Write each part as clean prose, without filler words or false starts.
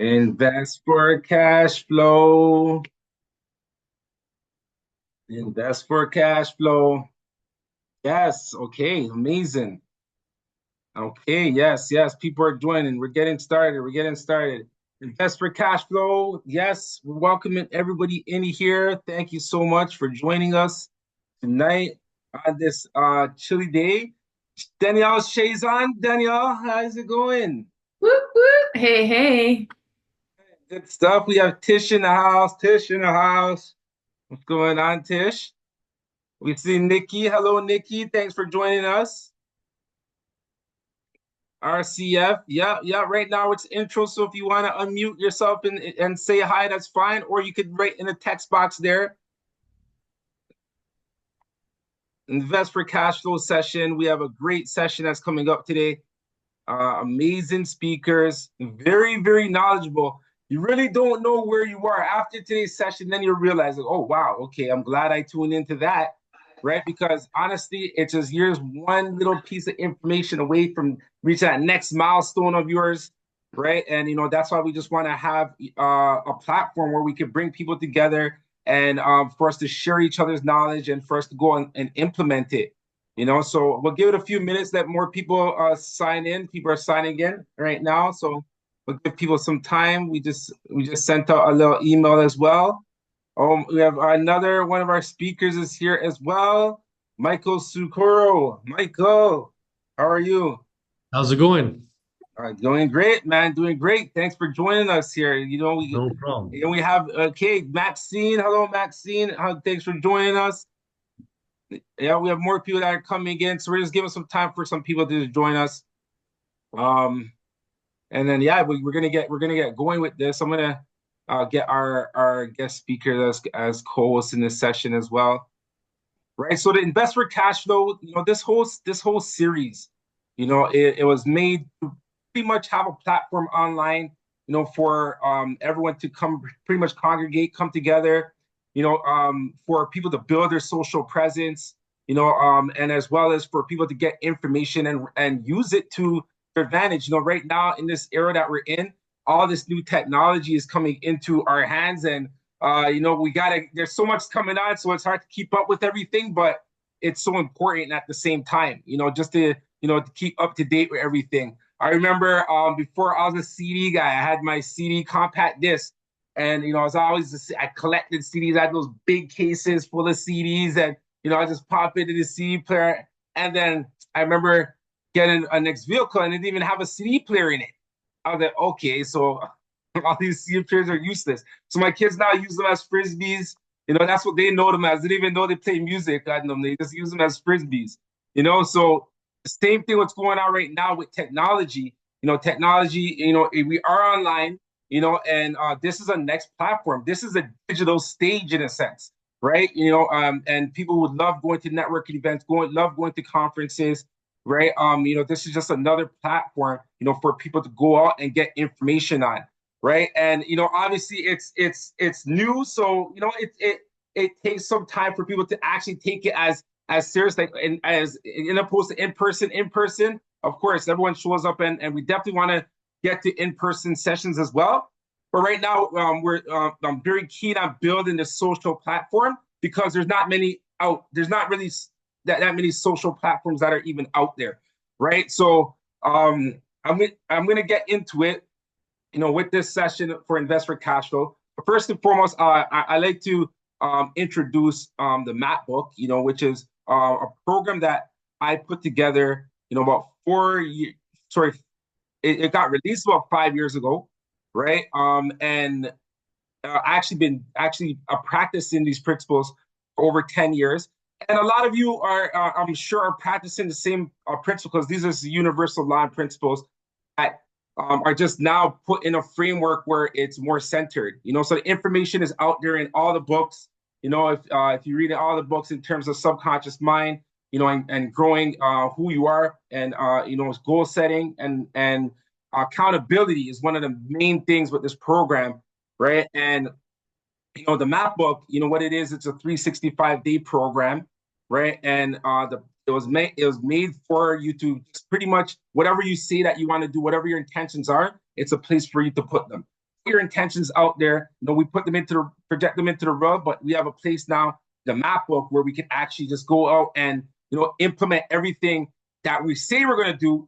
Invest for cash flow. Invest for cash flow. Yes. Okay. Amazing. Okay. Yes. Yes. People are joining. We're getting started. We're getting started. Invest for cash flow. Yes. We're welcoming everybody in here. Thank you so much for joining us tonight on this chilly day. Danielle Shay's on. Danielle, how's it going? Whoop, whoop. Hey, hey. Good stuff. We have Tish in the house. Tish in the house. What's going on, Tish? We see Nikki. Hello, Nikki. Thanks for joining us. RCF. Yeah, yeah. Right now it's intro. So if you want to unmute yourself and say hi, that's fine. Or you could write in the text box there. Invest for cash flow session. We have a great session that's coming up today. Amazing speakers, very, very knowledgeable. You really don't know where you are after today's session. Then you realize, like, oh, wow, okay, I'm glad I tuned into that, right? Because honestly, it's just here's one little piece of information away from reaching that next milestone of yours, right? And, that's why we just want to have a platform where we can bring people together and for us to share each other's knowledge and for us to go and implement it. So we'll give it a few minutes that more people sign in. People are signing in right now, so we'll give people some time. We just sent out a little email as well. We have another one of our speakers is here as well, Michael Succurro. Michael, how are you? How's it going? Doing great, man. Doing great. Thanks for joining us here. We No problem. we have okay, Maxine. Hello, Maxine. Thanks for joining us. Yeah, we have more people that are coming in, so we're just giving some time for some people to join us. Um, and then yeah, we're gonna get going with this. I'm gonna get our guest speakers as co-hosts in this session as well. Right. So the investor cash flow, this whole series, it was made to pretty much have a platform online, for everyone to come pretty much congregate, come together, for people to build their social presence, and as well as for people to get information and use it to their advantage. Right now in this era that we're in, all this new technology is coming into our hands, and there's so much coming on, so it's hard to keep up with everything, but it's so important at the same time, just to keep up to date with everything. I remember before I was a CD guy, I had my CD compact disc, and I collected CDs. I had those big cases full of CDs, and I just pop into the CD player. And then I remember getting a next vehicle, and it didn't even have a CD player in it. I was like, okay, so all these CD players are useless. So my kids now use them as frisbees. That's what they know them as. They didn't even know they play music on them. They just use them as frisbees. So same thing what's going on right now with technology. Technology, we are online, and this is a next platform. This is a digital stage in a sense, right? And people would love going to networking events, love going to conferences, right? This is just another platform, for people to go out and get information on, right? And obviously it's new, so it takes some time for people to actually take it as serious, like as in opposed to in person. Of course, everyone shows up, and we definitely want to get to in-person sessions as well. But right now, I'm very keen on building this social platform because there's not really that many social platforms that are even out there, right? So I'm gonna get into it, with this session for investor cash flow. But first and foremost, I like to introduce the map book, which is a program that I put together, about 4 years. Sorry, it got released about 5 years ago, right? And I actually been practicing these principles for over 10 years. And a lot of you I'm sure, are practicing the same principles. These are universal law and principles that are just now put in a framework where it's more centered. So the information is out there in all the books. If you read all the books in terms of subconscious mind, and growing who you are, and goal setting and accountability is one of the main things with this program, right? And the map book, what it is, it's a 365-day program, right? And it was made for you to just pretty much whatever you say that you want to do, whatever your intentions are, it's a place for you to put them. your intentions out there. We put them project them into the world, but we have a place now, the map book, where we can actually just go out and, implement everything that we say we're going to do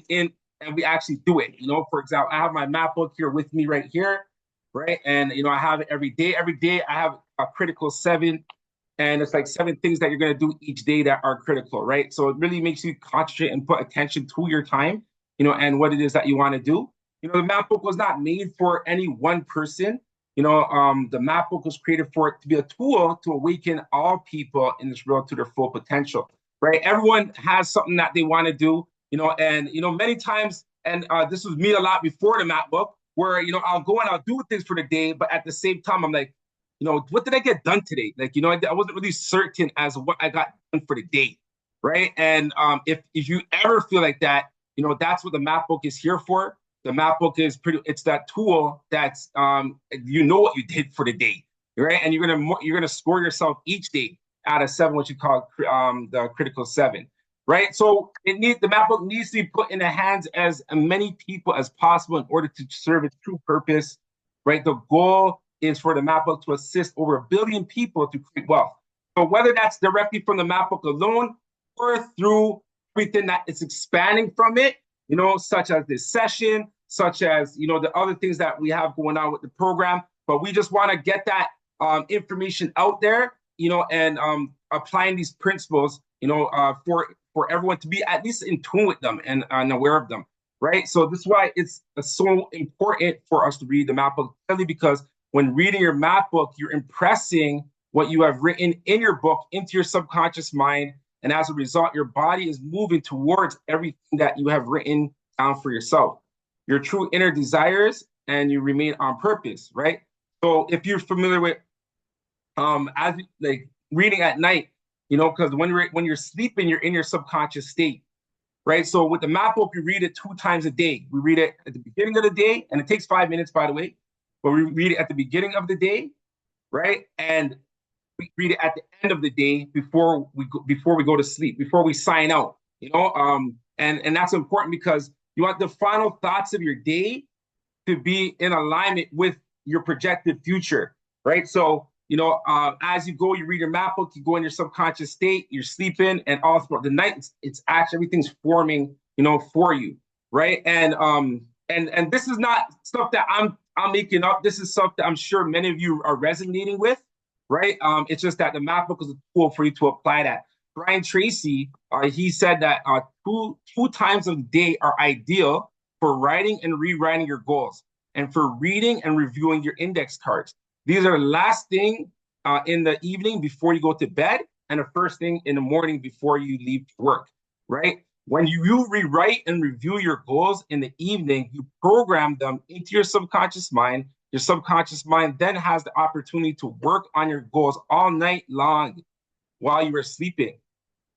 and we actually do it. For example, I have my map book here with me right here, right? And, I have it every day. Every day I have a critical 7, and it's like 7 things that you're going to do each day that are critical, right? So it really makes you concentrate and put attention to your time, and what it is that you want to do. The map book was not made for any one person. The map book was created for it to be a tool to awaken all people in this world to their full potential, right? Everyone has something that they want to do, and, many times, and this was me a lot before the map book, where, I'll go and I'll do things for the day, but at the same time, I'm like, what did I get done today? Like, I wasn't really certain as what I got done for the day, right? And if you ever feel like that, that's what the map book is here for. The map book is it's that tool that's, what you did for the day, right? And you're gonna score yourself each day out of 7, what you call the critical 7, right? So the map book needs to be put in the hands as many people as possible in order to serve its true purpose, right? The goal is for the map book to assist over 1 billion people to create wealth. So whether that's directly from the map book alone or through everything that is expanding from it, such as this session, such as, the other things that we have going on with the program. But we just want to get that information out there, and applying these principles, for everyone to be at least in tune with them and aware of them, right? So this is why it's so important for us to read the map book, because when reading your map book, you're impressing what you have written in your book into your subconscious mind. And as a result, your body is moving towards everything that you have written down for yourself, your true inner desires, and you remain on purpose, right? So if you're familiar with as like reading at night, because when you're sleeping, you're in your subconscious state, right? So with the map book, you read it 2 times a day. We read it at the beginning of the day, and it takes 5 minutes, by the way, but we read it at the beginning of the day, right? And we read it at the end of the day before we go to sleep, before we sign out, and that's important because you want the final thoughts of your day to be in alignment with your projected future, right? So, as you go, you read your map book, you go in your subconscious state, you're sleeping, and all throughout the night, it's actually everything's forming, for you, right? And this is not stuff that I'm making up. This is stuff that I'm sure many of you are resonating with, right? It's just that the map book is a tool for you to apply that. Brian Tracy, he said that two times of the day are ideal for writing and rewriting your goals, and for reading and reviewing your index cards. These are the last thing in the evening before you go to bed, and the first thing in the morning before you leave to work, right? When you rewrite and review your goals in the evening, you program them into your subconscious mind. Your subconscious mind then has the opportunity to work on your goals all night long while you are sleeping.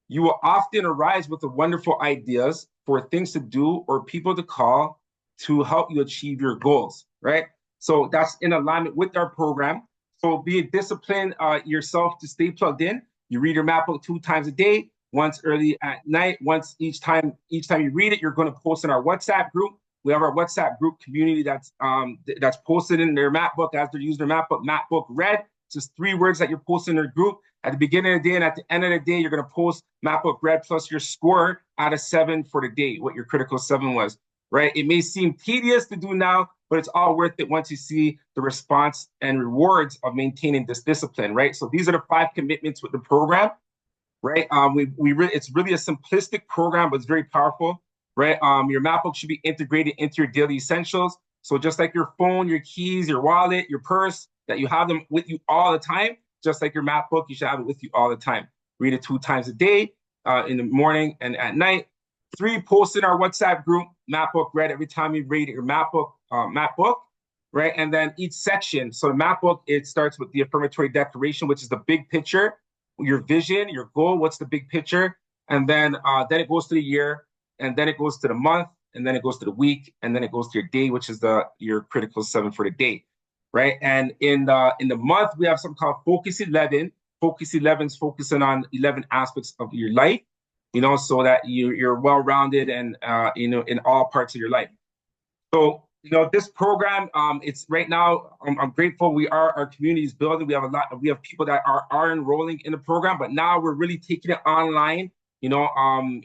You will often arise with the wonderful ideas for things to do or people to call to help you achieve your goals, right? So that's in alignment with our program. So be disciplined yourself to stay plugged in. You read your map book 2 times a day, once early at night, once each time you read it, you're going to post in our WhatsApp group. We have our WhatsApp group community that's posted in their map book as they're using their map book read. It's just 3 words that you're posting in their group. At the beginning of the day and at the end of the day, you're going to post map book read plus your score out of 7 for the day, what your critical 7 was, right? It may seem tedious to do now, but it's all worth it once you see the response and rewards of maintaining this discipline, right? So these are the 5 commitments with the program, right? It's really a simplistic program, but it's very powerful, right? Your map book should be integrated into your daily essentials. So just like your phone, your keys, your wallet, your purse, that you have them with you all the time, just like your map book, you should have it with you all the time. Read it 2 times a day, in the morning and at night. 3, post in our WhatsApp group, map book read every time you read your map book, right? And then each section. So the map book, it starts with the affirmatory declaration, which is the big picture, your vision, your goal, what's the big picture? And then it goes to the year, and then it goes to the month, and then it goes to the week, and then it goes to your day, which is your critical 7 for the day, right? And in the month, we have something called Focus 11. Focus 11 is focusing on 11 aspects of your life, so that you're well-rounded and, in all parts of your life. So this program, it's right now, I'm grateful our community is building. We have people that are enrolling in the program, but now we're really taking it online, and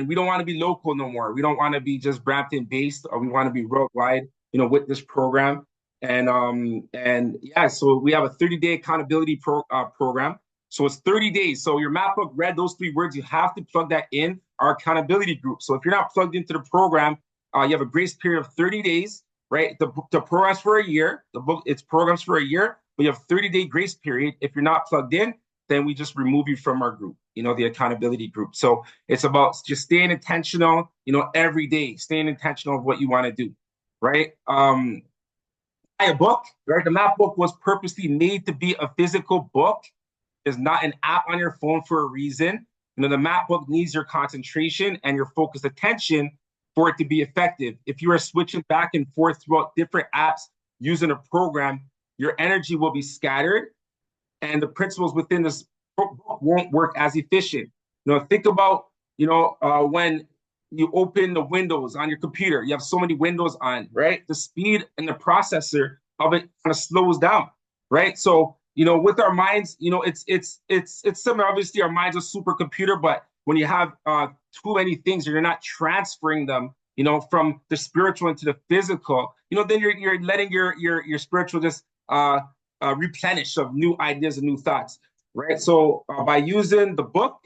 we don't want to be local no more. We don't want to be just Brampton based, or we want to be worldwide, with this program. And yeah, so we have a 30-day accountability program. So it's 30 days. So your map book read those 3 words, you have to plug that in our accountability group. So if you're not plugged into the program, you have a grace period of 30 days, right? The program's for a year. It's programs for a year, but you have 30-day grace period. If you're not plugged in, then we just remove you from our group, the accountability group. So it's about just staying intentional, every day, staying intentional of what you want to do, right? A book, right? The map book was purposely made to be a physical book. It's not an app on your phone for a reason. The map book needs your concentration and your focused attention for it to be effective. If you are switching back and forth throughout different apps using a program, your energy will be scattered and the principles within this book won't work as efficient. Think about, when you open the windows on your computer, you have so many windows on, right? The speed and the processor of it kind of slows down, right? So, with our minds, it's similar. Obviously, our minds are supercomputer, but when you have too many things, you're not transferring them, from the spiritual into the physical, then you're letting your spiritual just replenish of new ideas and new thoughts, right? So by using the book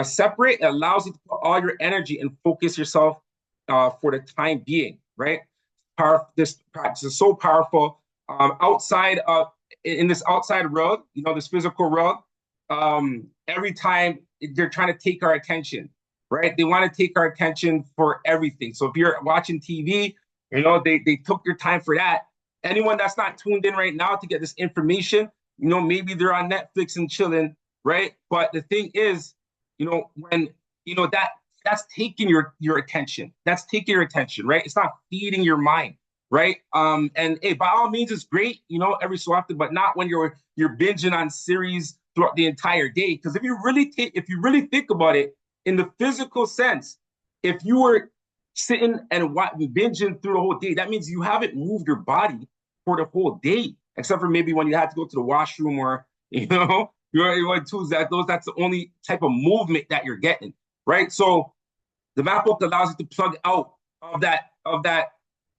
separate, it allows you to put all your energy and focus yourself for the time being, right? This practice is so powerful. Outside of in this outside world, this physical world, every time they're trying to take our attention, right? They want to take our attention for everything. So if you're watching TV, they took your time for that. Anyone that's not tuned in right now to get this information, maybe they're on Netflix and chilling, right? But the thing is, when that's taking your attention. That's taking your attention, right? It's not feeding your mind, right? And hey, by all means, it's great, every so often, but not when you're binging on series throughout the entire day. Because if you really think about it in the physical sense, if you were sitting and binging through the whole day, that means you haven't moved your body for the whole day, except for maybe when you had to go to the washroom or you're on Tuesday. That's the only type of movement that you're getting, right? So the map book allows you to plug out of that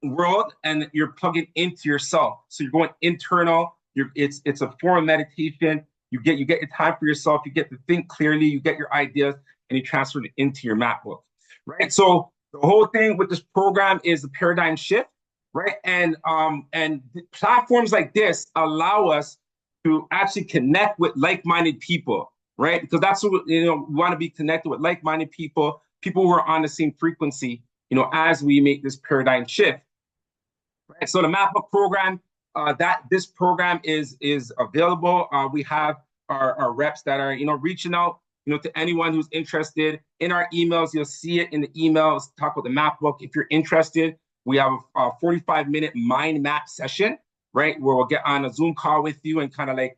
world, and you're plugging into yourself. So you're going internal. It's a form of meditation. You get your time for yourself. You get to think clearly. You get your ideas, and you transfer it into your map book, right? So the whole thing with this program is a paradigm shift, right? And platforms like this allow us to actually connect with like-minded people, right? Because that's what we want to be connected with like-minded people who are on the same frequency, as we make this paradigm shift. Right? So the map book program, this program is available. We have our reps that are reaching out to anyone who's interested. In our emails, you'll see it in the emails. Talk about the map book. If you're interested, we have a 45-minute mind map session, right, where we'll get on a Zoom call with you and kind of like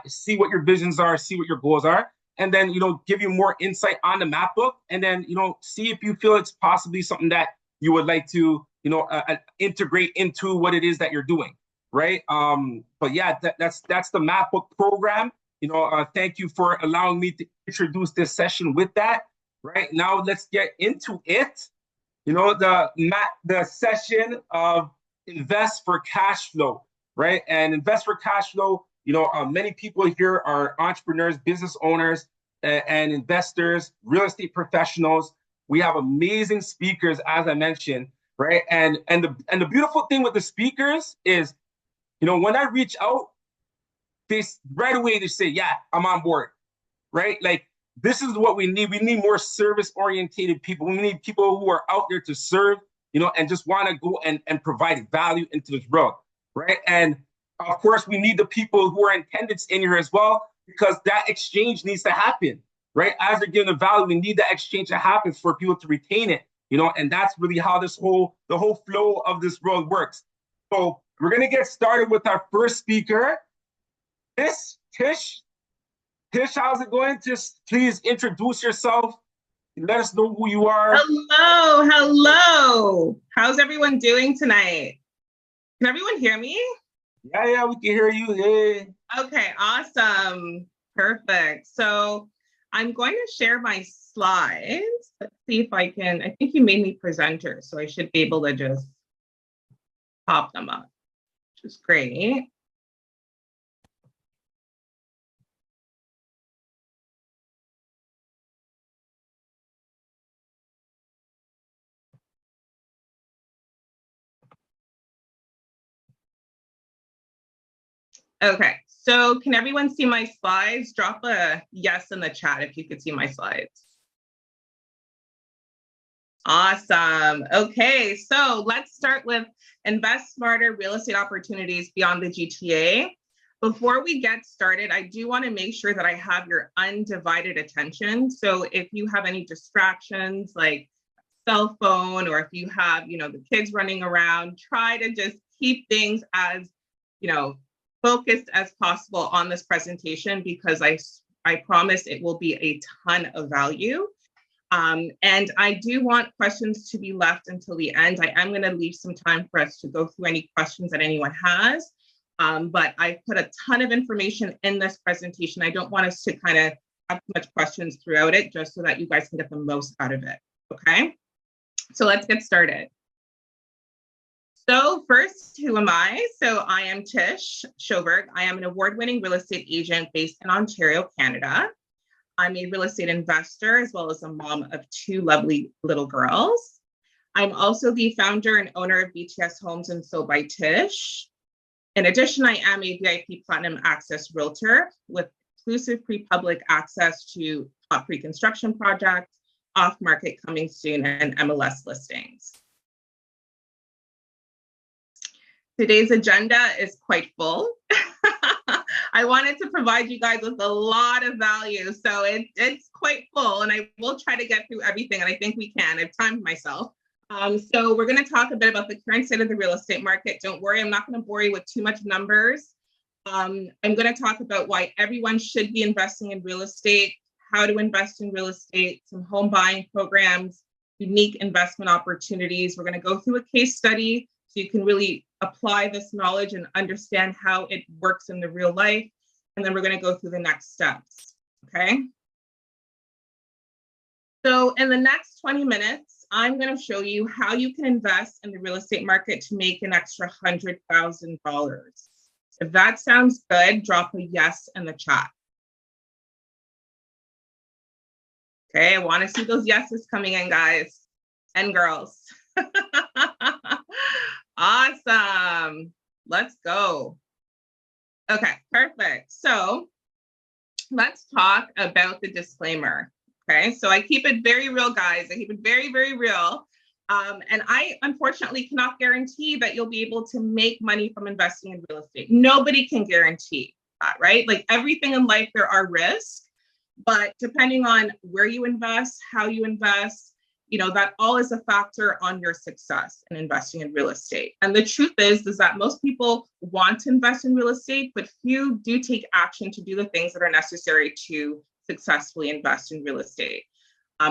see what your visions are, see what your goals are, and then give you more insight on the map book, and then see if you feel it's possibly something that you would like to integrate into what it is that you're doing, right? But yeah, that's the map book program. Thank you for allowing me to introduce this session with that. Right now, let's get into it. The session of invest for cash flow, right? And invest for cash flow. Many people here are entrepreneurs, business owners, and investors, real estate professionals. We have amazing speakers, as I mentioned, right? And the beautiful thing with the speakers is, when I reach out, right away they say, yeah, I'm on board, right? Like, this is what we need. We need more service-oriented people. We need people who are out there to serve, and just want to go and provide value into this world, right? And of course, we need the people who are in attendance in here as well, because that exchange needs to happen, right? As they're giving the value, we need that exchange to happen for people to retain it, and that's really how the whole flow of this world works. So we're going to get started with our first speaker, Tish. Tish, how's it going? Just please introduce yourself. Let us know who you are. Hello. How's everyone doing tonight? Can everyone hear me? Yeah, we can hear you. Hey. Okay, awesome. Perfect. So I'm going to share my slides. Let's see if I can. I think you made me presenter, so I should be able to just pop them up, which is great. Okay, so can everyone see my slides? Drop a yes in the chat if you could see my slides. Awesome. Okay, so let's start with invest smarter real estate opportunities beyond the GTA. Before we get started, I do want to make sure that I have your undivided attention. So if you have any distractions like cell phone, or if you have, the kids running around, try to just keep things as, focused as possible on this presentation, because I promise it will be a ton of value. And I do want questions to be left until the end. I am going to leave some time for us to go through any questions that anyone has. But I put a ton of information in this presentation. I don't want us to kind of have too much questions throughout it, just so that you guys can get the most out of it. Okay, so let's get started. So first, who am I? So I am Tish Schobourgh. I am an award-winning real estate agent based in Ontario, Canada. I'm a real estate investor, as well as a mom of 2 lovely little girls. I'm also the founder and owner of BTS Homes and Sold by Tish. In addition, I am a VIP Platinum Access Realtor with exclusive pre-public access to top pre-construction projects, off-market coming soon, and MLS listings. Today's agenda is quite full. I wanted to provide you guys with a lot of value, so it's quite full, and I will try to get through everything, and I think we can. I've timed myself. So we're going to talk a bit about the current state of the real estate market. Don't worry, I'm not going to bore you with too much numbers. I'm going to talk about why everyone should be investing in real estate, how to invest in real estate, some home buying programs, unique investment opportunities. We're going to go through a case study so you can really apply this knowledge and understand how it works in the real life. And then we're going to go through the next steps. Okay. So in the next 20 minutes, I'm going to show you how you can invest in the real estate market to make an extra $100,000. If that sounds good, drop a yes in the chat. Okay, I want to see those yeses coming in, guys and girls. Awesome. Let's go. Okay, perfect. So let's talk about the disclaimer. Okay, so I keep it very real, guys. I keep it very, very real. And I unfortunately cannot guarantee that you'll be able to make money from investing in real estate. Nobody can guarantee that, right? Like everything in life, there are risks, but depending on where you invest, how you invest, that all is a factor on your success in investing in real estate. And the truth is that most people want to invest in real estate, but few do take action to do the things that are necessary to successfully invest in real estate.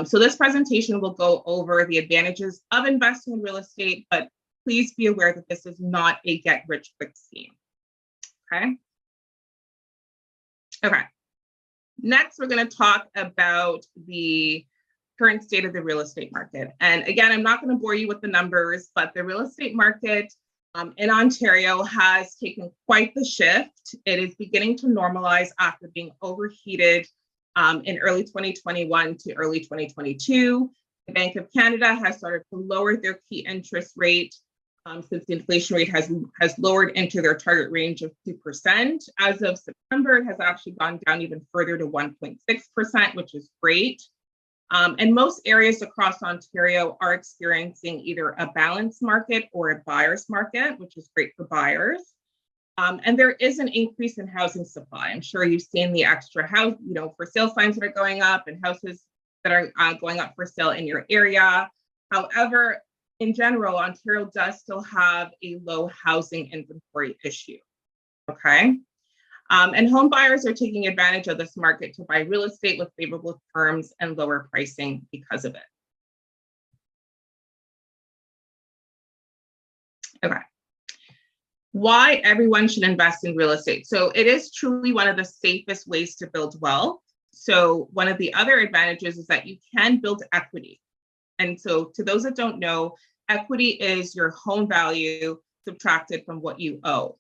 So this presentation will go over the advantages of investing in real estate, but please be aware that this is not a get-rich-quick scheme. Okay. Next, we're going to talk about the current state of the real estate market. And again, I'm not going to bore you with the numbers, but the real estate market in Ontario has taken quite the shift. It is beginning to normalize after being overheated in early 2021 to early 2022. The Bank of Canada has started to lower their key interest rate since the inflation rate has lowered into their target range of 2%. As of September, it has actually gone down even further to 1.6%, which is great. And most areas across Ontario are experiencing either a balanced market or a buyer's market, which is great for buyers. And there is an increase in housing supply. I'm sure you've seen the extra house, for sale signs that are going up and houses that are going up for sale in your area. However, in general, Ontario does still have a low housing inventory issue. Okay. And home buyers are taking advantage of this market to buy real estate with favorable terms and lower pricing because of it. Okay. why everyone should invest in real estate. So it is truly one of the safest ways to build wealth. So one of the other advantages is that you can build equity. And so to those that don't know, equity is your home value subtracted from what you owe.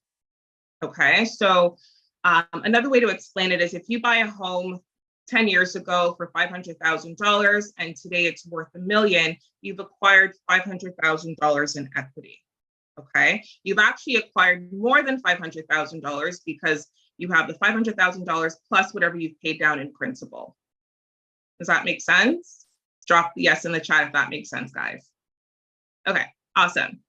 Okay, so another way to explain it is if you buy a home 10 years ago for $500,000 and today it's worth $1 million, you've acquired $500,000 in equity. Okay, you've actually acquired more than $500,000 because you have the $500,000 plus whatever you've paid down in principal. Does that make sense? Drop the yes in the chat if that makes sense, guys. Okay, awesome.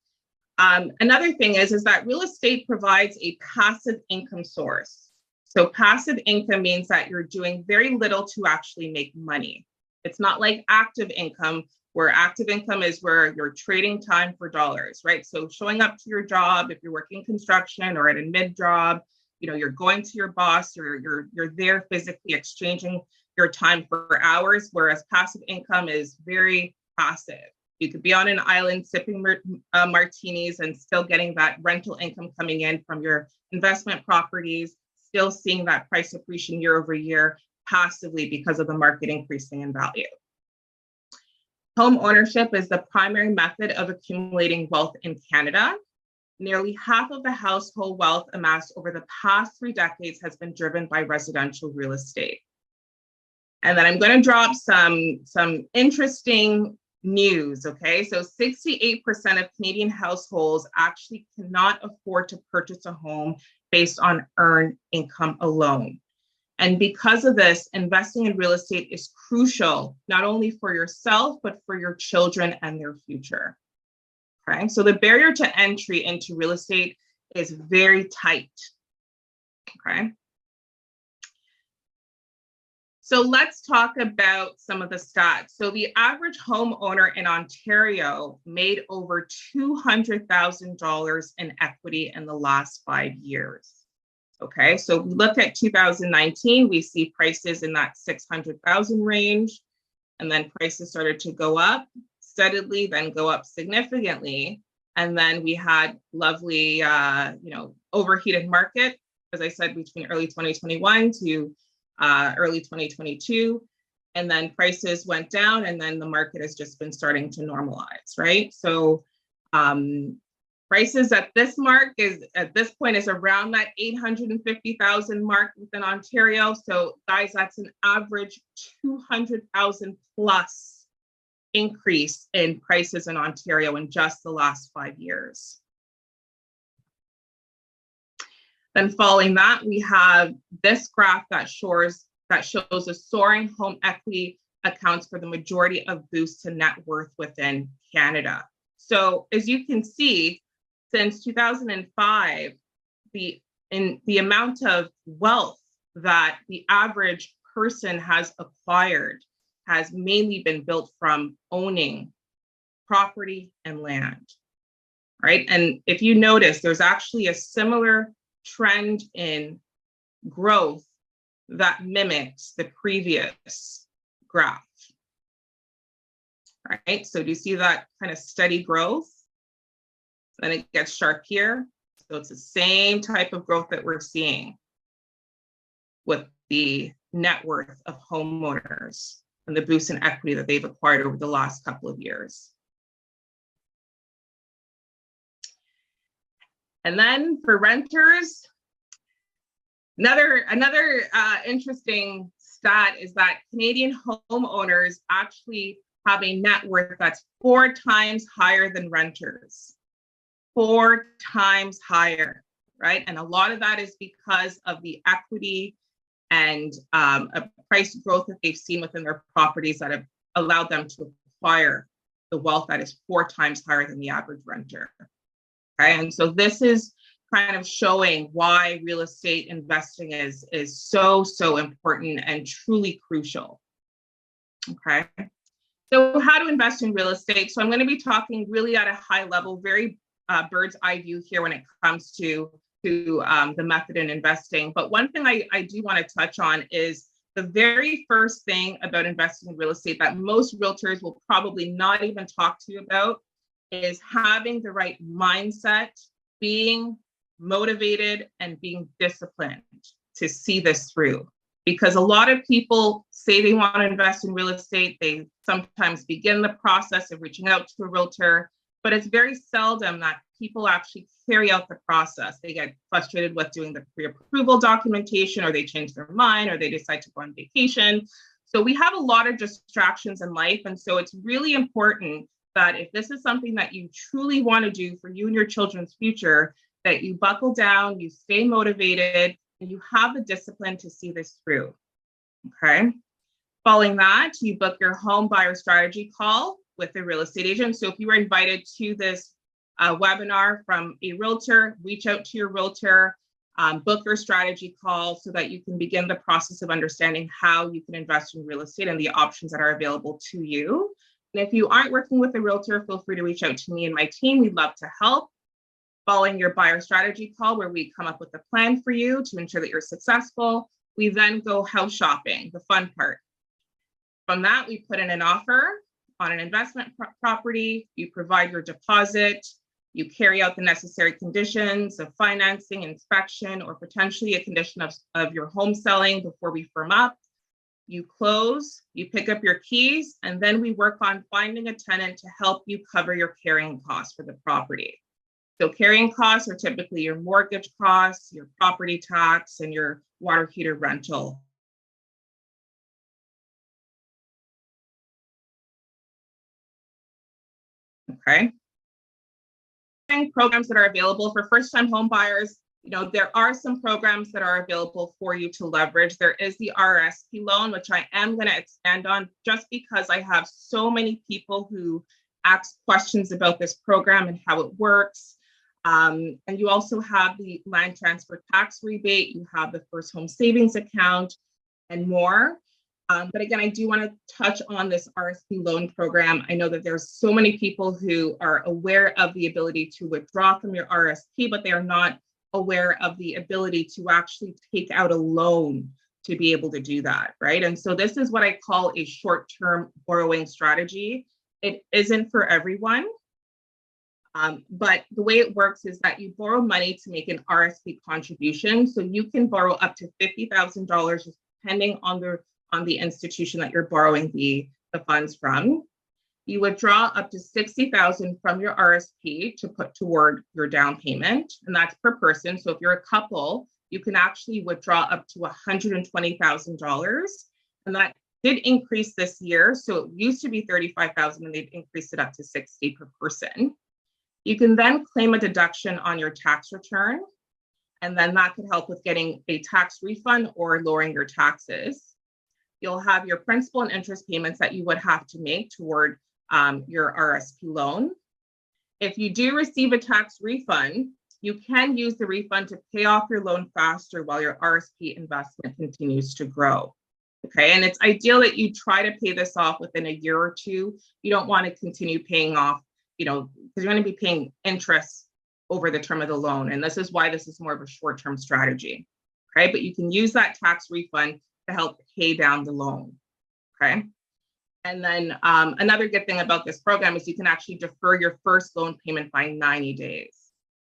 Another thing is that real estate provides a passive income source. So passive income means that you're doing very little to actually make money. It's not like active income, where active income is where you're trading time for dollars, right? So showing up to your job, if you're working construction or at a mid job, you're going to your boss, or you're there physically exchanging your time for hours, whereas passive income is very passive. You could be on an island sipping martinis and still getting that rental income coming in from your investment properties, still seeing that price appreciation year over year passively because of the market increasing in value. Home ownership is the primary method of accumulating wealth in Canada. Nearly half of the household wealth amassed over the past 3 decades has been driven by residential real estate. And then I'm going to drop some interesting news, okay? So 68% of Canadian households actually cannot afford to purchase a home based on earned income alone. And because of this, investing in real estate is crucial, not only for yourself, but for your children and their future. Okay, so the barrier to entry into real estate is very tight. Okay. So let's talk about some of the stats. So the average homeowner in Ontario made over $200,000 in equity in the last 5 years. Okay, so we look at 2019, we see prices in that 600,000 range, and then prices started to go up steadily, then go up significantly. And then we had lovely, overheated market, as I said, between early 2021 to early 2022. And then prices went down, and then the market has just been starting to normalize, right? So prices at this point is around that 850,000 mark within Ontario. So guys, that's an average 200,000 plus increase in prices in Ontario in just the last 5 years. Then following that, we have this graph that shows a soaring home equity accounts for the majority of boosts to net worth within Canada. So as you can see, since 2005, the amount of wealth that the average person has acquired has mainly been built from owning property and land, right? And if you notice, there's actually a similar trend in growth that mimics the previous graph, right? So do you see that kind of steady growth? Then it gets sharp here. So it's the same type of growth that we're seeing with the net worth of homeowners and the boost in equity that they've acquired over the last couple of years. And then for renters, another interesting stat is that Canadian homeowners actually have a net worth that's 4 times higher than renters. 4 times higher, right? And a lot of that is because of the equity and a price growth that they've seen within their properties that have allowed them to acquire the wealth that is 4 times higher than the average renter. Okay, and so this is kind of showing why real estate investing is so important and truly crucial. Okay, so how to invest in real estate. So I'm going to be talking really at a high level, very bird's eye view here when it comes to the method in investing. But one thing I do want to touch on is the very first thing about investing in real estate that most realtors will probably not even talk to you about is having the right mindset, being motivated, and being disciplined to see this through. Because a lot of people say they want to invest in real estate. They sometimes begin the process of reaching out to a realtor, but it's very seldom that people actually carry out the process. They get frustrated with doing the pre-approval documentation, or they change their mind, or they decide to go on vacation. So we have a lot of distractions in life. And so it's really important that if this is something that you truly want to do for you and your children's future, that you buckle down, you stay motivated, and you have the discipline to see this through, okay? Following that, you book your home buyer strategy call with a real estate agent. So if you were invited to this webinar from a realtor, reach out to your realtor, book your strategy call so that you can begin the process of understanding how you can invest in real estate and the options that are available to you. And if you aren't working with a realtor, feel free to reach out to me and my team. We'd love to help. Following your buyer strategy call, where we come up with a plan for you to ensure that you're successful, we then go house shopping, the fun part. From that, we put in an offer on an investment property, you provide your deposit, you carry out the necessary conditions of financing, inspection, or potentially a condition of your home selling before we firm up. You close, you pick up your keys, and then we work on finding a tenant to help you cover your carrying costs for the property. So carrying costs are typically your mortgage costs, your property tax, and your water heater rental. Okay. And programs that are available for first-time home buyers, there are some programs that are available for you to leverage. There is the RSP loan, which I am going to expand on just because I have so many people who ask questions about this program and how it works. And you also have the land transfer tax rebate, you have the first home savings account, and more. But again, I do want to touch on this RSP loan program. I know that there's so many people who are aware of the ability to withdraw from your RSP, but they are not aware of the ability to actually take out a loan to be able to do that, right? And so this is what I call a short-term borrowing strategy. It isn't for everyone. But the way it works is that you borrow money to make an RSP contribution. So you can borrow up to $50,000 depending on the institution that you're borrowing the funds from. You withdraw up to $60,000 from your RSP to put toward your down payment, and that's per person. So if you're a couple, you can actually withdraw up to $120,000, and that did increase this year. So it used to be $35,000, and they've increased it up to $60,000 per person. You can then claim a deduction on your tax return, and then that could help with getting a tax refund or lowering your taxes. You'll have your principal and interest payments that you would have to make toward your RSP loan. If you do receive a tax refund, you can use the refund to pay off your loan faster while your RSP investment continues to grow. Okay, and it's ideal that you try to pay this off within a year or two. You don't want to continue paying off, because you're going to be paying interest over the term of the loan. And this is why this is more of a short-term strategy. Okay, but you can use that tax refund to help pay down the loan. Okay. And then another good thing about this program is you can actually defer your first loan payment by 90 days.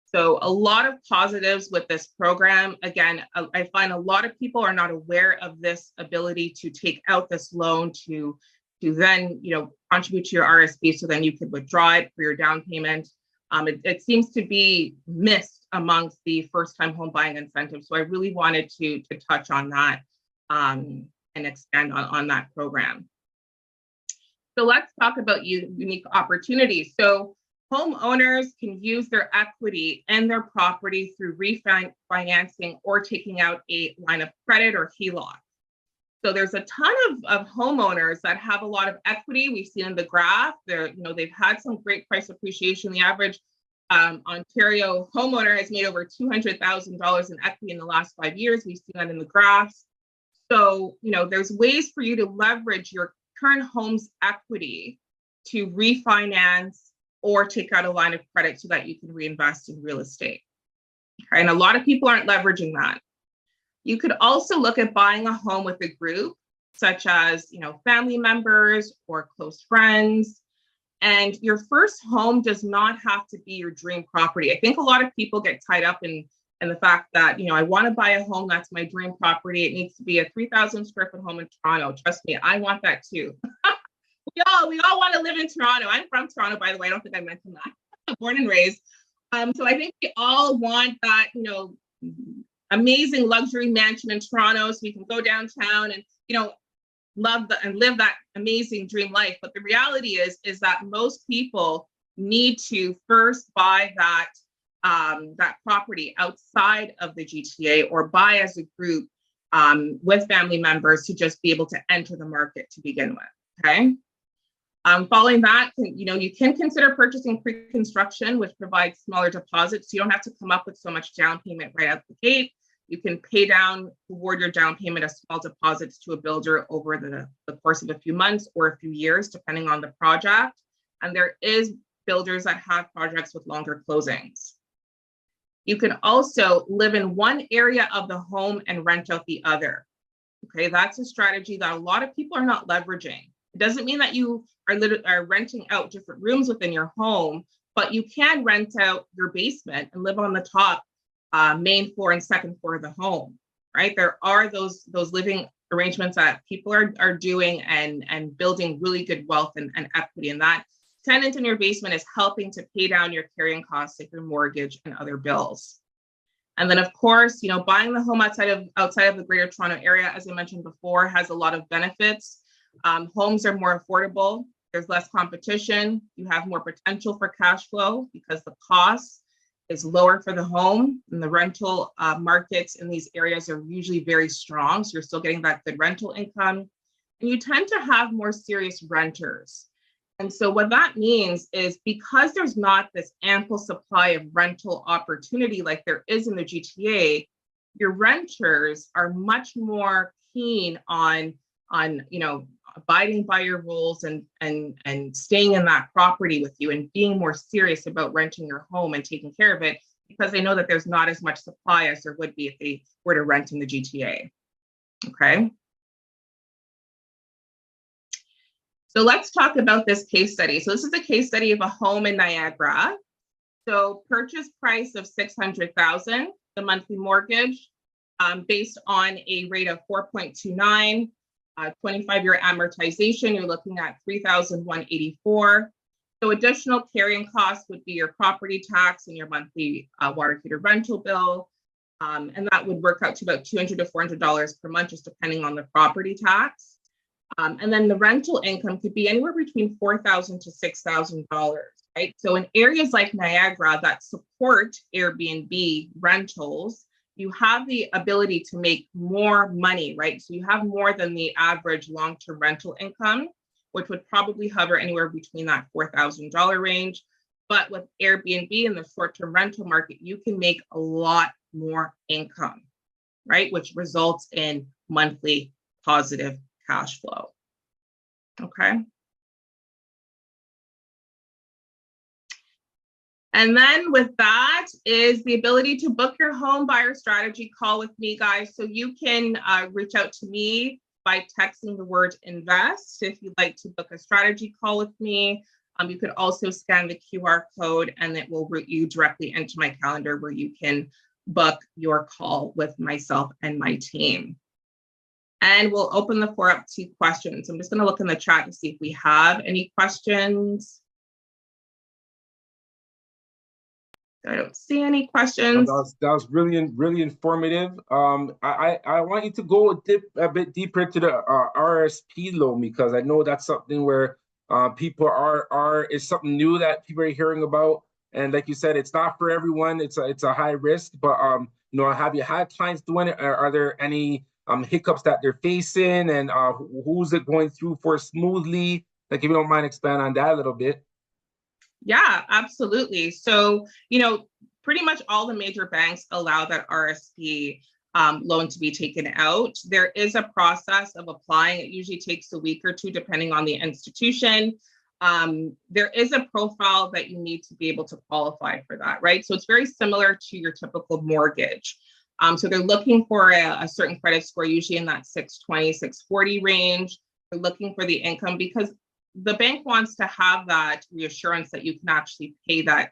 So a lot of positives with this program. Again, I find a lot of people are not aware of this ability to take out this loan to then, contribute to your RSP, so then you could withdraw it for your down payment. It seems to be missed amongst the first-time home buying incentives. So I really wanted to touch on that and expand on that program. So let's talk about unique opportunities. So homeowners can use their equity in their property through refinancing or taking out a line of credit or HELOC. So there's a ton of homeowners that have a lot of equity. We've seen in the graph, they've had some great price appreciation. The average Ontario homeowner has made over $200,000 in equity in the last 5 years. We've seen that in the graphs. So, there's ways for you to leverage your current home's equity to refinance or take out a line of credit so that you can reinvest in real estate. Okay, and a lot of people aren't leveraging that. You could also look at buying a home with a group, such as, family members or close friends. And your first home does not have to be your dream property. I think a lot of people get tied up in the fact that, I want to buy a home. That's my dream property. It needs to be a 3,000 square foot home in Toronto. Trust me, I want that too. we all want to live in Toronto. I'm from Toronto, by the way. I don't think I mentioned that. Born and raised. So I think we all want that, amazing luxury mansion in Toronto, so we can go downtown and, love and live that amazing dream life. But the reality is that most people need to first buy that property outside of the GTA, or buy as a group with family members to just be able to enter the market to begin with. Okay. Following that, you can consider purchasing pre-construction, which provides smaller deposits. So you don't have to come up with so much down payment right out the gate. You can pay down toward your down payment as small deposits to a builder over the course of a few months or a few years, depending on the project. And there is builders that have projects with longer closings. You can also live in one area of the home and rent out the other. Okay, that's a strategy that a lot of people are not leveraging. It doesn't mean that you are renting out different rooms within your home, but you can rent out your basement and live on the top main floor and second floor of the home, right? There are those living arrangements that people are doing and building really good wealth and equity. And that tenant in your basement is helping to pay down your carrying costs, like your mortgage and other bills. And then, of course, buying the home outside of the Greater Toronto Area, as I mentioned before, has a lot of benefits. Homes are more affordable. There's less competition. You have more potential for cash flow because the cost is lower for the home, and the rental markets in these areas are usually very strong. So you're still getting that good rental income, and you tend to have more serious renters. And so what that means is, because there's not this ample supply of rental opportunity like there is in the GTA, your renters are much more keen on abiding by your rules and staying in that property with you and being more serious about renting your home and taking care of it, because they know that there's not as much supply as there would be if they were to rent in the GTA. Okay. So let's talk about this case study. So this is a case study of a home in Niagara. So purchase price of $600,000, the monthly mortgage based on a rate of 4.29. 25-year amortization, you're looking at $3,184. So additional carrying costs would be your property tax and your monthly water heater rental bill. And that would work out to about $200 to $400 per month, just depending on the property tax. And then the rental income could be anywhere between $4,000 to $6,000, right? So in areas like Niagara that support Airbnb rentals, you have the ability to make more money, right? So you have more than the average long-term rental income, which would probably hover anywhere between that $4,000 range. But with Airbnb in the short-term rental market, you can make a lot more income, right? Which results in monthly positive cash flow. Okay. And then with that is the ability to book your home buyer strategy call with me, guys. So you can reach out to me by texting the word invest if you'd like to book a strategy call with me. You could also scan the QR code and it will route you directly into my calendar where you can book your call with myself and my team. And we'll open the floor up to questions. I'm just going to look in the chat to see if we have any questions. I don't see any questions. That was really informative. I want you to go a bit deeper into the RSP loan, because I know that's something where people is something new that people are hearing about. And like you said, it's not for everyone. It's a high risk, but have you had clients doing it? Are there any hiccups that they're facing, and who's it going through for smoothly? Like, if you don't mind, expand on that a little bit. Yeah, absolutely. So, pretty much all the major banks allow that RSP loan to be taken out. There is a process of applying. It usually takes a week or two, depending on the institution. There is a profile that you need to be able to qualify for that, right? So it's very similar to your typical mortgage. So they're looking for a certain credit score, usually in that 620, 640 range. They're looking for the income, because the bank wants to have that reassurance that you can actually pay that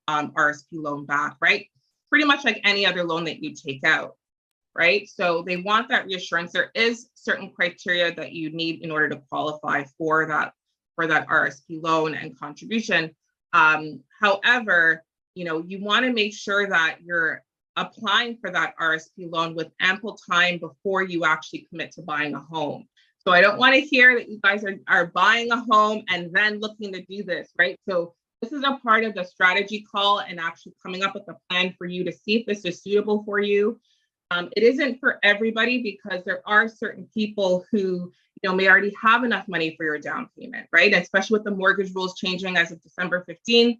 RSP loan back, right? Pretty much like any other loan that you take out, right? So they want that reassurance. There is certain criteria that you need in order to qualify for that RSP loan and contribution. However, you want to make sure that you're applying for that RSP loan with ample time before you actually commit to buying a home. So I don't want to hear that you guys are buying a home and then looking to do this, right? So this is a part of the strategy call and actually coming up with a plan for you to see if this is suitable for you. It isn't for everybody because there are certain people who may already have enough money for your down payment, right? And especially with the mortgage rules changing as of December 15th,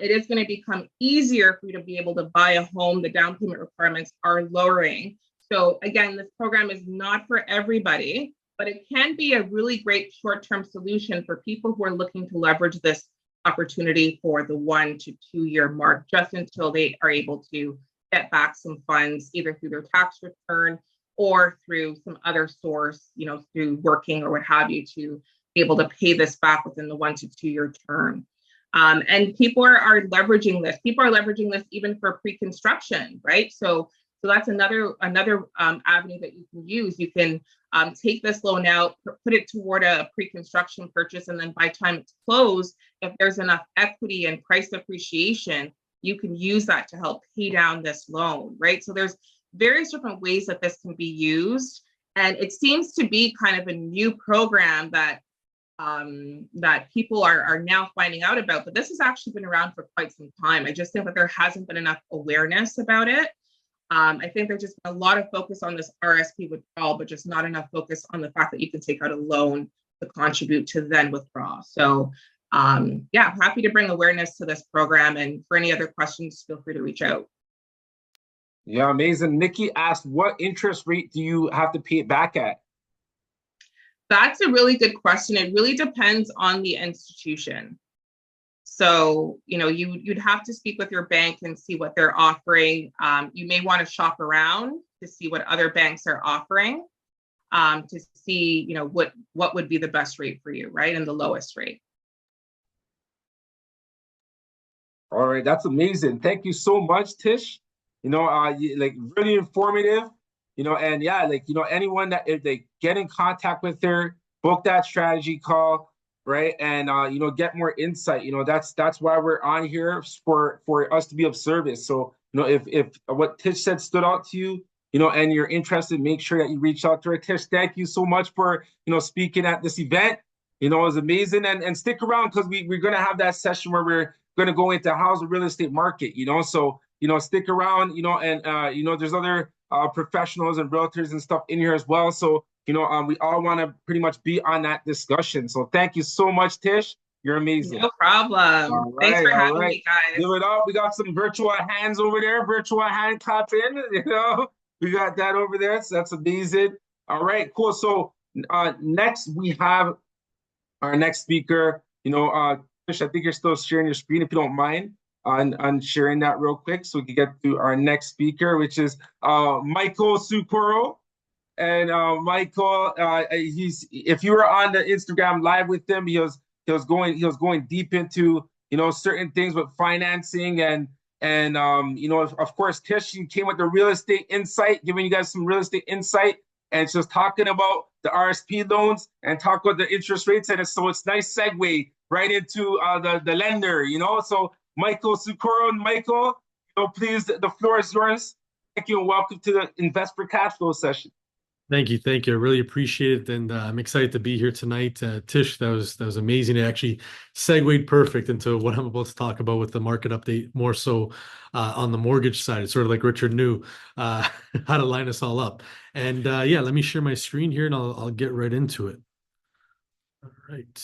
it is going to become easier for you to be able to buy a home. The down payment requirements are lowering. So again, this program is not for everybody, but it can be a really great short-term solution for people who are looking to leverage this opportunity for the 1 to 2 year mark, just until they are able to get back some funds, either through their tax return or through some other source, through working or what have you, to be able to pay this back within the 1 to 2 year term. And people are leveraging this. People are leveraging this even for pre-construction, right? So that's another avenue that you can use. You can take this loan out, put it toward a pre-construction purchase, and then by the time it's closed, if there's enough equity and price appreciation, you can use that to help pay down this loan, right? So there's various different ways that this can be used, and it seems to be kind of a new program that people are now finding out about. But this has actually been around for quite some time. I just think that there hasn't been enough awareness about it. I think there's just been a lot of focus on this RSP withdrawal, but just not enough focus on the fact that you can take out a loan to contribute to then withdraw. So happy to bring awareness to this program. And for any other questions, feel free to reach out. Yeah, amazing. Nikki asked, what interest rate do you have to pay it back at? That's a really good question. It really depends on the institution. So, you'd have to speak with your bank and see what they're offering. You may want to shop around to see what other banks are offering, to see, what would be the best rate for you, right? And the lowest rate. All right, that's amazing. Thank you so much, Tish. Really informative. And yeah, anyone that if they get in contact with her, book that strategy call, right? And get more insight. That's why we're on here, for us to be of service. So if what Tish said stood out to you, and you're interested, make sure that you reach out to her. Tish, thank you so much for speaking at this event. It was amazing, and stick around because we're gonna have that session where we're gonna go into how's the real estate market. So stick around. And there's other professionals and realtors and stuff in here as well. So we all want to pretty much be on that discussion. So thank you so much, Tish. You're amazing. No problem. Thanks for having me, guys. Give it up. We got some virtual hands over there. Virtual hand clapping. We got that over there. So that's amazing. All right, cool. So next we have our next speaker. Tish, I think you're still sharing your screen, if you don't mind, on sharing that real quick, so we can get to our next speaker, which is Michael Succurro. And Michael, if you were on the Instagram live with him, he was going deep into certain things with financing and of course Tish came with the real estate insight, giving you guys some real estate insight, and just talking about the RSP loans and talk about the interest rates, and so it's nice segue right into the lender. So Michael Succurro, Michael, please, the floor is yours. Thank you and welcome to the Invest for Cashflow session. Thank you. I really appreciate it, and I'm excited to be here tonight. Tish, that was amazing. It actually segued perfect into what I'm about to talk about with the market update, more so on the mortgage side. It's sort of like Richard knew how to line us all up. And let me share my screen here, and I'll get right into it. All right.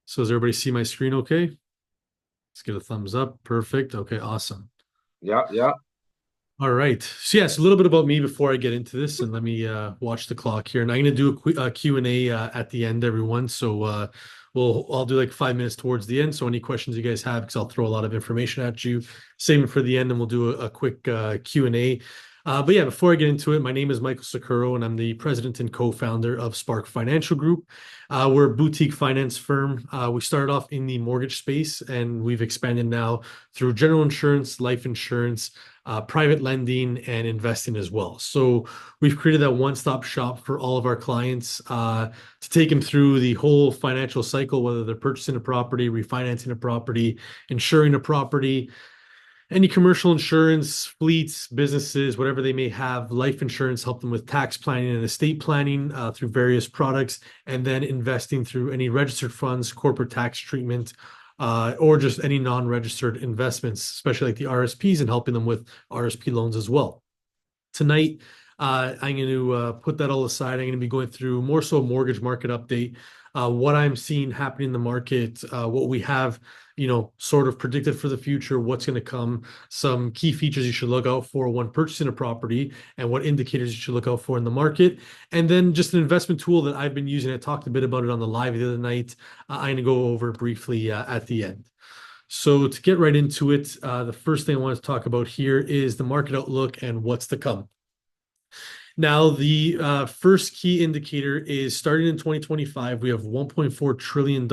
So does everybody see my screen okay? Let's get a thumbs up. Perfect. Okay, awesome. Yeah. All right. So yes, a little bit about me before I get into this, and let me watch the clock here. And I'm going to do a Q&A at the end, everyone. So I'll do like 5 minutes towards the end. So any questions you guys have, because I'll throw a lot of information at you, save it for the end, and we'll do a quick Q&A. But yeah, before I get into it, my name is Michael Succurro, and I'm the president and co-founder of Spark Financial Group. We're a boutique finance firm. We started off in the mortgage space, and we've expanded now through general insurance, life insurance, private lending, and investing as well. So we've created that one-stop shop for all of our clients to take them through the whole financial cycle, whether they're purchasing a property, refinancing a property, insuring a property, any commercial insurance, fleets, businesses, whatever they may have, life insurance, help them with tax planning and estate planning through various products, and then investing through any registered funds, corporate tax treatment, or just any non-registered investments, especially like the RSPs, and helping them with RSP loans as well. Tonight, I'm going to put that all aside. I'm going to be going through more so mortgage market update, what I'm seeing happening in the market, what we have, sort of predicted for the future, what's going to come, some key features you should look out for when purchasing a property, and what indicators you should look out for in the market. And then just an investment tool that I've been using. I talked a bit about it on the live the other night. I'm going to go over briefly at the end. So to get right into it, the first thing I want to talk about here is the market outlook and what's to come. Now, the first key indicator is starting in 2025, we have $1.4 trillion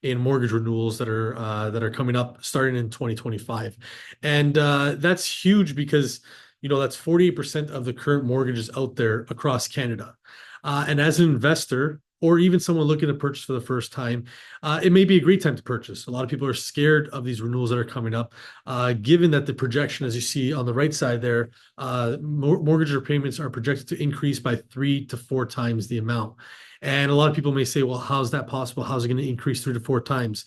in mortgage renewals that are coming up starting in 2025. And that's huge because, that's 48% of the current mortgages out there across Canada. And as an investor, or even someone looking to purchase for the first time, it may be a great time to purchase. A lot of people are scared of these renewals that are coming up, given that the projection, as you see on the right side there, mortgage repayments are projected to increase by 3 to 4 times the amount. And a lot of people may say, well, how's that possible? How's it going to increase 3 to 4 times?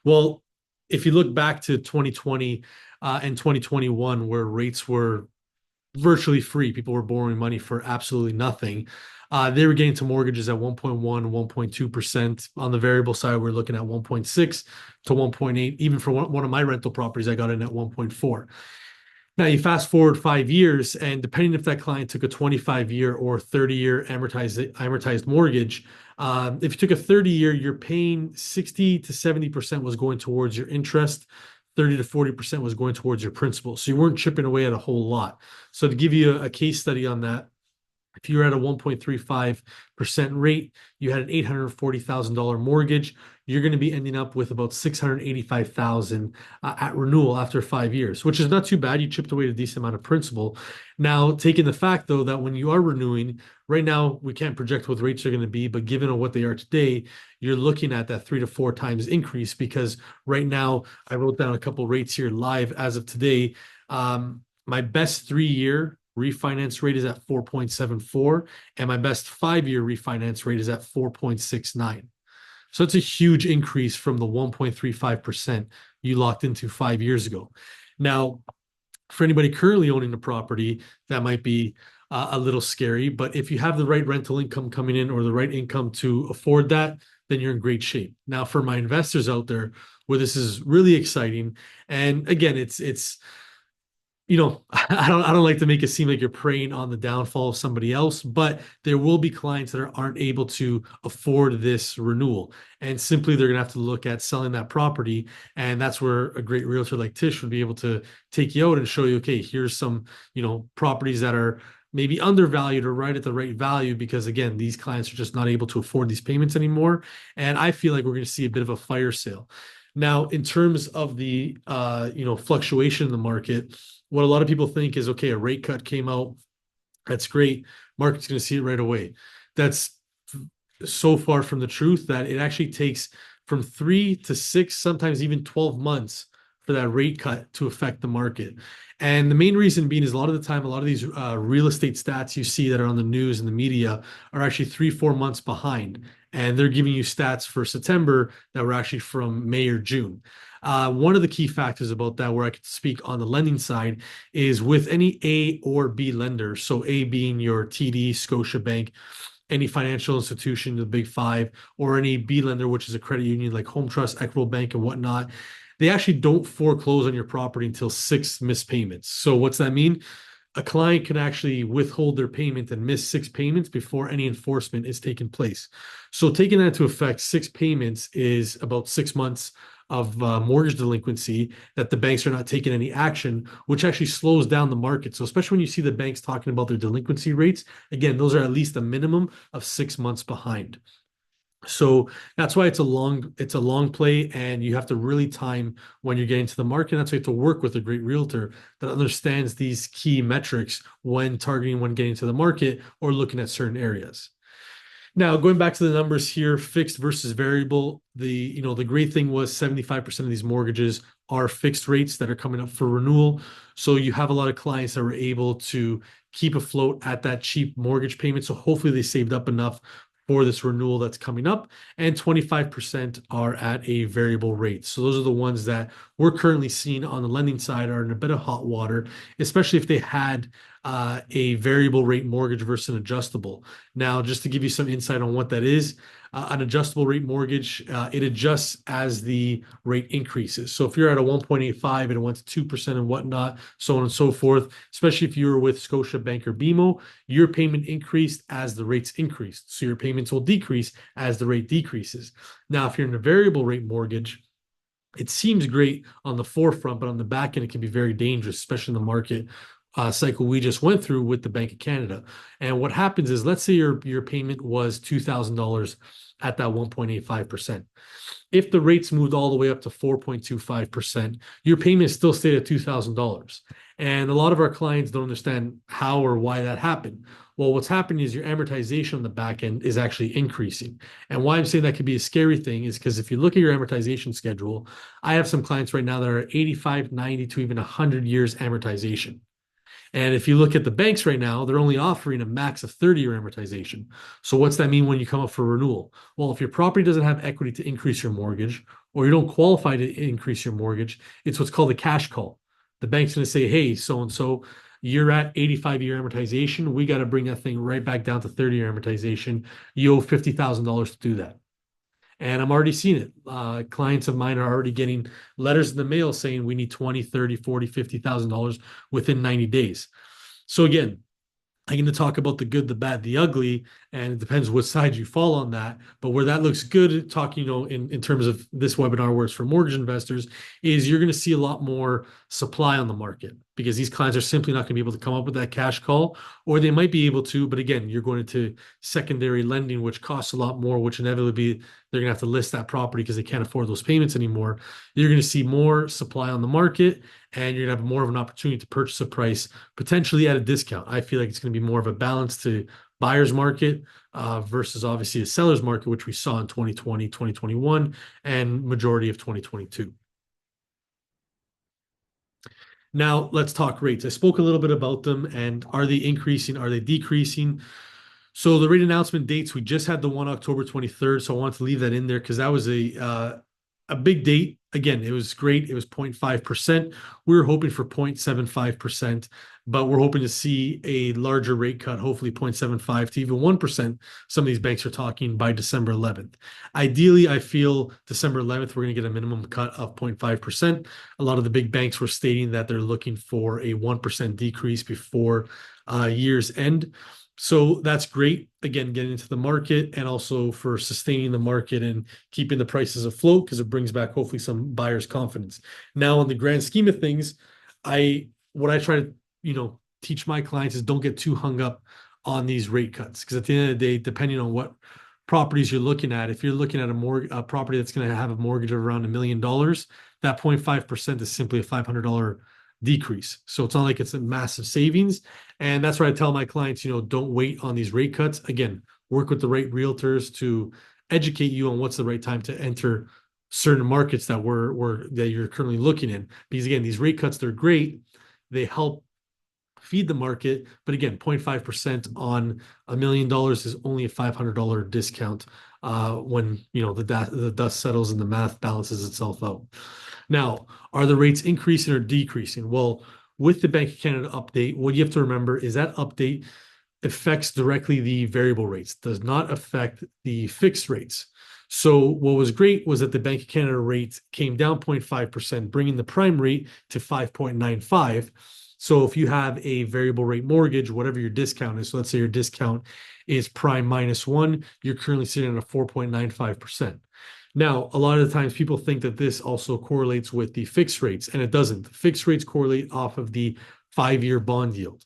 Well, if you look back to 2020 and 2021, where rates were virtually free, people were borrowing money for absolutely nothing. They were getting to mortgages at 1.1, 1.2%. On the variable side, we're looking at 1.6 to 1.8. Even for one of my rental properties, I got in at 1.4. Now you fast forward 5 years, and depending if that client took a 25-year or 30-year amortized mortgage, if you took a 30-year, you're paying 60 to 70% was going towards your interest. 30 to 40% was going towards your principal. So you weren't chipping away at a whole lot. So to give you a case study on that, if you were at a 1.35% rate, you had an $840,000 mortgage, you're going to be ending up with about $685,000 at renewal after 5 years, which is not too bad. You chipped away a decent amount of principal. Now, taking the fact, though, that when you are renewing, right now, we can't project what the rates are going to be, but given what they are today, you're looking at that 3 to 4 times increase, because right now, I wrote down a couple rates here live as of today. My best 3-year refinance rate is at 4.74, and my best 5-year refinance rate is at 4.69. So it's a huge increase from the 1.35% you locked into 5 years ago. Now, for anybody currently owning a property, that might be a little scary, but if you have the right rental income coming in or the right income to afford that, then you're in great shape. Now, for my investors out there, where this is really exciting, and again, it's I don't like to make it seem like you're preying on the downfall of somebody else, but there will be clients that aren't able to afford this renewal. And simply they're going to have to look at selling that property. And that's where a great realtor like Tish would be able to take you out and show you, okay, here's some, properties that are maybe undervalued or right at the right value, because again, these clients are just not able to afford these payments anymore. And I feel like we're going to see a bit of a fire sale. Now, in terms of the fluctuation in the market, what a lot of people think is, okay, a rate cut came out, that's great, market's going to see it right away. That's so far from the truth that it actually takes from 3 to 6, sometimes even 12 months for that rate cut to affect the market. And the main reason being is a lot of the time, a lot of these real estate stats you see that are on the news and the media are actually 3-4 months behind. And they're giving you stats for September that were actually from May or June. One of the key factors about that, where I could speak on the lending side, is with any A or B lender. So A being your TD, Scotiabank, any financial institution, the big five, or any B lender, which is a credit union like Home Trust, Equitable Bank, and whatnot. They actually don't foreclose on your property until 6 missed payments. So what's that mean? A client can actually withhold their payment and miss 6 payments before any enforcement is taking place. So taking that into effect, 6 payments is about 6 months mortgage delinquency, that the banks are not taking any action, which actually slows down the market. So especially when you see the banks talking about their delinquency rates, again, those are at least a minimum of 6 months behind. So that's why it's a long play, and you have to really time when you're getting to the market. That's why you have to work with a great realtor that understands these key metrics when targeting, when getting to the market or looking at certain areas. Now, going back to the numbers here, fixed versus variable, the great thing was 75% of these mortgages are fixed rates that are coming up for renewal. So you have a lot of clients that were able to keep afloat at that cheap mortgage payment. So hopefully they saved up enough for this renewal that's coming up, and 25% are at a variable rate. So those are the ones that we're currently seeing on the lending side are in a bit of hot water, especially if they had a variable rate mortgage versus an adjustable. Now, just to give you some insight on what that is, an adjustable rate mortgage, it adjusts as the rate increases. So if you're at a 1.85 and it went to 2% and whatnot, so on and so forth, especially if you were with Scotiabank or BMO, your payment increased as the rates increased. So your payments will decrease as the rate decreases. Now, if you're in a variable rate mortgage, it seems great on the forefront, but on the back end, it can be very dangerous, especially in the market cycle we just went through with the Bank of Canada. And what happens is, let's say your payment was $2,000 at that 1.85%. If the rates moved all the way up to 4.25%, your payment still stayed at $2,000. And a lot of our clients don't understand how or why that happened. Well, what's happening is your amortization on the back end is actually increasing. And why I'm saying that could be a scary thing is because if you look at your amortization schedule, I have some clients right now that are 85, 90 to even 100 years amortization. And if you look at the banks right now, they're only offering a max of 30-year amortization. So what's that mean when you come up for renewal? Well, if your property doesn't have equity to increase your mortgage, or you don't qualify to increase your mortgage, it's what's called a cash call. The bank's going to say, hey, so-and-so, you're at 85-year amortization. We got to bring that thing right back down to 30-year amortization. You owe $50,000 to do that. And I'm already seeing it. Clients of mine are already getting letters in the mail saying we need 20, 30, 40, $50,000 within 90 days. So again, I'm going to talk about the good, the bad, the ugly, and it depends what side you fall on that. But where that looks good, talking, in terms of this webinar works for mortgage investors, is you're going to see a lot more supply on the market because these clients are simply not going to be able to come up with that cash call, or they might be able to, but again, you're going into secondary lending, which costs a lot more, which inevitably they're going to have to list that property because they can't afford those payments anymore. You're going to see more supply on the market, and you're going to have more of an opportunity to purchase a price potentially at a discount. I feel like it's going to be more of a balance to buyer's market versus obviously a seller's market, which we saw in 2020, 2021, and majority of 2022. Now let's talk rates. I spoke a little bit about them, and are they increasing? Are they decreasing? So the rate announcement dates, we just had the one October 23rd. So I want to leave that in there because that was a big date. Again, it was great. It was 0.5%. We were hoping for 0.75%, but we're hoping to see a larger rate cut, hopefully 0.75 to even 1%. Some of these banks are talking by December 11th. Ideally, I feel December 11th, we're going to get a minimum cut of 0.5%. A lot of the big banks were stating that they're looking for a 1% decrease before year's end. So that's great, again, getting into the market and also for sustaining the market and keeping the prices afloat because it brings back hopefully some buyers' confidence. Now, in the grand scheme of things, what I try to teach my clients is don't get too hung up on these rate cuts because at the end of the day, depending on what properties you're looking at, if you're looking at a property that's going to have a mortgage of around $1 million, that 0.5% is simply a $500 decrease. So it's not like it's a massive savings. And that's why I tell my clients, don't wait on these rate cuts. Again, work with the right realtors to educate you on what's the right time to enter certain markets that you're currently looking in. Because again, these rate cuts, they're great. They help feed the market. But again, 0.5% on $1 million is only a $500 discount when the dust settles and the math balances itself out. Now, are the rates increasing or decreasing? Well, with the Bank of Canada update, what you have to remember is that update affects directly the variable rates, does not affect the fixed rates. So what was great was that the Bank of Canada rate came down 0.5%, bringing the prime rate to 5.95. So if you have a variable rate mortgage, whatever your discount is, so let's say your discount is prime -1, you're currently sitting at a 4.95%. Now, a lot of the times people think that this also correlates with the fixed rates, and it doesn't. The fixed rates correlate off of the 5-year bond yield.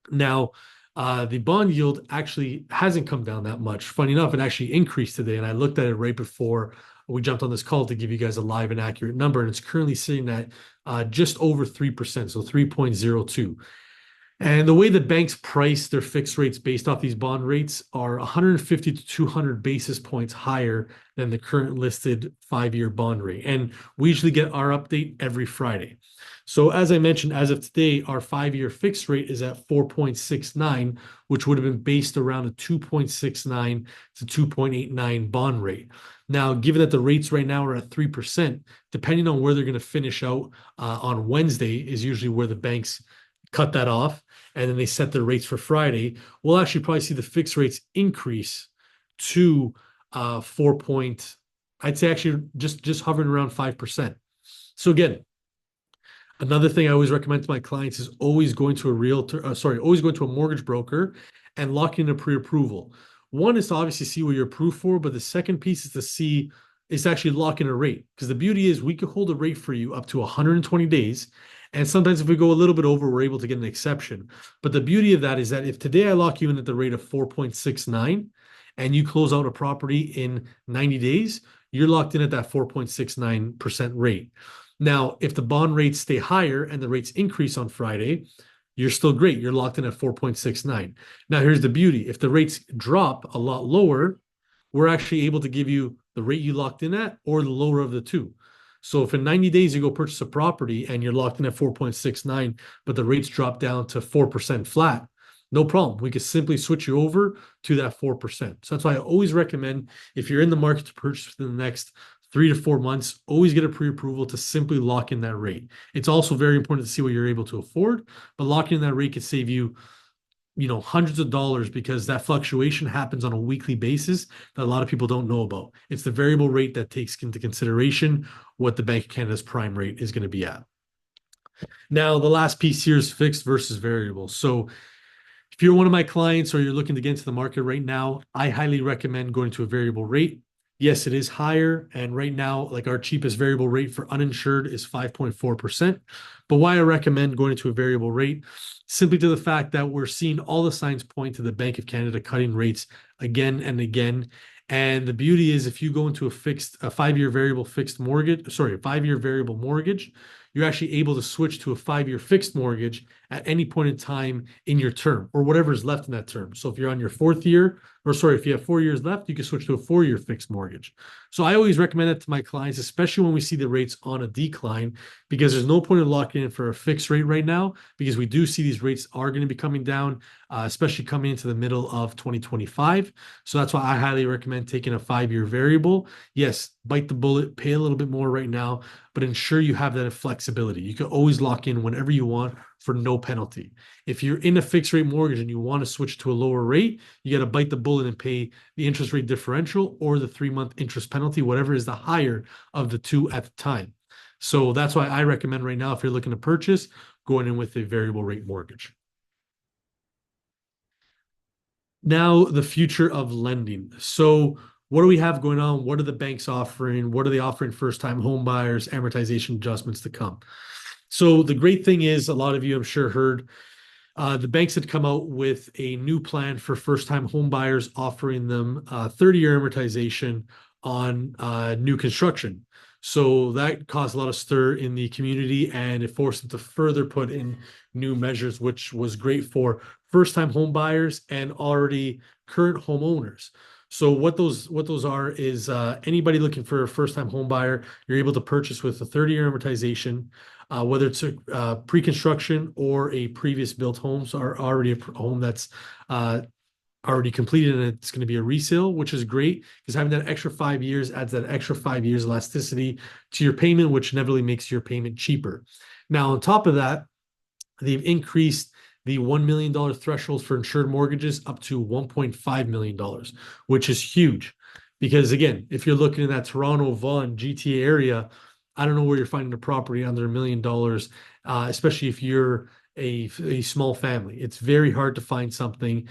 Now, the bond yield actually hasn't come down that much. Funny enough, it actually increased today, and I looked at it right before we jumped on this call to give you guys a live and accurate number, and it's currently sitting at just over 3%, so 3.02. And the way the banks price their fixed rates based off these bond rates are 150 to 200 basis points higher than the current listed 5-year bond rate. And we usually get our update every Friday. So as I mentioned, as of today, our 5-year fixed rate is at 4.69, which would have been based around a 2.69 to 2.89 bond rate. Now, given that the rates right now are at 3%, depending on where they're going to finish out on Wednesday is usually where the banks cut that off, and then they set the rates for Friday. We'll actually probably see the fixed rates increase to 4 point, I'd say actually just hovering around 5%. So again, another thing I always recommend to my clients is always going to a always going to a mortgage broker and locking in a pre-approval. One is to obviously see what you're approved for, but the second piece is to actually lock in a rate. Because the beauty is we could hold a rate for you up to 120 days. And sometimes if we go a little bit over, we're able to get an exception. But the beauty of that is that if today I lock you in at the rate of 4.69 and you close out a property in 90 days, you're locked in at that 4.69% rate. Now, if the bond rates stay higher and the rates increase on Friday, you're still great. You're locked in at 4.69. Now, here's the beauty. If the rates drop a lot lower, we're actually able to give you the rate you locked in at or the lower of the two. So if in 90 days you go purchase a property and you're locked in at 4.69, but the rates drop down to 4% flat, no problem. We could simply switch you over to that 4%. So that's why I always recommend if you're in the market to purchase within the next 3 to 4 months, always get a pre-approval to simply lock in that rate. It's also very important to see what you're able to afford, but locking in that rate could save you hundreds of dollars because that fluctuation happens on a weekly basis that a lot of people don't know about. It's the variable rate that takes into consideration what the Bank of Canada's prime rate is going to be at. Now, the last piece here is fixed versus variable. So if you're one of my clients or you're looking to get into the market right now, I highly recommend going to a variable rate. Yes, it is higher. And right now, like our cheapest variable rate for uninsured is 5.4%. But why I recommend going into a variable rate, simply to the fact that we're seeing all the signs point to the Bank of Canada cutting rates again and again. And the beauty is if you go into a 5-year variable mortgage, you're actually able to switch to a 5-year fixed mortgage at any point in time in your term or whatever is left in that term. So if you're on your if you have 4 years left, you can switch to a 4-year fixed mortgage. So I always recommend that to my clients, especially when we see the rates on a decline, because there's no point in locking in for a fixed rate right now, because we do see these rates are going to be coming down, especially coming into the middle of 2025. So that's why I highly recommend taking a 5-year variable. Yes, bite the bullet, pay a little bit more right now, but ensure you have that flexibility. You can always lock in whenever you want for no penalty. If you're in a fixed rate mortgage and you want to switch to a lower rate, you got to bite the bullet and pay the interest rate differential or the 3-month interest penalty, whatever is the higher of the two at the time. So that's why I recommend right now, if you're looking to purchase, going in with a variable rate mortgage. Now, the future of lending. So what do we have going on? What are the banks offering? What are they offering first-time home buyers, amortization adjustments to come? So the great thing is, a lot of you I'm sure heard, the banks had come out with a new plan for first-time home buyers, offering them 30-year amortization on new construction. So that caused a lot of stir in the community, and it forced them to further put in new measures, which was great for first-time home buyers and already current homeowners. So what those are is anybody looking for a first-time home buyer, you're able to purchase with a 30-year amortization, whether it's a pre-construction or a previous built home, so already a home that's already completed and it's going to be a resale, which is great because having that extra 5 years adds that extra 5 years elasticity to your payment, which inevitably makes your payment cheaper. Now, on top of that, they've increased the $1 million threshold for insured mortgages up to $1.5 million, which is huge. Because again, if you're looking in that Toronto, Vaughan, GTA area, I don't know where you're finding a property under $1 million, especially if you're a small family. It's very hard to find something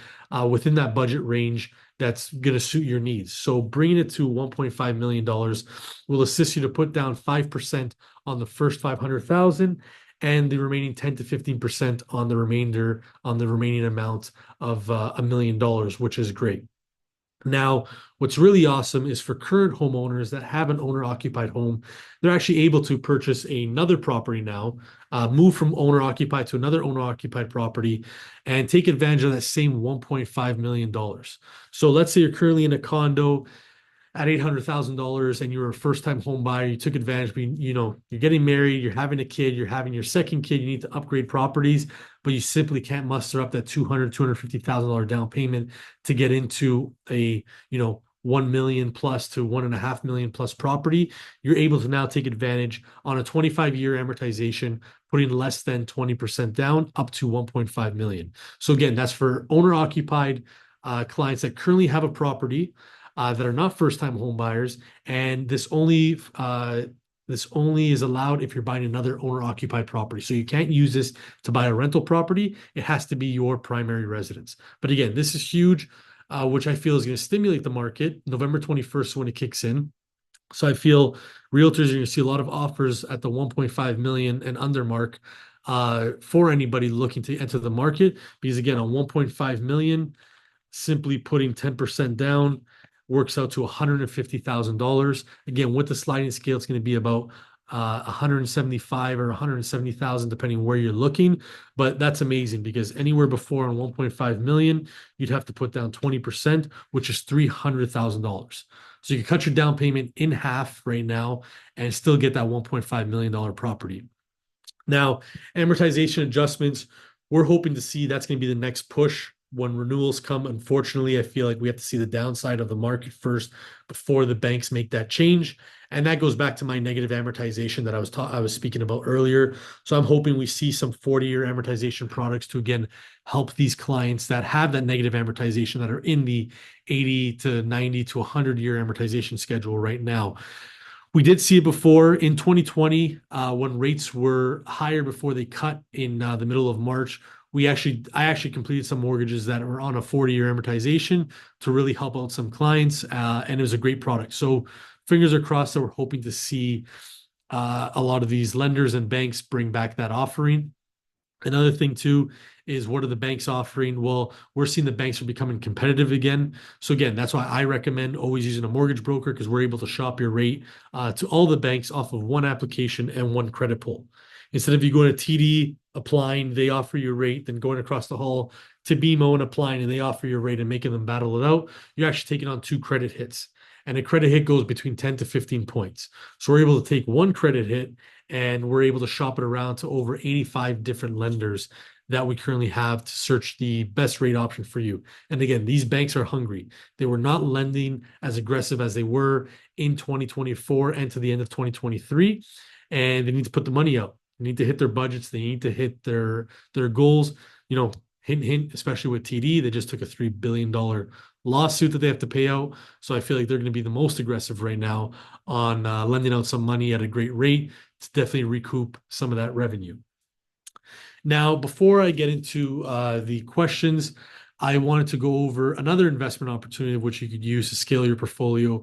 within that budget range that's going to suit your needs. So bringing it to $1.5 million will assist you to put down 5% on the first 500,000 and the remaining 10 to 15% on the remaining amount of $1 million, which is great. Now, what's really awesome is for current homeowners that have an owner-occupied home, they're actually able to purchase another property now, move from owner-occupied to another owner-occupied property, and take advantage of that same $1.5 million. So let's say you're currently in a condo at $800,000 and you're a first-time home buyer, you took advantage, you're getting married, you're having a kid, you're having your second kid, you need to upgrade properties, but you simply can't muster up that $250,000 down payment to get into a, 1 million plus to 1.5 million plus property. You're able to now take advantage on a 25-year amortization, putting less than 20% down up to 1.5 million. So again, that's for owner-occupied clients that currently have a property that are not first-time home buyers, and this only is allowed if you're buying another owner-occupied property. So you can't use this to buy a rental property. It has to be your primary residence. But again, this is huge, which I feel is going to stimulate the market. November 21st when it kicks in. So I feel realtors are going to see a lot of offers at the 1.5 million and under mark for anybody looking to enter the market, because again, on 1.5 million, simply putting 10% down works out to $150,000. Again, with the sliding scale, it's going to be about 175 or 170,000, depending where you're looking. But that's amazing, because anywhere before on 1.5 million, you'd have to put down 20%, which is $300,000. So you can cut your down payment in half right now and still get that $1.5 million property. Now, amortization adjustments, we're hoping to see that's going to be the next push when renewals come. Unfortunately, I feel like we have to see the downside of the market first before the banks make that change. And that goes back to my negative amortization that I was speaking about earlier. So I'm hoping we see some 40-year amortization products to, again, help these clients that have that negative amortization, that are in the 80 to 90 to 100-year amortization schedule right now. We did see it before in 2020 when rates were higher before they cut in the middle of March. I actually completed some mortgages that were on a 40-year amortization to really help out some clients, and it was a great product. So fingers are crossed that we're hoping to see a lot of these lenders and banks bring back that offering. Another thing too is, what are the banks offering? Well, we're seeing the banks are becoming competitive again. So again, that's why I recommend always using a mortgage broker, because we're able to shop your rate to all the banks off of one application and one credit pull. Instead of you going to TD, applying, they offer you a rate, then going across the hall to BMO and applying, and they offer you a rate and making them battle it out, you're actually taking on 2 credit hits. And a credit hit goes between 10 to 15 points. So we're able to take 1 credit hit and we're able to shop it around to over 85 different lenders that we currently have to search the best rate option for you. And again, these banks are hungry. They were not lending as aggressive as they were in 2024 and to the end of 2023. And they need to put the money out. They need to hit their budgets. They need to hit their goals. Hint, hint, especially with TD, they just took a $3 billion lawsuit that they have to pay out. So I feel like they're going to be the most aggressive right now on lending out some money at a great rate to definitely recoup some of that revenue. Now, before I get into the questions, I wanted to go over another investment opportunity of which you could use to scale your portfolio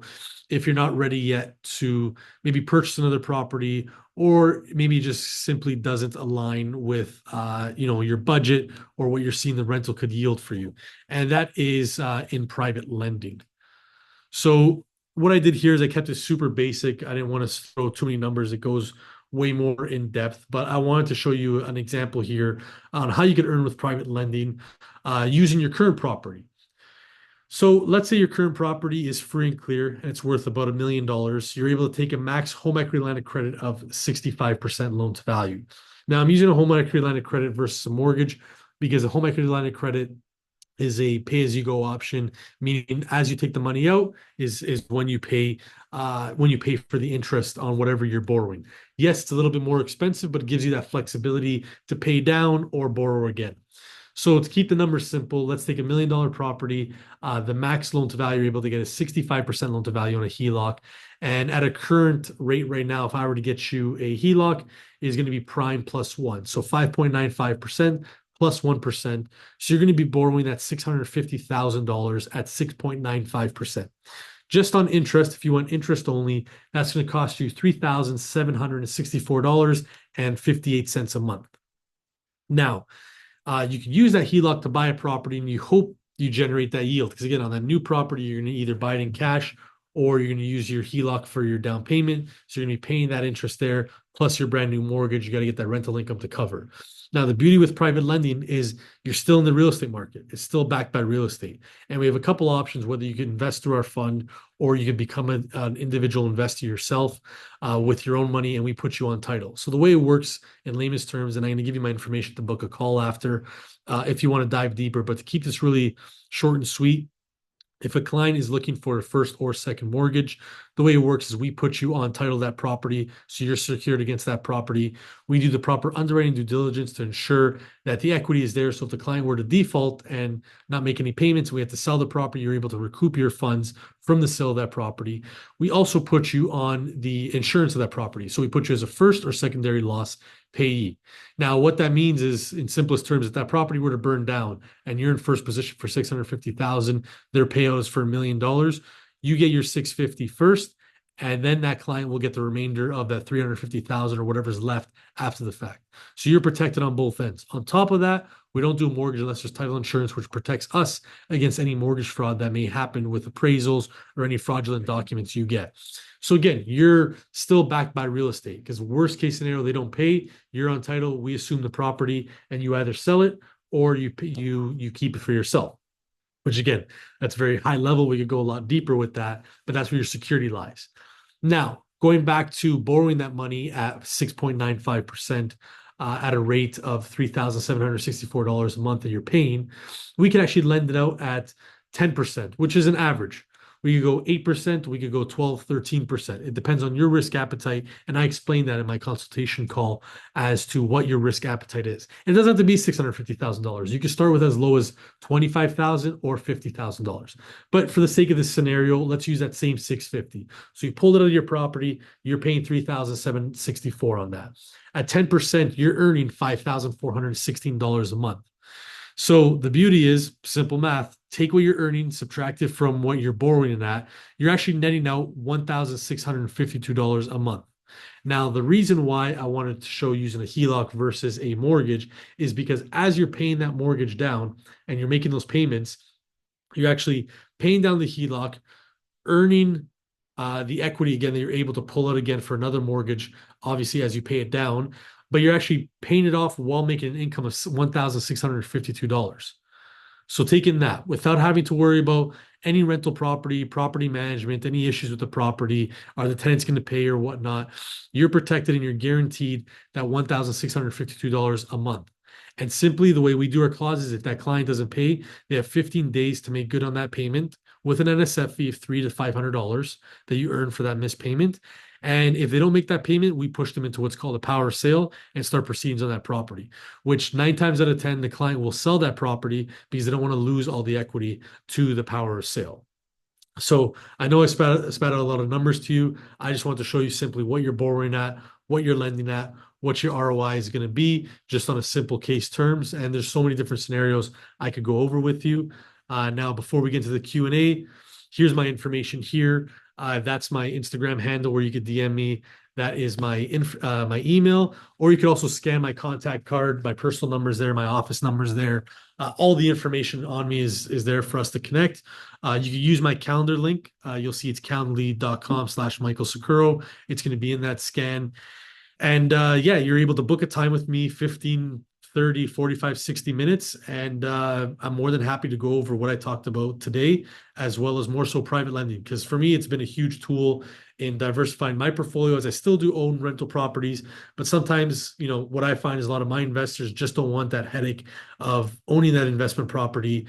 if you're not ready yet to maybe purchase another property, or maybe just simply doesn't align with your budget or what you're seeing the rental could yield for you. And that is in private lending. So what I did here is I kept it super basic. I didn't want to throw too many numbers. It goes way more in depth, but I wanted to show you an example here on how you could earn with private lending using your current property. So let's say your current property is free and clear and it's worth about $1 million. You're able to take a max home equity line of credit of 65% loan to value. Now I'm using a home equity line of credit versus a mortgage because a home equity line of credit is a pay-as-you-go option, meaning as you take the money out is when you pay for the interest on whatever you're borrowing. Yes, it's a little bit more expensive, but it gives you that flexibility to pay down or borrow again. So to keep the numbers simple, let's take $1 million property. The max loan to value, you're able to get a 65% loan to value on a HELOC. And at a current rate right now, if I were to get you a HELOC, is going to be prime plus 1. So 5.95% plus 1%. So you're going to be borrowing that $650,000 at 6.95%. Just on interest, if you want interest only, that's going to cost you $3,764.58 a month. Now, you can use that HELOC to buy a property, and you hope you generate that yield. Because again, on that new property, you're going to either buy it in cash or you're going to use your HELOC for your down payment. So you're going to be paying that interest there, plus your brand new mortgage. You got to get that rental income to cover. Now, the beauty with private lending is you're still in the real estate market. It's still backed by real estate. And we have a couple options, whether you can invest through our fund or you can become an individual investor yourself with your own money, and we put you on title. So the way it works in layman's terms, and I'm going to give you my information to book a call after if you want to dive deeper, but to keep this really short and sweet, if a client is looking for a first or second mortgage, the way it works is we put you on title of that property, so you're secured against that property. We do the proper underwriting due diligence to ensure that the equity is there. So if the client were to default and not make any payments, we have to sell the property, you're able to recoup your funds from the sale of that property. We also put you on the insurance of that property. So we put you as a first or secondary loss payee. Now, what that means is, in simplest terms, if that property were to burn down and you're in first position for $650,000, their payout is for $1 million. You get your $650 first, and then that client will get the remainder of that $350,000 or whatever's left after the fact. So you're protected on both ends. On top of that, we don't do a mortgage unless there's title insurance, which protects us against any mortgage fraud that may happen with appraisals or any fraudulent documents you get. So again, you're still backed by real estate, because worst case scenario, they don't pay, you're on title, we assume the property, and you either sell it or you keep it for yourself. Which again, that's very high level. We could go a lot deeper with that, but that's where your security lies. Now, going back to borrowing that money at 6.95%, at a rate of $3,764 a month that you're paying, we can actually lend it out at 10%, which is an average. We could go 8%, we could go 12, 13%. It depends on your risk appetite. And I explained that in my consultation call as to what your risk appetite is. And it doesn't have to be $650,000. You can start with as low as $25,000 or $50,000. But for the sake of this scenario, let's use that same $650. So you pulled it out of your property, you're paying $3,764 on that. At 10%, you're earning $5,416 a month. So the beauty is simple math. Take what you're earning, subtract it from what you're borrowing it at. You're actually netting out $1,652 a month. Now, the reason why I wanted to show using a HELOC versus a mortgage is because as you're paying that mortgage down and you're making those payments, you're actually paying down the HELOC, earning the equity again that you're able to pull out again for another mortgage, obviously as you pay it down, but you're actually paying it off while making an income of $1,652. So taking that without having to worry about any rental property management, any issues with the property, are the tenants going to pay or whatnot, you're protected and you're guaranteed that $1,652 a month. And simply the way we do our clauses, if that client doesn't pay, they have 15 days to make good on that payment with an NSF fee of $300 to $500 that you earn for that missed payment. And if they don't make that payment, we push them into what's called a power of sale and start proceedings on that property, which 9 times out of 10, the client will sell that property because they don't want to lose all the equity to the power of sale. So I know I spat out a lot of numbers to you. I just want to show you simply what you're borrowing at, what you're lending at, what your ROI is going to be, just on a simple case terms. And there's so many different scenarios I could go over with you. Now, before we get to the Q&A, here's my information here. That's my Instagram handle where you could DM me. That is my email, or you could also scan my contact card. My personal number is there. My office number is there. All the information on me is there for us to connect. You can use my calendar link. You'll see it's calendly.com/Michael Succurro. It's going to be in that scan. And yeah, you're able to book a time with me, 15, 30, 45, 60 minutes. And I'm more than happy to go over what I talked about today, as well as more so private lending. Because for me, it's been a huge tool in diversifying my portfolio, as I still do own rental properties. But sometimes, what I find is a lot of my investors just don't want that headache of owning that investment property,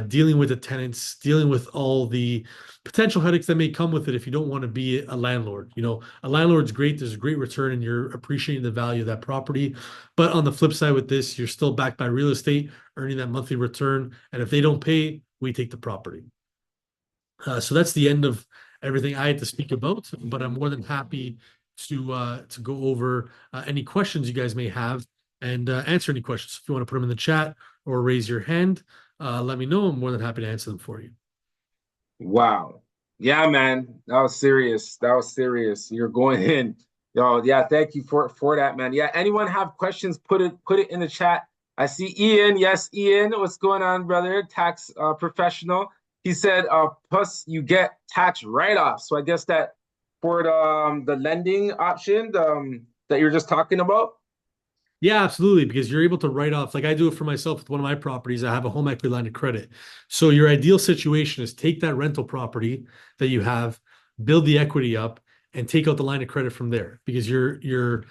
dealing with the tenants, dealing with all the potential headaches that may come with it if you don't want to be a landlord. A landlord's great. There's a great return and you're appreciating the value of that property. But on the flip side with this, you're still backed by real estate, earning that monthly return. And if they don't pay, we take the property. So that's the end of everything I had to speak about, but I'm more than happy to go over any questions you guys may have and answer any questions. If you want to put them in the chat or raise your hand, let me know. I'm more than happy to answer them for you. Wow. Yeah, man. That was serious. That was serious. You're going in. Yo, yeah, thank you for that, man. Yeah, anyone have questions, put it in the chat. I see Ian. Yes, Ian. What's going on, brother? Tax professional. He said, plus you get tax write-off. So I guess that for the lending option that you're just talking about. Yeah, absolutely. Because you're able to write off, like I do it for myself with one of my properties. I have a home equity line of credit. So your ideal situation is take that rental property that you have, build the equity up, and take out the line of credit from there. Because you're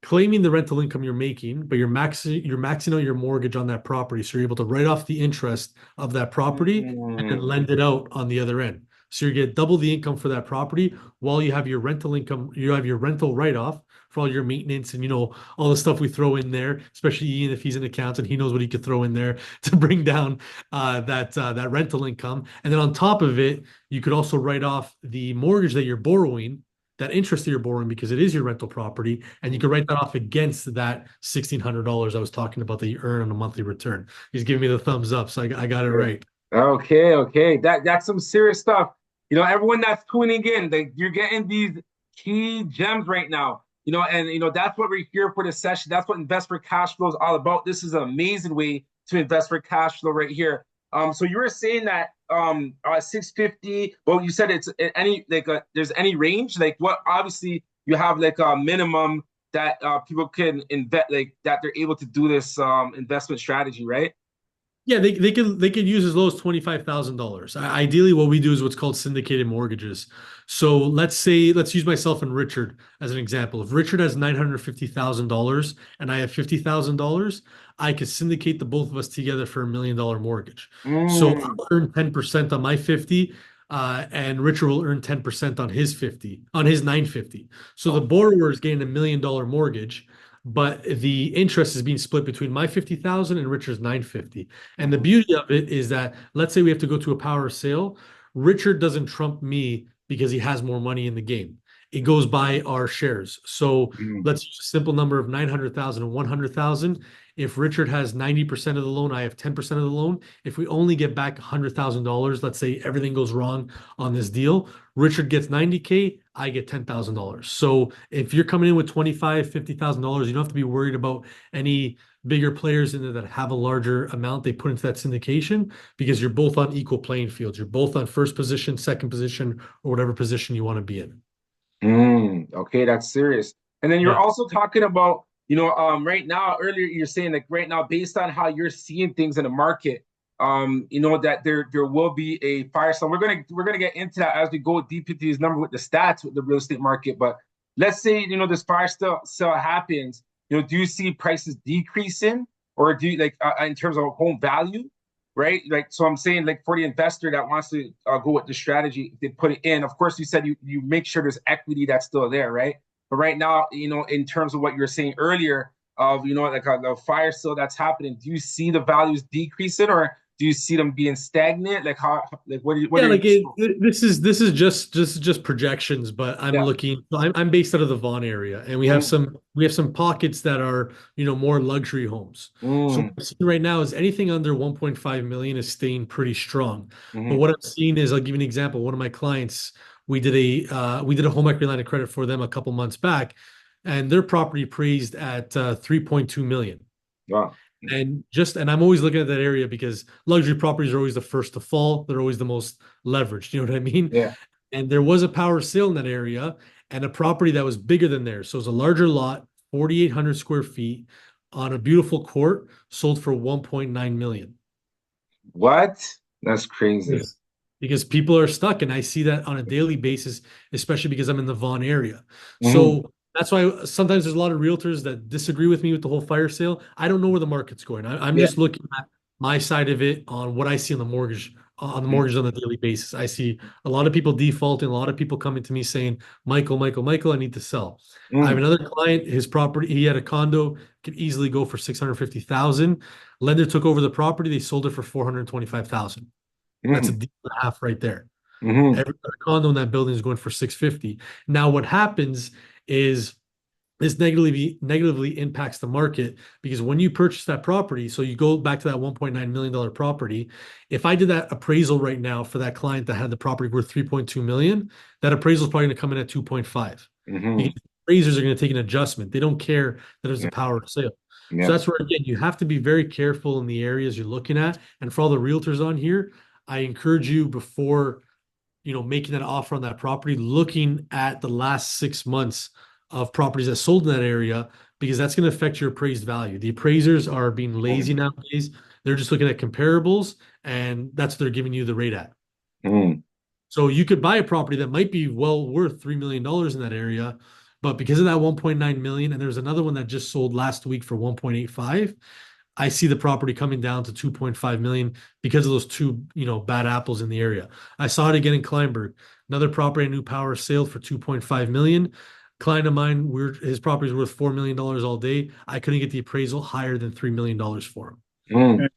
claiming the rental income you're making, but you're maxing out your mortgage on that property. So you're able to write off the interest of that property and then lend it out on the other end. So you get double the income for that property while you have your rental income, you have your rental write-off for all your maintenance and all the stuff we throw in there, especially Ian if he's an accountant, he knows what he could throw in there to bring down that rental income. And then on top of it, you could also write off the mortgage that you're borrowing, that interest that you're borrowing because it is your rental property, and you can write that off against that $1,600 I was talking about that you earn on a monthly return. He's giving me the thumbs up, so I got it right. Okay. That's some serious stuff. Everyone that's tuning in, you're getting these key gems right now. And that's what we're here for this session. That's what Invest for Cash Flow is all about. This is an amazing way to invest for cash flow right here. So you were saying that 650. Well, you said it's any there's any range. Like what? Obviously, you have like a minimum that people can invest, like that they're able to do this investment strategy, right? Yeah, they could use as low as $25,000. Ideally, what we do is what's called syndicated mortgages. So let's use myself and Richard as an example. If Richard has $950,000 and I have $50,000, I could syndicate the both of us together for $1 million mortgage. So I'll earn 10% on my 50, and Richard will earn 10% on his 950. So the borrower is getting $1 million mortgage, but the interest is being split between my 50,000 and Richard's 950. And the beauty of it is that, let's say we have to go to a power sale, Richard doesn't trump me because he has more money in the game. It goes by our shares. So let's use a simple number of 900,000 and 100,000. If Richard has 90% of the loan, I have 10% of the loan. If we only get back $100,000, let's say everything goes wrong on this deal, Richard gets 90K, I get $10,000. So if you're coming in with $25,000, $50,000, you don't have to be worried about any bigger players in there that have a larger amount they put into that syndication, because you're both on equal playing fields. You're both on first position, second position, or whatever position you want to be in. Okay, that's serious. And then you're also talking about, right now, earlier you're saying like right now, based on how you're seeing things in the market, that there will be a fire sale. We're gonna get into that as we go deep into these numbers with the stats with the real estate market. But let's say this fire sale happens. Do you see prices decreasing, or do you in terms of home value, right? So I'm saying for the investor that wants to go with the strategy, they put it in. Of course, you said you make sure there's equity that's still there, right? But right now, in terms of what you were saying earlier of a fire sale that's happening, do you see the values decreasing, or do you see them being stagnant? This is just projections, but I'm based out of the Vaughan area, and we have some pockets that are more luxury homes. So what I'm seeing right now is anything under 1.5 million is staying pretty strong. But what I'm seeing is, I'll give you an example. One of my clients, we did a home equity line of credit for them a couple months back, and their property appraised at 3.2 million. Wow. And I'm always looking at that area because luxury properties are always the first to fall. They're always the most leveraged. You know what I mean? Yeah. And there was a power sale in that area, and a property that was bigger than theirs. So it was a larger lot, 4,800 square feet on a beautiful court, sold for 1.9 million. What? That's crazy. because people are stuck, and I see that on a daily basis, especially because I'm in the Vaughan area. Mhm. So that's why sometimes there's a lot of realtors that disagree with me with the whole fire sale. I don't know where the market's going. I'm Yeah. just looking at my side of it on what I see on the mortgage on a daily basis. I see a lot of people defaulting, a lot of people coming to me saying, Michael, I need to sell. I have Mm. another client, his property, he had a condo, could easily go for 650,000. Lender took over the property, they sold it for 425,000. That's a Mhm. deal and a half right there. Mhm. Every other condo in that building is going for 650. Now, what happens is this negatively impacts the market, because when you purchase that property, so you go back to that $1.9 million property. If I did that appraisal right now for that client that had the property worth 3.2 million, that appraisal is probably going to come in at 2.5, because Mhm. appraisers are going to take an adjustment. They don't care that there's a Yeah. power of sale. So Yeah. that's where, again, you have to be very careful in the areas you're looking at. And for all the realtors on here, I encourage you, before making that offer on that property, looking at the last 6 months of properties that sold in that area, because that's going to affect your appraised value. The appraisers are being lazy nowadays. They're just looking at comparables, and that's what they're giving you the rate at. Mhm. So you could buy a property that might be well worth $3 million in that area, but because of that 1.9 million, and there's another one that just sold last week for 1.85, I see the property coming down to 2.5 million because of those two, bad apples in the area. I saw it again in Kleinberg. Another property, a new power sale for 2.5 million. Client of mine, his property is worth $4 million all day. I couldn't get the appraisal higher than $3 million for him. Mm.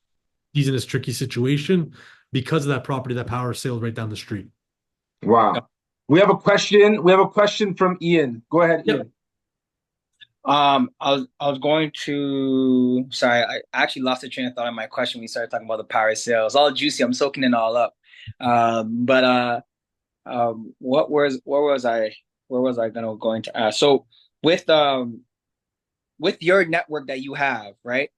He's in this tricky situation because of that property, that power sale right down the street. Wow. We have a question. We have a question from Ian. Go ahead, Yep. Ian. I was going to. Sorry, I actually lost the train of thought on my question when we started talking about the power sales. All juicy. I'm soaking it all up. But what was I? Where was I going to ask? So with your network that you have, right?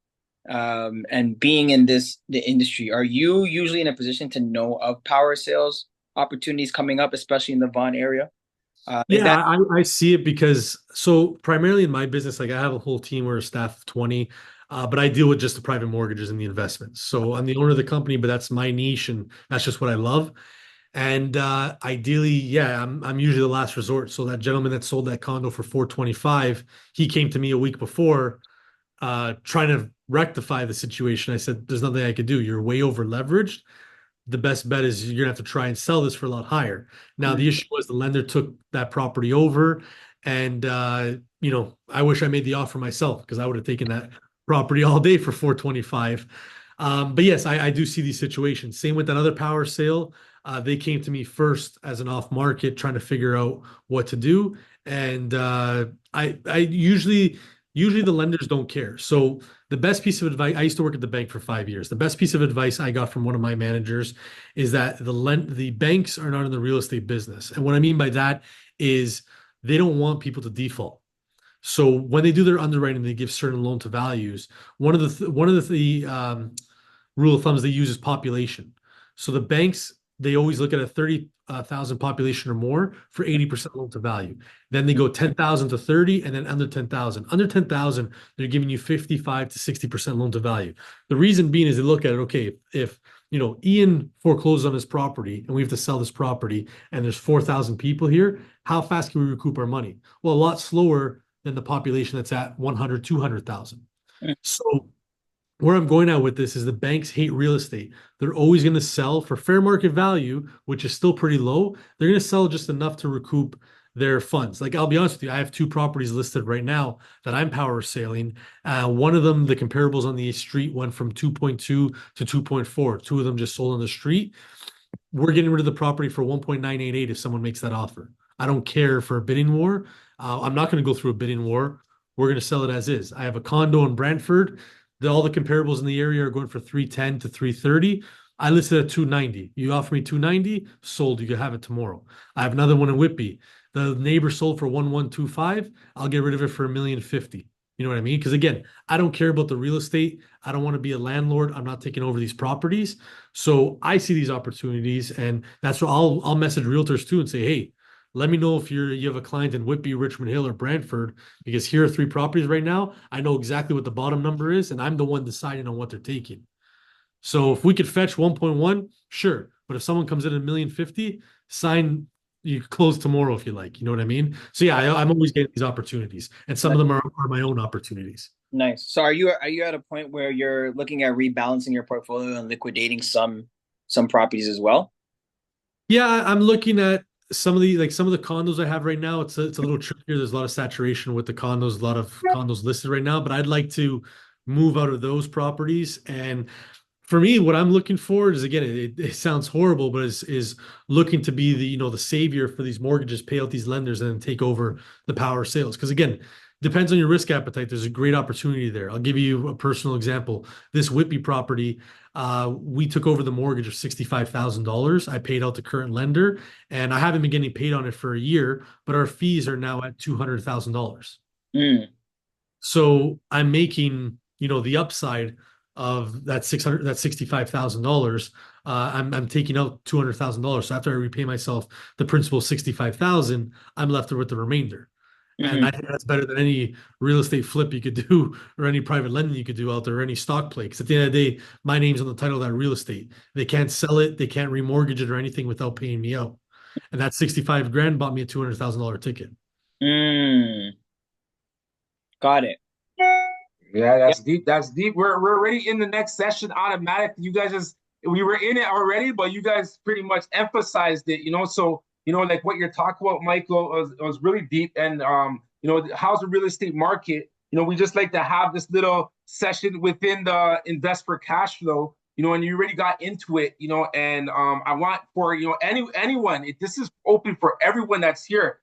And being in the industry, are you usually in a position to know of power sales opportunities coming up, especially in the Vaughan area? Is Yeah, that I see it because, so primarily in my business, like I have a whole team, we're a staff of 20, but I deal with just the private mortgages and the investments. So I'm the owner of the company, but that's my niche and that's just what I love. And ideally, yeah, I'm usually the last resort. So that gentleman that sold that condo for 425, he came to me a week before, trying to rectify the situation. I said, there's nothing I could do. You're way over leveraged. The best bet is you're gonna have to try and sell this for a lot higher. Now, the issue was the lender took that property over, and I wish I made the offer myself, because I would have taken that property all day for 425. But yes, I do see these situations. Same with that other power sale. They came to me first as an off market, trying to figure out what to do, and I usually the lenders don't care. So the best piece of advice, I used to work at the bank for 5 years. The best piece of advice I got from one of my managers is that the banks are not in the real estate business. And what I mean by that is they don't want people to default. So when they do their underwriting, they give certain loan to values. One of the rule of thumbs they use is population. So the banks, they always look at a 30,000 population or more for 80% loan to value. Then they go 10,000 to 30, and then under 10,000. Under 10,000, they're giving you 55 to 60% loan to value. The reason being is they look at it, okay, if Ian forecloses on his property and we have to sell this property and there's 4,000 people here, how fast can we recoup our money? Well, a lot slower than the population that's at 100, 200,000. So where I'm going at with this is the banks hate real estate. They're always going to sell for fair market value, which is still pretty low. They're going to sell just enough to recoup their funds. Like, I'll be honest with you, I have two properties listed right now that I'm power sailing. One of them, the comparables on the street went from 2.2 to 2.4. Two of them just sold on the street. We're getting rid of the property for 1.988 if someone makes that offer. I don't care for a bidding war. I'm not going to go through a bidding war. We're going to sell it as is. I have a condo in Brantford. All the comparables in the area are going for 310 to 330. I listed at 290. You offer me 290, sold. You can have it tomorrow. I have another one in Whitby. The neighbor sold for 1125. I'll get rid of it for $1,050,000. You know what I mean? Because again, I don't care about the real estate. I don't want to be a landlord. I'm not taking over these properties. So I see these opportunities, and that's what I'll message realtors too and say, hey, let me know if you have a client in Whitby, Richmond Hill, or Brantford, because here are three properties right now. I know exactly what the bottom number is, and I'm the one deciding on what they're taking. So if we could fetch 1.1, sure. But if someone comes in at $1,050,000, sign, you close tomorrow if you like. You know what I mean? So yeah, I'm always getting these opportunities, and some of them are my own opportunities. Nice. So are you at a point where you're looking at rebalancing your portfolio and liquidating some properties as well? Yeah, I'm looking at some of the condos I have right now. It's a little trickier. There's a lot of saturation with the condos, a lot of condos listed right now, but I'd like to move out of those properties. And for me, what I'm looking for is, again, it sounds horrible, but is looking to be the savior for these mortgages, pay out these lenders, and then take over the power of sales. Because again, depends on your risk appetite. There's a great opportunity there. I'll give you a personal example. This Whitby property, we took over the mortgage of $65,000. I paid out the current lender, and I haven't been getting paid on it for a year, but our fees are now at $200,000. Mm. So I'm making, the upside of that $65,000. I'm taking out $200,000. So after I repay myself the principal $65,000, I'm left with the remainder. And I think that's better than any real estate flip you could do, or any private lending you could do out there, or any stock play. Because at the end of the day, my name's on the title of that real estate. They can't sell it, they can't remortgage it or anything without paying me out. And that 65 grand bought me a $200,000 ticket. Mm. Got it. Yeah, that's deep. That's deep. We're already in the next session automatic. You guys we were in it already, but you guys pretty much emphasized it, So, like what you're talking about, Michael, was really deep. And how's the real estate market? We just like to have this little session within the Invest for Cash Flow, and you already got into it, and I want for anyone, this is open for everyone that's here,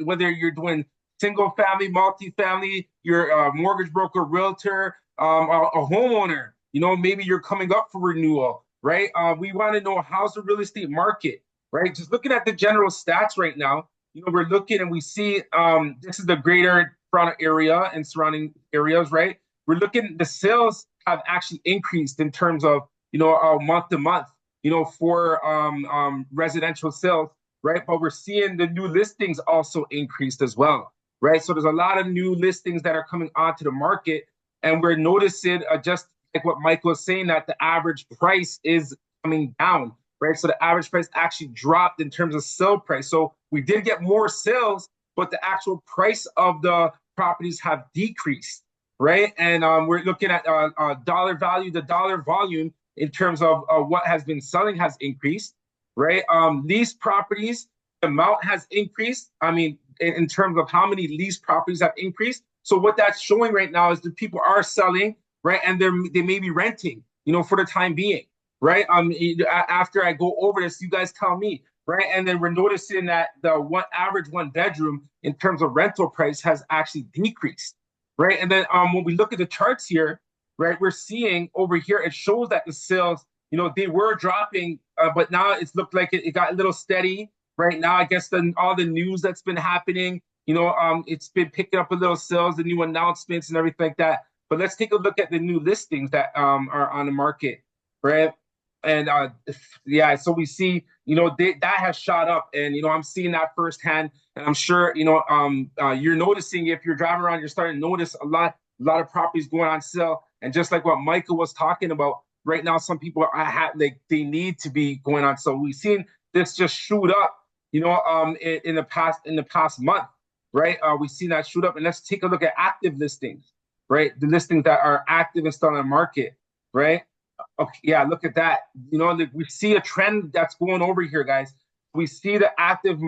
whether you're doing single family, multifamily, you're a mortgage broker, realtor, a homeowner, maybe you're coming up for renewal, right? We want to know, how's the real estate market, right? Just looking at the general stats right now, we're looking and we see this is the greater Toronto area and surrounding areas, right? We're looking, the sales have actually increased in terms of, month to month, for residential sales, right? But we're seeing the new listings also increased as well. Right. So there's a lot of new listings that are coming onto the market, and we're noticing just like what Michael was saying, that the average price is coming down. Right. So the average price actually dropped in terms of sale price. So we did get more sales, but the actual price of the properties have decreased. Right. And we're looking at dollar value, the dollar volume in terms of what has been selling has increased. Right. Lease properties, the amount has increased. I mean, in terms of how many lease properties have increased. So what that's showing right now is that people are selling, right? And they may be renting, for the time being, right? After I go over this, you guys tell me, right? And then we're noticing that the average one bedroom in terms of rental price has actually decreased, right? And then when we look at the charts here, right, we're seeing over here, it shows that the sales, they were dropping, but now it's looked like it got a little steady. Right now, I guess all the news that's been happening, it's been picking up a little sales, the new announcements and everything like that. But let's take a look at the new listings that are on the market, right? And so we see, that has shot up, and I'm seeing that firsthand, and I'm sure you're noticing, if you're driving around, you're starting to notice a lot of properties going on sale. And just like what Michael was talking about, right now, some people they need to be going on. So we've seen this just shoot up. In the past month, right? We've seen that shoot up. And let's take a look at active listings, right? The listings that are active and still on the market, right? Okay, yeah, look at that. We see a trend that's going over here, guys. We see the active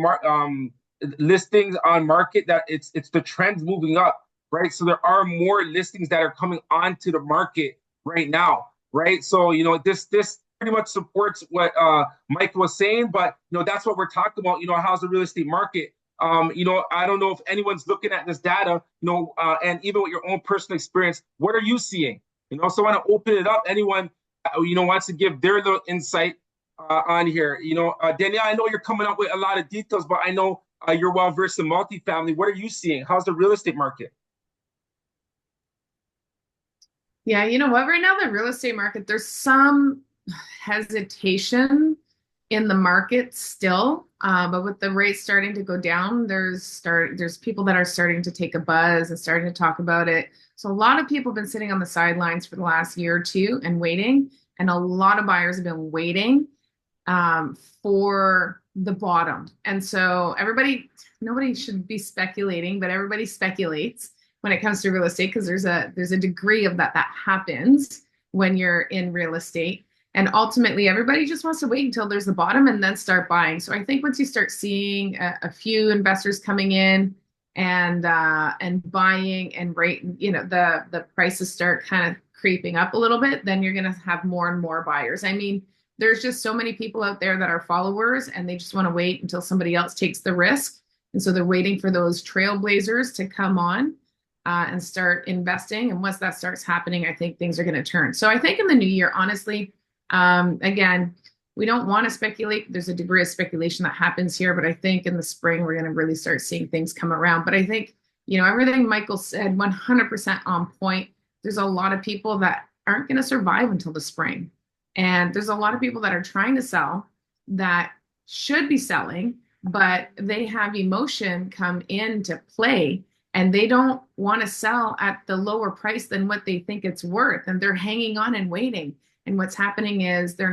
listings on market, that it's the trend's moving up, right? So there are more listings that are coming onto the market right now, right? So, this pretty much supports what Mike was saying, but that's what we're talking about. How's the real estate market? I don't know if anyone's looking at this data, and even with your own personal experience, what are you seeing? So I want to open it up. Anyone, wants to give their little insight on here. Danielle, I know you're coming up with a lot of details, but I know you're well versed in multifamily. What are you seeing? How's the real estate market? Yeah, you know what? Right now, the real estate market, there's some hesitation in the market still, but with the rates starting to go down, there's people that are starting to take a buzz and starting to talk about it. So a lot of people have been sitting on the sidelines for the last year or two and waiting, and a lot of buyers have been waiting. for the bottom. And so nobody should be speculating, but everybody speculates when it comes to real estate because there's a degree of that happens when you're in real estate. And ultimately, everybody just wants to wait until there's the bottom and then start buying. So I think once you start seeing a few investors coming in and buying and rate, the prices start kind of creeping up a little bit, then you're going to have more and more buyers. I mean, there's just so many people out there that are followers and they just want to wait until somebody else takes the risk. And so they're waiting for those trailblazers to come on and start investing. And once that starts happening, I think things are going to turn. So I think in the new year, honestly, again, we don't want to speculate. There's a degree of speculation that happens here, but I think in the spring, we're going to really start seeing things come around. But I think, everything Michael said, 100% on point. There's a lot of people that aren't going to survive until the spring. And there's a lot of people that are trying to sell that should be selling, but they have emotion come into play and they don't want to sell at the lower price than what they think it's worth. And they're hanging on and waiting. And what's happening is they're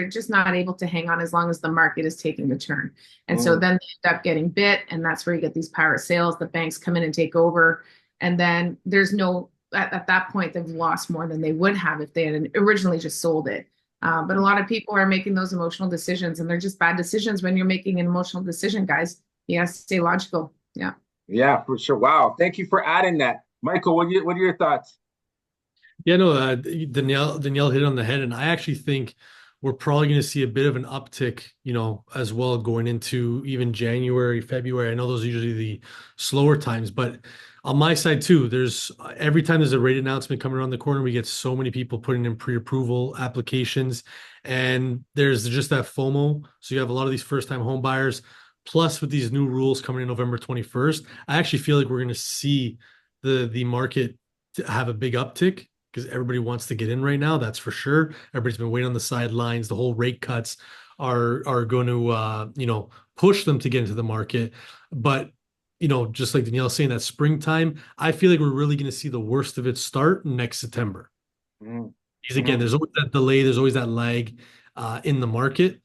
just not able to hang on as long as the market is taking a turn. And so then they end up getting bit. And that's where you get these power sales. The banks come in and take over. And then at that point, they've lost more than they would have if they had originally just sold it. But a lot of people are making those emotional decisions and they're just bad decisions. When you're making an emotional decision, guys, you have to stay logical. Yeah. Yeah, for sure. Wow. Thank you for adding that. Michael, what are your thoughts? Yeah, no, Danielle hit it on the head, and I actually think we're probably going to see a bit of an uptick, as well going into even January, February. I know those are usually the slower times, but on my side too, every time there's a rate announcement coming around the corner, we get so many people putting in pre-approval applications, and there's just that FOMO. So you have a lot of these first-time home buyers. Plus, with these new rules coming in November 21st, I actually feel like we're going to see the market have a big uptick because everybody wants to get in right now. That's for sure. Everybody's been waiting on the sidelines. The whole rate cuts are going to push them to get into the market. But just like Danielle's saying, that springtime, I feel like we're really going to see the worst of it start next September. Because again, there's always that delay, there's always that lag in the market.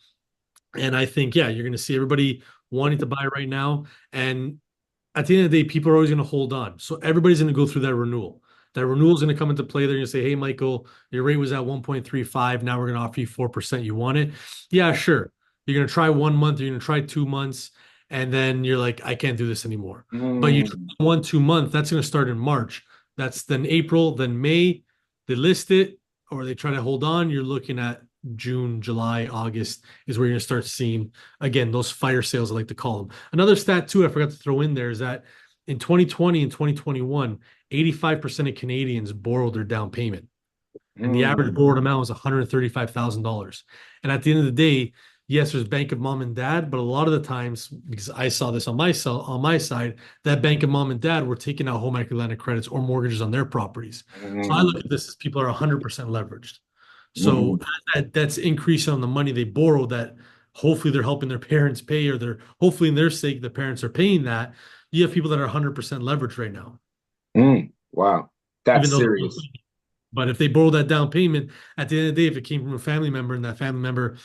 And I think, you're going to see everybody wanting to buy right now. And at the end of the day, people are always going to hold on. So everybody's going to go through that renewal. That renewal is going to come into play. They're going to say, hey, Michael, your rate was at 1.35. Now we're going to offer you 4%. You want it? Yeah, sure. You're going to try 1 month. You're going to try 2 months. And then you're like, I can't do this anymore. But you try 1, 2 months. That's going to start in March. That's then April, then May. They list it or they try to hold on. You're looking at June, July, August is where you're going to start seeing, again, those fire sales, I like to call them. Another stat, too, I forgot to throw in there is that in 2020 and 2021, 85% of Canadians borrowed their down payment. And the average borrowed amount was $135,000. And at the end of the day, yes, there's bank of mom and dad, but a lot of the times, because I saw this on my side, that bank of mom and dad were taking out home equity line of credits or mortgages on their properties. So I look at this as people are 100% leveraged. So that's increasing on the money they borrow that hopefully they're helping their parents pay, or hopefully in their sake, the parents are paying that. You have people that are 100% leveraged right now. Wow. That's serious. But if they borrow that down payment, at the end of the day, if it came from a family member and that family member,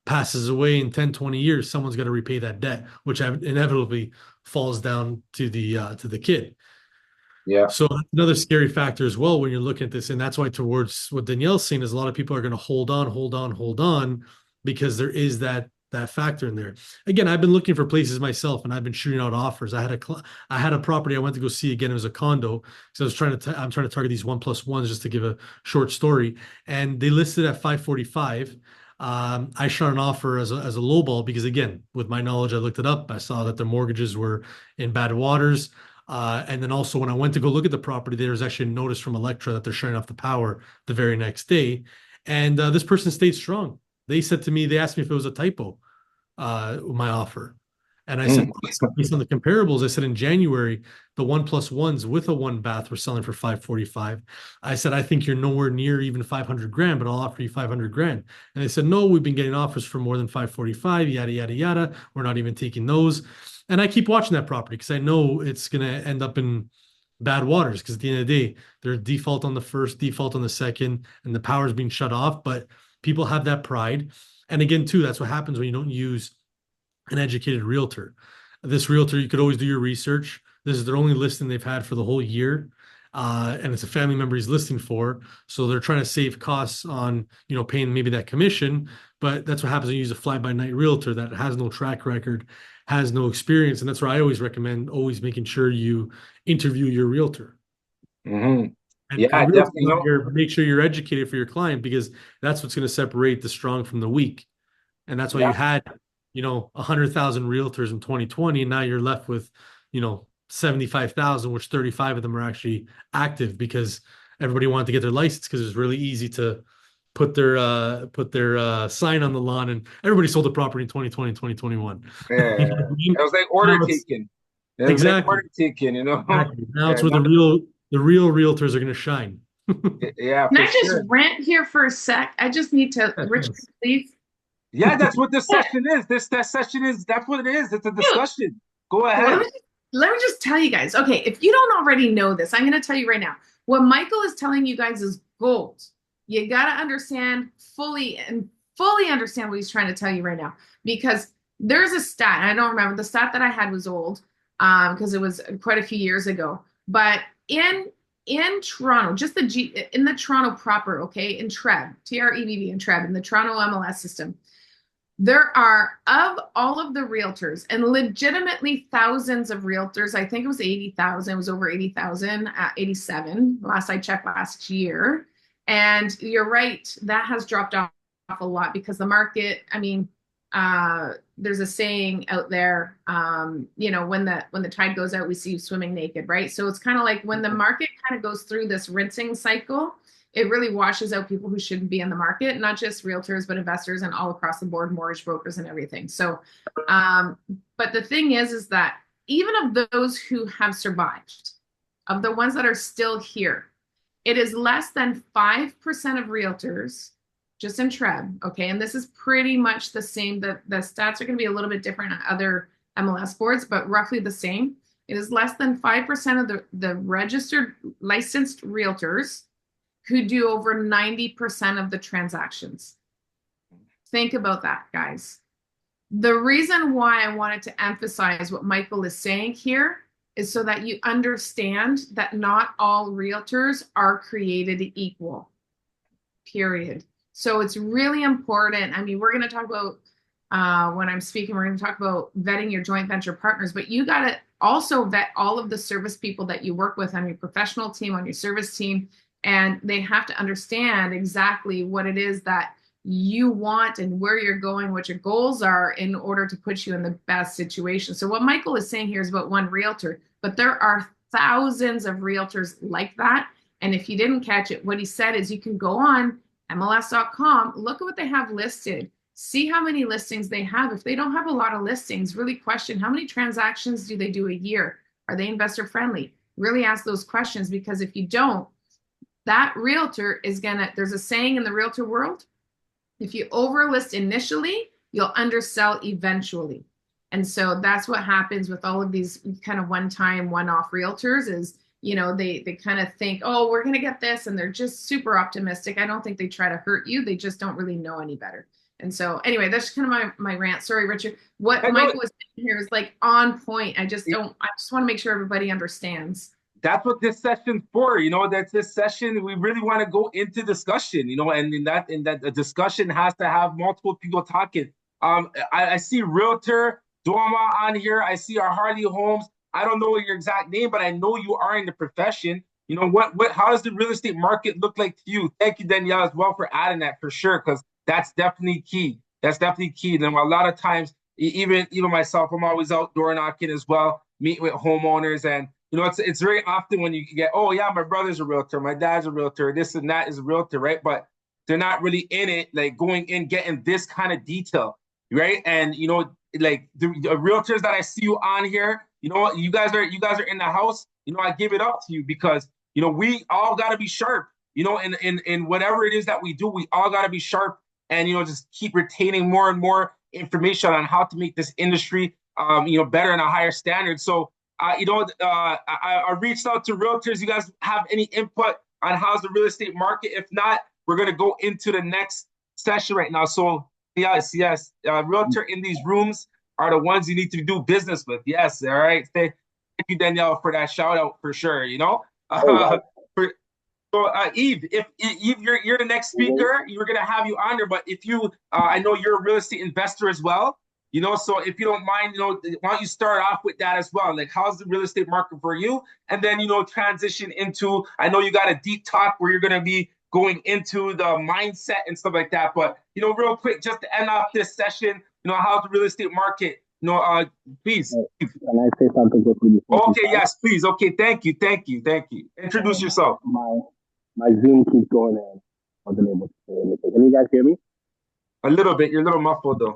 passes away in 10, 20 years, someone's got to repay that debt, which inevitably falls down to the kid. Yeah. So another scary factor as well when you're looking at this. And that's why towards what Danielle's saying is a lot of people are going to hold on because there is that factor in there. Again, I've been looking for places myself and I've been shooting out offers. I had a property I went to go see again. It was a condo. So I'm trying to target these 1+1s just to give a short story. And they listed at 545. I shot an offer as a low ball because again, with my knowledge, I looked it up. I saw that their mortgages were in bad waters. And then also when I went to go look at the property, there was actually a notice from Electra that they're shutting off the power the very next day. And this person stayed strong. They said to me, they asked me if it was a typo, my offer. And I said, based on the comparables, I said in January, the 1+1s with a 1 bath were selling for 545. I said, I think you're nowhere near even 500 grand, but I'll offer you 500 grand. And they said, no, we've been getting offers for more than 545, yada, yada, yada. We're not even taking those. And I keep watching that property because I know it's going to end up in bad waters because at the end of the day, there's default on the first, default on the second, and the power's being shut off. But people have that pride. And again, too, that's what happens when you don't use an educated realtor. This realtor, you could always do your research. This is their only listing they've had for the whole year. And it's a family member he's listing for. So they're trying to save costs on, paying maybe that commission. But that's what happens when you use a fly-by-night realtor that has no track record, has no experience. And that's where I always recommend always making sure you interview your realtor. Mm-hmm. And Yeah, definitely. make sure you're educated for your client, because that's what's going to separate the strong from the weak. And that's why you had, 100,000 realtors in 2020, and now you're left with, 75,000, which 35 of them are actually active, because everybody wanted to get their license because it was really easy to put their sign on the lawn, and everybody sold the property in 2020, 2021. Yeah. You know what I mean? It was like order taking. Exactly. Order taking, Exactly. Now it's where the real realtors are going to shine. Yeah, Can for I just sure. rant here for a sec? I just need to, Richard, please. Yeah, that's what this session is. That session is, that's what it is. It's a discussion. Go ahead. Let me just tell you guys. Okay, if you don't already know this, I'm going to tell you right now. What Michael is telling you guys is gold. You got to understand fully understand what he's trying to tell you right now. Because there's a stat, and I don't remember, the stat that I had was old, because it was quite a few years ago. But in Toronto, just in the Toronto proper, okay, in TREB, TREBB, in TREB, in the Toronto MLS system, there are, of all of the realtors, and legitimately thousands of realtors, I think it was 80,000, it was over 80,000, 87, last I checked last year. And you're right, that has dropped off a lot because the market, there's a saying out there, when the tide goes out, we see you swimming naked, right? So it's kind of like when the market kind of goes through this rinsing cycle, it really washes out people who shouldn't be in the market, not just realtors, but investors and all across the board, mortgage brokers and everything. So, but the thing is that even of those who have survived, of the ones that are still here, it is less than 5% of realtors just in TREB, okay? And this is pretty much the same. The stats are going to be a little bit different on other MLS boards, but roughly the same. It is less than 5% of the registered licensed realtors who do over 90% of the transactions. Think about that, guys. The reason why I wanted to emphasize what Michael is saying here is so that you understand that not all realtors are created equal, period. So it's really important. We're going to talk about, when I'm speaking, we're going to talk about vetting your joint venture partners, but you got to also vet all of the service people that you work with on your professional team, on your service team, and they have to understand exactly what it is that you want and where you're going, what your goals are in order to put you in the best situation. So what Michael is saying here is about one realtor, but there are thousands of realtors like that. And if you didn't catch it, what he said is you can go on MLS.com, look at what they have listed, see how many listings they have. If they don't have a lot of listings, really question how many transactions do they do a year? Are they investor friendly? Really ask those questions, because if you don't, that realtor is there's a saying in the realtor world, if you overlist initially, you'll undersell eventually. And so that's what happens with all of these kind of one-time, one-off realtors is, they kind of think, oh, we're going to get this. And they're just super optimistic. I don't think they try to hurt you. They just don't really know any better. And so anyway, that's kind of my rant. Sorry, Richard. What Michael was saying here is like on point. I just want to make sure everybody understands. That's what this session's for, that's this session. We really want to go into discussion, and in that the discussion has to have multiple people talking. I see Realtor Doma on here. I see our Harley Holmes. I don't know your exact name, but I know you are in the profession. How does the real estate market look like to you? Thank you, Danielle, as well, for adding that, for sure, because that's definitely key. That's definitely key. And a lot of times, even myself, I'm always out door knocking as well, meeting with homeowners, and it's very often when you get, oh yeah, my brother's a realtor, my dad's a realtor, this and that is a realtor, right? But they're not really in it, like going in, getting this kind of detail, right? And like the realtors that I see you on here, you guys are in the house. I give it up to you because we all got to be sharp. In whatever it is that we do, we all got to be sharp, and just keep retaining more and more information on how to make this industry, better and a higher standard. So. I reached out to realtors. You guys have any input on how's the real estate market? If not, we're going to go into the next session right now. So Yes, yes. Realtor in these rooms are the ones you need to do business with. Yes, all right. Thank you, Danielle, for that shout out for sure. You know, Oh, wow. for, so Eve, if Eve, you're the next speaker, we're gonna have you on there. But if you, I know you're a real estate investor as well. You know, so if you don't mind, you know, why don't you start off with that as well? Like, how's the real estate market for you? And then, you know, transition into, I know you got a deep talk where you're going to be going into the mindset and stuff like that. But, you know, real quick, just to end off this session, you know, how's the real estate market? You know, please. Can I say something quickly? Okay, yes, please. Okay, thank you, thank you, thank you. Introduce yourself. My Zoom keeps going and I wasn't able to say anything. Can you guys hear me? A little bit. You're a little muffled, though.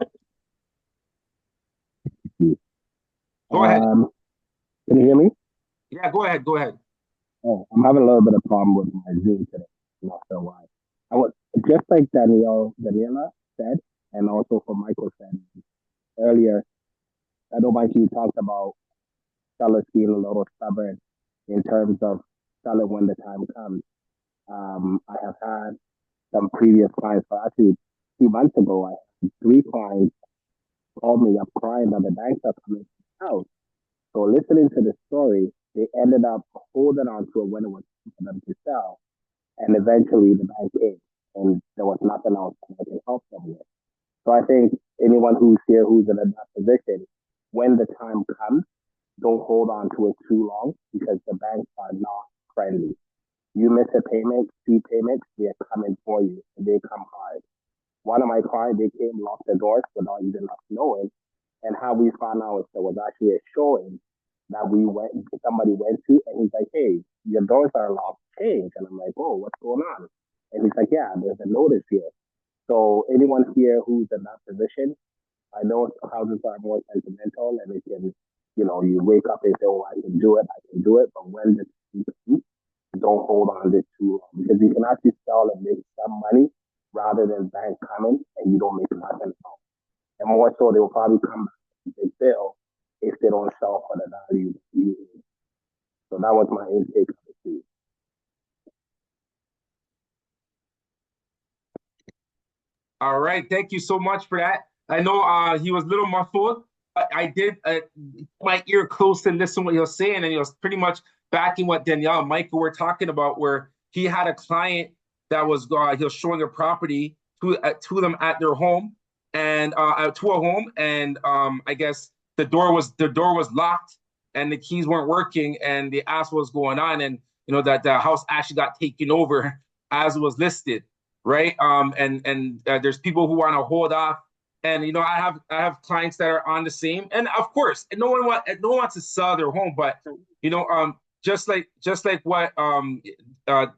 Go ahead. Can you hear me? Yeah, go ahead. Go ahead. Oh, I'm having a little bit of problem with my Zoom today. I'm not sure why. I was just like Daniela said, and also for Michael said earlier. I know, Mike, you talked about sellers being a little stubborn in terms of selling when the time comes. I have had some previous clients, so actually 2 months ago, I had 3 clients called me up crying that the banks are coming to the house. So listening to the story, they ended up holding on to it when it was time for them to sell. And eventually the bank came and there was nothing else that I can help them with. So I think anyone who's here who's in that position, when the time comes, don't hold on to it too long because the banks are not friendly. You miss a payment, 2 payments, they're coming for you and they come hard. One of my clients, they came, locked the doors without even us knowing. And how we found out is there was actually a showing that somebody went to, and he's like, "Hey, your doors are locked, change." And I'm like, "Oh, what's going on?" And he's like, "Yeah, there's a notice here." So anyone here who's in that position, I know houses are more sentimental, and it can, you know, you wake up and say, "Oh, I can do it," but when the don't hold on to it too long because you can actually sell and make some money rather than bank coming and you don't make nothing else. And more so, they will probably come back with a big bill if they don't sell for the value you need. So that was my intake of the too. All right, thank you so much for that. I know he was a little muffled, but I did my ear close to listen to what he was saying, and he was pretty much backing what Danielle and Michael were talking about, where he had a client that was he was showing a property to them at their home and to a home, and I guess the door was locked and the keys weren't working, and they asked what was going on, and you know that the house actually got taken over as it was listed. Right. And there's people who want to hold off. And, you know, I have clients that are on the same. And of course, no one wants to sell their home. But, you know, just like what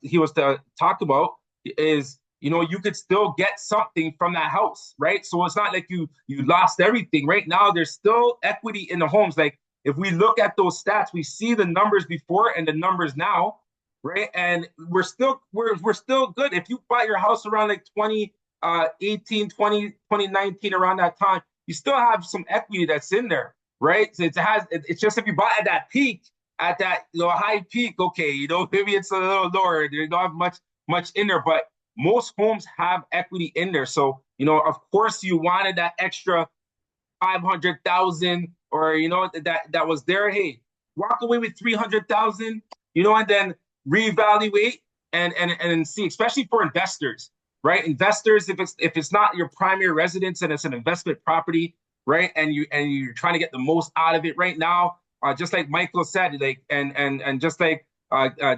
he was to talk about is, you know, you could still get something from that house. Right. So it's not like you lost everything. Right now, there's still equity in the homes. Like if we look at those stats, we see the numbers before and the numbers now. Right. And we're still good. If you bought your house around like 2019, around that time, you still have some equity that's in there. Right. So it's just if you bought at that peak, at that, you know, high peak, okay, you know, maybe it's a little lower. They don't have much in there, but most homes have equity in there. So, you know, of course you wanted that extra 500,000 or, you know, that was there. Hey, walk away with 300,000, you know, and then reevaluate and see, especially for investors, right? Investors, if it's not your primary residence and it's an investment property, right? And you're trying to get the most out of it right now, just like Michael said, like and just like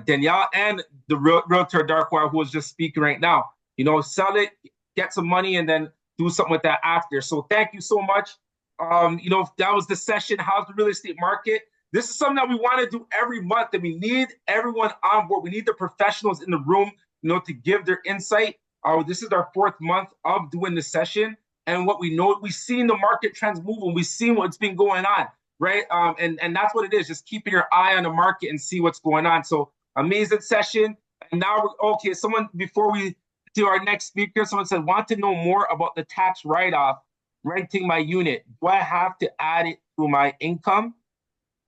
Danielle and the realtor Darkwire who was just speaking right now, you know, sell it, get some money, and then do something with that after. So thank you so much. You know, that was the session. How's the real estate market? This is something that we want to do every month, and we need everyone on board. We need the professionals in the room, you know, to give their insight. This is our 4th month of doing the session, and what we know, we've seen the market trends moving. We've seen what's been going on, right? And that's what it is, just keeping your eye on the market and see what's going on. So amazing session. And now, okay, someone, before we do our next speaker, someone said, want to know more about the tax write-off, renting my unit. Do I have to add it to my income?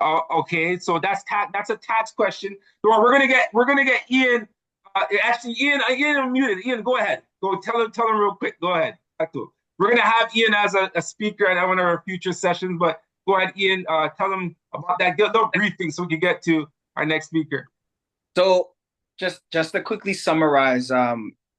Okay, so that's a tax question. So we're gonna get Ian. Actually, Ian, I'm muted. Ian, go ahead. Go tell him real quick. Go ahead. we're gonna have Ian as a speaker at one of our future sessions. But go ahead, Ian. Tell them about that little briefing so we can get to our next speaker. So just to quickly summarize,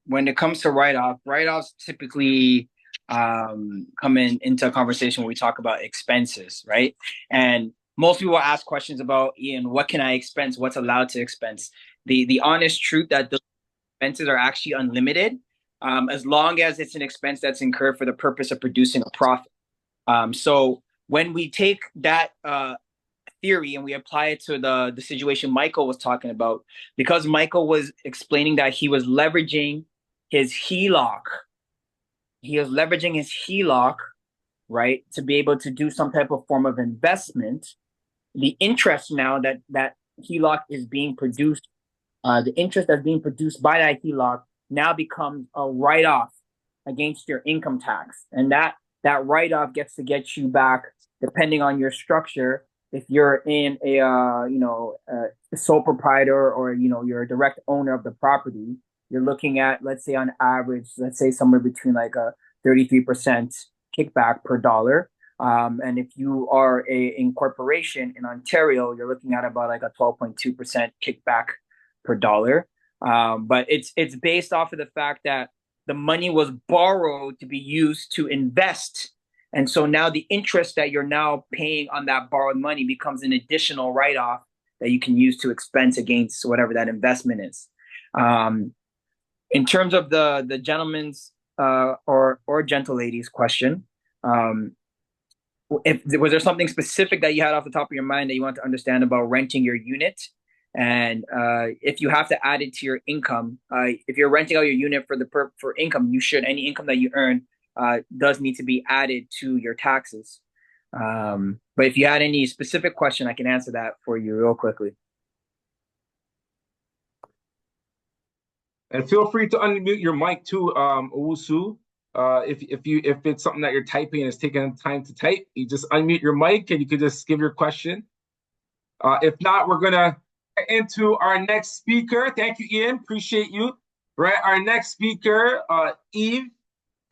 when it comes to write-offs typically come into a conversation where we talk about expenses, right? And most people ask questions about, Ian, what can I expense? What's allowed to expense? The honest truth that those expenses are actually unlimited, as long as it's an expense that's incurred for the purpose of producing a profit. So when we take that theory and we apply it to the situation Michael was talking about, because Michael was explaining that he was leveraging his HELOC. He was leveraging his HELOC, right, to be able to do some type of form of investment. The interest now that HELOC is being produced, the interest that's being produced by that HELOC now becomes a write-off against your income tax. And that write-off gets to get you back, depending on your structure. If you're in a sole proprietor, or you're a direct owner of the property, you're looking at, let's say on average, let's say somewhere between like a 33% kickback per dollar. And if you are a incorporation in Ontario, you're looking at about like a 12.2% kickback per dollar. But it's based off of the fact that the money was borrowed to be used to invest. And so now the interest that you're now paying on that borrowed money becomes an additional write-off that you can use to expense against whatever that investment is. In terms of the gentleman's or gentle lady's question, was there something specific that you had off the top of your mind that you want to understand about renting your unit? And if you have to add it to your income, if you're renting out your unit for income, you should, any income that you earn does need to be added to your taxes. But if you had any specific question, I can answer that for you real quickly. And feel free to unmute your mic too, Owusu. If it's something that you're typing and it's taking time to type, you just unmute your mic and you can just give your question. If not, we're gonna get into our next speaker. Thank you, Ian. Appreciate you. Right, our next speaker, Eve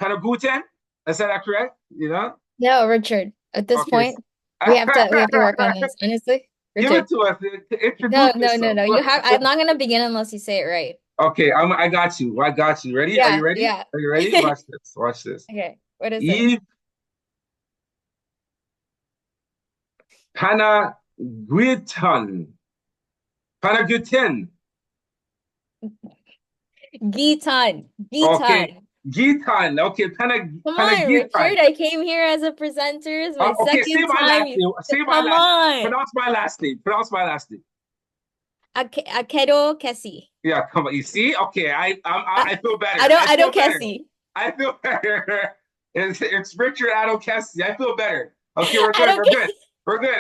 Panaguiton. Is that correct? You know? No, Richard. At this point, we have to work on this. Honestly, Richard. Give it to us. Introduce no. You have. I'm not gonna begin unless you say it right. Okay, I got you. I got you. Ready? Yeah, Are you ready? Yeah. Are you ready? Watch this. Watch this. Okay. What is Eve it? Panaguiton. Panaguiton. Gitan. Okay. Gitan. Okay. Come on, Richard. I came here as a presenter. It's my second time. Come on. Pronounce my last name. Pronounce my last name. Addo-Kessie. Yeah, come on. You see? Okay, I feel better. Addo-Kessie. I feel better. It's Richard Addo-Kessie. I feel better. Okay, we're good. We're good. We're good.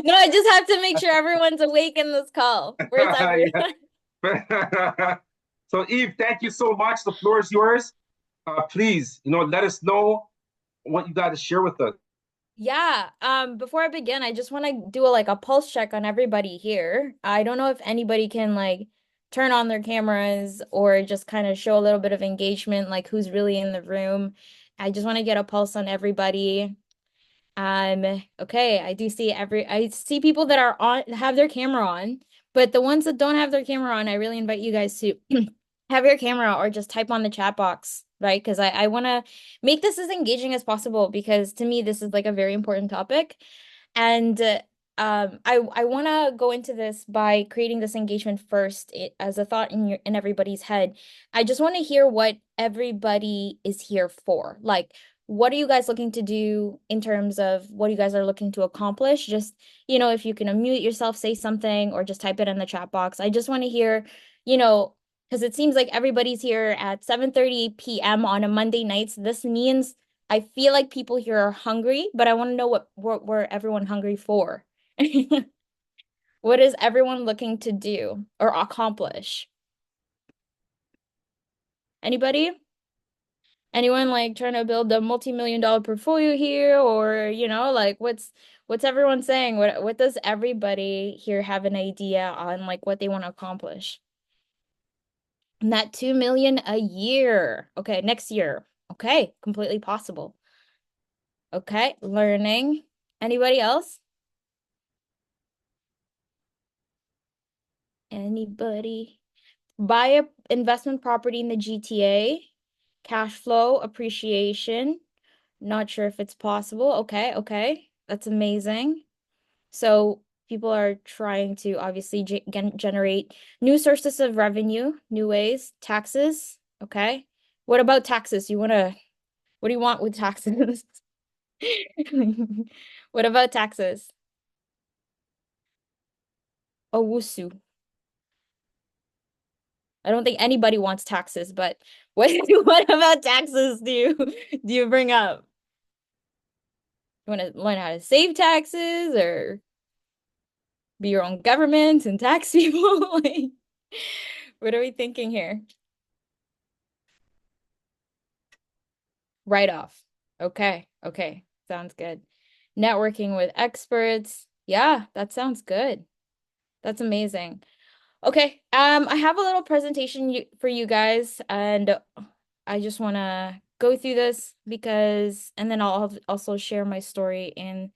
No, I just have to make sure everyone's awake in this call. Where's everyone? So, Eve, thank you so much. The floor is yours. Please, let us know what you got to share with us. Yeah, before I begin, I just want to do a pulse check on everybody here. I don't know if anybody can turn on their cameras or just kind of show a little bit of engagement, like who's really in the room. I just want to get a pulse on everybody. Okay, I see people that have their camera on, but the ones that don't have their camera on, I really invite you guys to have your camera or just type on the chat box, right? Because I want to make this as engaging as possible, because to me, this is a very important topic. And I want to go into this by creating this engagement first as a thought in everybody's head. I just want to hear what everybody is here for. What are you guys looking to do in terms of what you guys are looking to accomplish? Just, if you can unmute yourself, say something, or just type it in the chat box. I just want to hear, because it seems like everybody's here at 7:30 p.m. on a Monday night. So this means I feel like people here are hungry, but I want to know what we're everyone hungry for. What is everyone looking to do or accomplish? Anybody? Anyone trying to build a multi-million-dollar portfolio here, or what's everyone saying? What does everybody here have an idea on what they want to accomplish? And that 2 million a year. Okay, next year. Okay, completely possible. Okay, learning. Anybody else? Anybody? Buy a investment property in the GTA, cash flow, appreciation. Not sure if it's possible. Okay, okay. That's amazing. So people are trying to obviously generate new sources of revenue, new ways, taxes. Okay. What about taxes? What do you want with taxes? What about taxes? Owusu. I don't think anybody wants taxes, but what about taxes do you bring up? You want to learn how to save taxes or be your own government and tax people? Like, what are we thinking here? Write off. Okay, okay. Sounds good. Networking with experts. Yeah, that sounds good. That's amazing. Okay, I have a little presentation for you guys, and I just want to go through this because, and then I'll also share my story in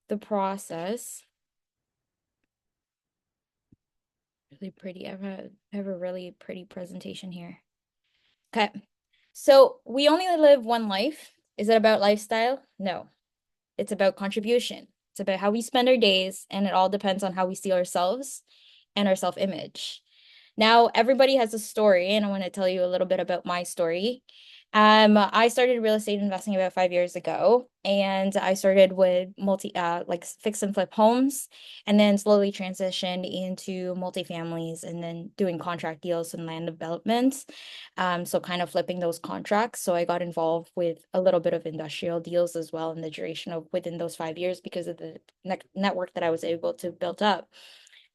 the process. Really pretty. I have a really pretty presentation here. Okay, so we only live one life. Is it about lifestyle? No, it's about contribution. It's about how we spend our days, and it all depends on how we see ourselves and our self-image. Now, everybody has a story, and I want to tell you a little bit about my story. I started real estate investing about 5 years ago, and I started with like fix and flip homes, and then slowly transitioned into multifamilies, and then doing contract deals and land developments. So kind of flipping those contracts. So I got involved with a little bit of industrial deals as well in the duration of within those 5 years because of the network that I was able to build up.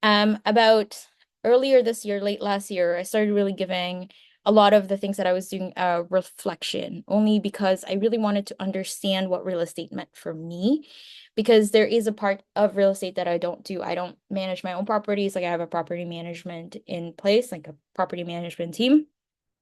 About earlier this year, late last year, I started really giving a lot of the things that I was doing a reflection, only because I really wanted to understand what real estate meant for me, because there is a part of real estate that I don't do. I don't manage my own properties. Like I have a property management in place, like a property management team.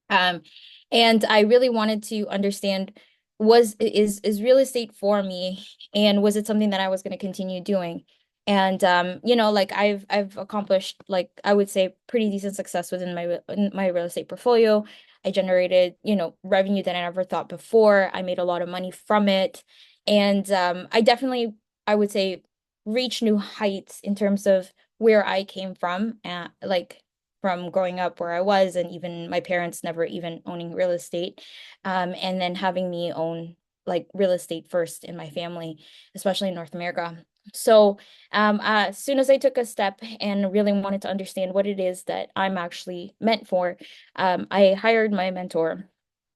And I really wanted to understand, is real estate for me, and was it something that I was going to continue doing? And you know, like I've accomplished, like I would say, pretty decent success within my real estate portfolio. I generated, you know, revenue that I never thought before. I made a lot of money from it. And I definitely, I would say, reached new heights in terms of where I came from, like from growing up where I was, and even my parents never even owning real estate. And then having me own like real estate first in my family, especially in North America. So as soon as I took a step and really wanted to understand what it is that I'm actually meant for, I hired my mentor,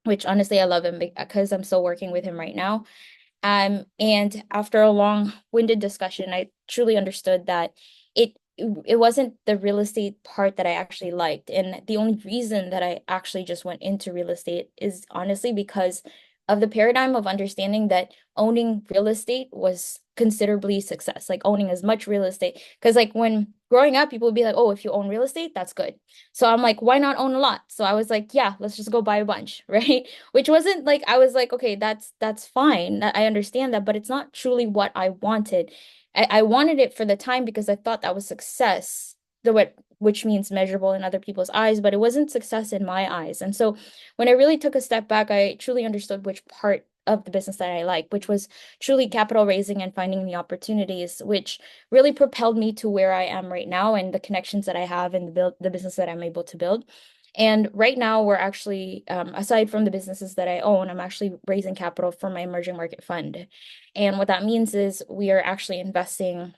which honestly I love him because I'm still working with him right now. And after a long-winded discussion, I truly understood that it wasn't the real estate part that I actually liked. And the only reason that I actually just went into real estate is honestly because of the paradigm of understanding that owning real estate was considerably success, like owning as much real estate. Because like when growing up, people would be like, oh, if you own real estate, that's good. So I'm like, why not own a lot? So I was like, yeah, let's just go buy a bunch, right? Which wasn't like, I was like, okay, that's fine. I understand that, but it's not truly what I wanted. I wanted it for the time because I thought that was success, which means measurable in other people's eyes, but it wasn't success in my eyes. And so when I really took a step back, I truly understood which part of the business that I like, which was truly capital raising and finding the opportunities, which really propelled me to where I am right now and the connections that I have and the business that I'm able to build. And right now, we're actually, aside from the businesses that I own, I'm actually raising capital for my emerging market fund. And what that means is we are actually investing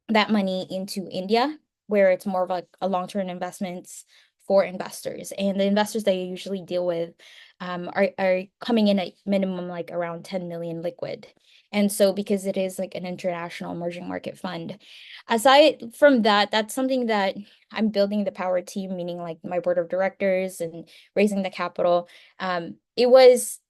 that money into India, where it's more of like a long-term investments for investors. And the investors that you usually deal with are coming in at minimum like around 10 million liquid. And so because it is like an international emerging market fund, aside from that, that's something that I'm building the power team, meaning like my board of directors and raising the capital. It was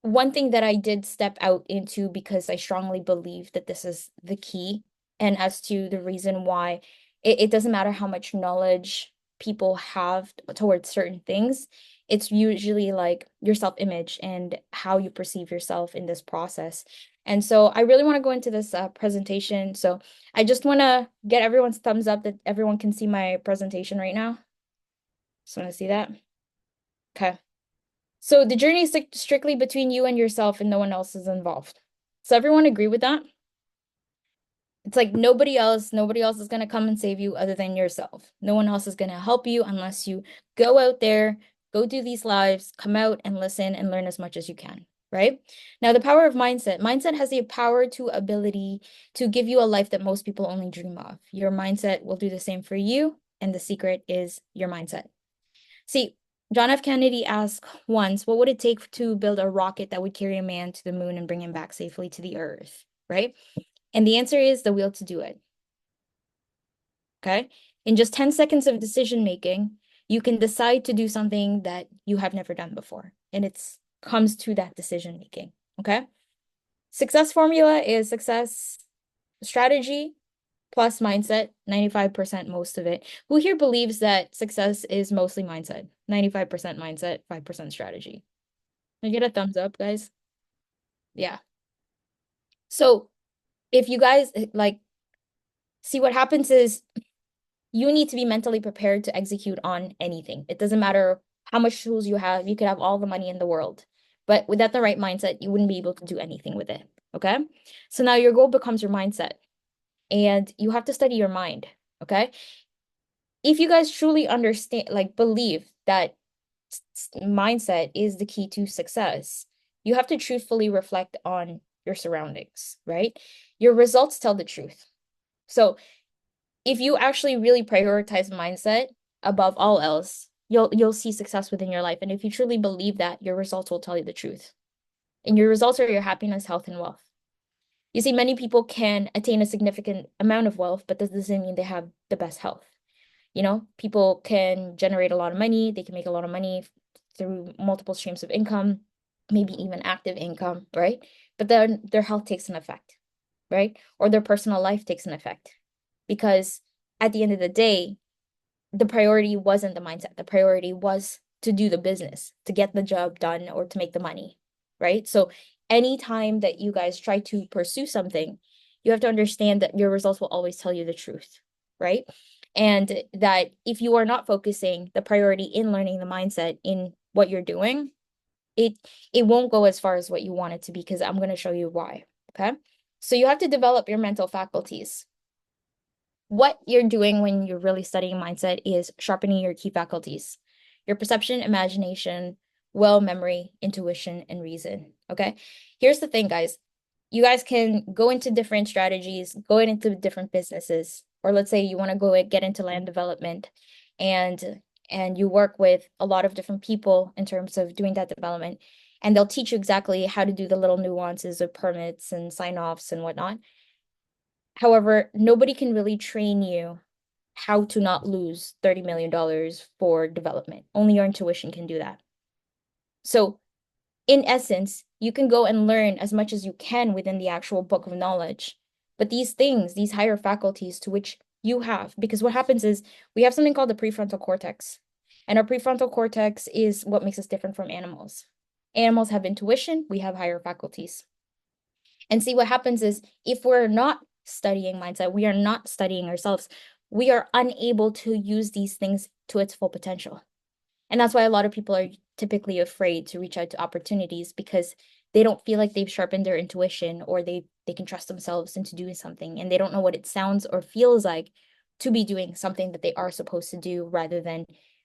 one thing that I did step out into because I strongly believe that this is the key. And as to the reason why it doesn't matter how much knowledge people have towards certain things, It's usually like your self-image and how you perceive yourself in this process. And so I really want to go into this presentation. So I just want to get everyone's thumbs up that everyone can see my presentation right now. Just want to see that. Okay. So the journey is strictly between you and yourself and no one else is involved. So everyone agree with that? It's like nobody else is going to come and save you other than yourself. No one else is going to help you unless you go out there, go do these lives, come out and listen and learn as much as you can, right? Now, the power of mindset. Mindset has the power to ability to give you a life that most people only dream of. Your mindset will do the same for you, and the secret is your mindset. See, John F. Kennedy asked once, what would it take to build a rocket that would carry a man to the moon and bring him back safely to the earth, right? And the answer is the will to do it. Okay? In just 10 seconds of decision making, you can decide to do something that you have never done before. And it comes to that decision making. Okay? Success formula is success strategy plus mindset, 95% most of it. Who here believes that success is mostly mindset? 95% mindset, 5% strategy. Can I get a thumbs up, guys? Yeah. So if you guys like, see what happens is you need to be mentally prepared to execute on anything. It doesn't matter how much tools you have. You could have all the money in the world, but without the right mindset, you wouldn't be able to do anything with it. Okay. So now your goal becomes your mindset and you have to study your mind. Okay. If you guys truly understand, like believe that mindset is the key to success, you have to truthfully reflect on your surroundings, right? Your results tell the truth. So if you actually really prioritize mindset above all else, you'll see success within your life. And if you truly believe that, your results will tell you the truth. And your results are your happiness, health, and wealth. You see, many people can attain a significant amount of wealth, but that doesn't mean they have the best health. You know, people can generate a lot of money, they can make a lot of money through multiple streams of income, maybe even active income, right? But then their health takes an effect, right? Or their personal life takes an effect. Because at the end of the day, the priority wasn't the mindset. The priority was to do the business, to get the job done or to make the money, right? So anytime that you guys try to pursue something, you have to understand that your results will always tell you the truth, right? And that if you are not focusing the priority in learning the mindset in what you're doing, it won't go as far as what you want it to be, because I'm going to show you why, okay? So you have to develop your mental faculties. What you're doing when you're really studying mindset is sharpening your key faculties, your perception, imagination, will, memory, intuition, and reason. Okay. Here's the thing, guys. You guys can go into different strategies, go into different businesses, or let's say you want to go get into land development and you work with a lot of different people in terms of doing that development. And they'll teach you exactly how to do the little nuances of permits and sign-offs and whatnot. However, nobody can really train you how to not lose $30 million for development. Only your intuition can do that. So in essence, you can go and learn as much as you can within the actual book of knowledge. But these things, these higher faculties to which you have, because what happens is we have something called the prefrontal cortex. And our prefrontal cortex is what makes us different from animals. Animals have intuition, we have higher faculties. And see, what happens is if we're not studying mindset, we are not studying ourselves, we are unable to use these things to its full potential. And that's why a lot of people are typically afraid to reach out to opportunities, because they don't feel like they've sharpened their intuition, or they can trust themselves into doing something, and they don't know what it sounds or feels like to be doing something that they are supposed to do, rather than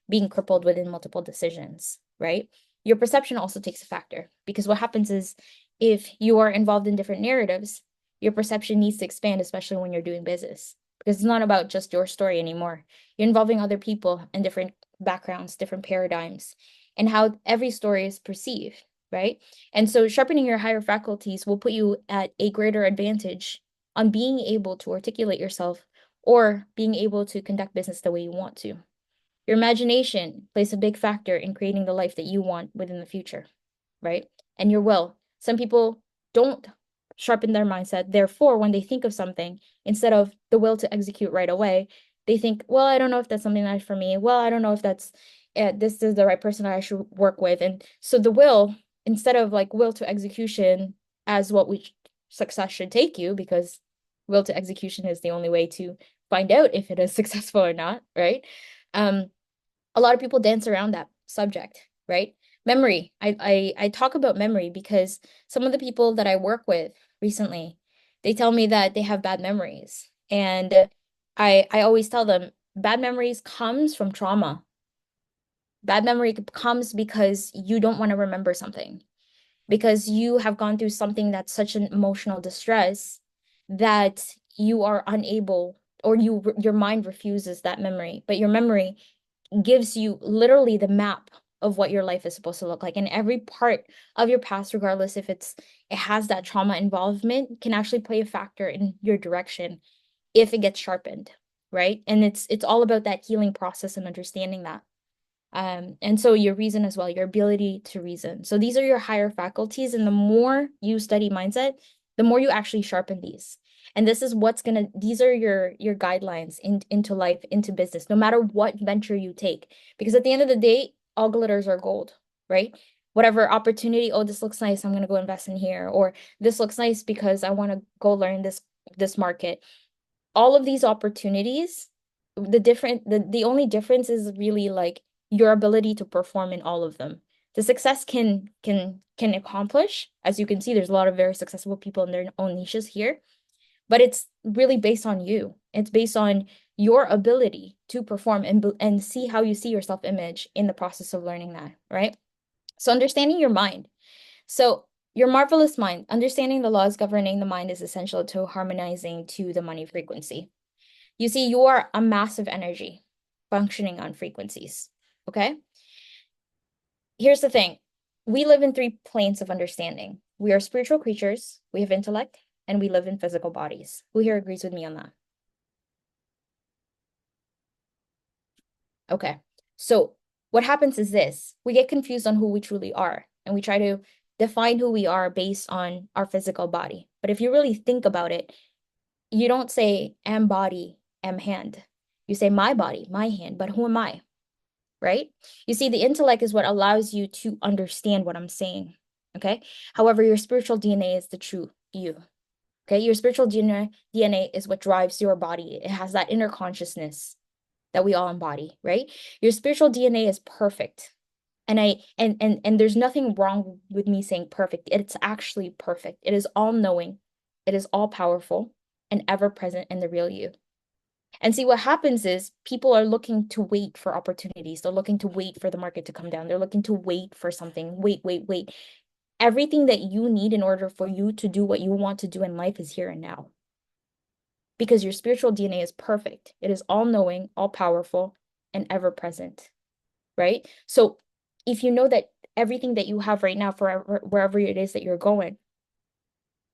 being crippled within multiple decisions, right? Your perception also takes a factor, because what happens is if you are involved in different narratives, your perception needs to expand, especially when you're doing business, because it's not about just your story anymore. You're involving other people in different backgrounds, different paradigms, and how every story is perceived, right? And so sharpening your higher faculties will put you at a greater advantage on being able to articulate yourself, or being able to conduct business the way you want to. Your imagination plays a big factor in creating the life that you want within the future, right? And your will. Some people don't sharpen their mindset. Therefore, when they think of something, instead of the will to execute right away, they think, well, I don't know if that's something that's for me. Well, I don't know if that's, this is the right person I should work with. And so the will, instead of like will to execution as what success should take you, because will to execution is the only way to find out if it is successful or not, right? A lot of people dance around that subject, right? Memory. I talk about memory because some of the people that I work with recently, they tell me that they have bad memories. And I always tell them bad memories comes from trauma. Bad memory comes because you don't want to remember something, because you have gone through something that's such an emotional distress that you are unable, or your mind refuses that memory. But your memory gives you literally the map of what your life is supposed to look like. And every part of your past, regardless if it has that trauma involvement, can actually play a factor in your direction if it gets sharpened, right? And it's all about that healing process and understanding that. And so your reason as well, your ability to reason. So these are your higher faculties. And the more you study mindset, the more you actually sharpen these. And this is these are your guidelines into life, into business, no matter what venture you take. Because at the end of the day, all glitters are gold, right? Whatever opportunity, oh, this looks nice, I'm going to go invest in here. Or this looks nice because I want to go learn this market. All of these opportunities, the only difference is really like your ability to perform in all of them. The success can accomplish, as you can see, there's a lot of very successful people in their own niches here, but it's really based on you. It's based on your ability to perform and see how you see your self-image in the process of learning that, right? So understanding your mind. So your marvelous mind, understanding the laws governing the mind is essential to harmonizing to the money frequency. You see, you are a massive energy functioning on frequencies, okay? Here's the thing. We live in 3 planes of understanding. We are spiritual creatures, we have intellect, and we live in physical bodies. Who here agrees with me on that? Okay, so what happens is this. We get confused on who we truly are, and we try to define who we are based on our physical body. But if you really think about it, you don't say am body, am hand. You say my body, my hand, but who am I? Right? You see, the intellect is what allows you to understand what I'm saying. Okay. However, your spiritual DNA is the true you. Okay. Your spiritual DNA is what drives your body. It has that inner consciousness that we all embody, right? Your spiritual DNA is perfect. And there's nothing wrong with me saying perfect. It's actually perfect. It is all knowing. It is all powerful and ever present in the real you. And see, what happens is people are looking to wait for opportunities. They're looking to wait for the market to come down. They're looking to wait for something. Wait. Everything that you need in order for you to do what you want to do in life is here and now. Because your spiritual DNA is perfect. It is all knowing, all powerful, and ever present, right? So if you know that everything that you have right now, forever, wherever it is that you're going,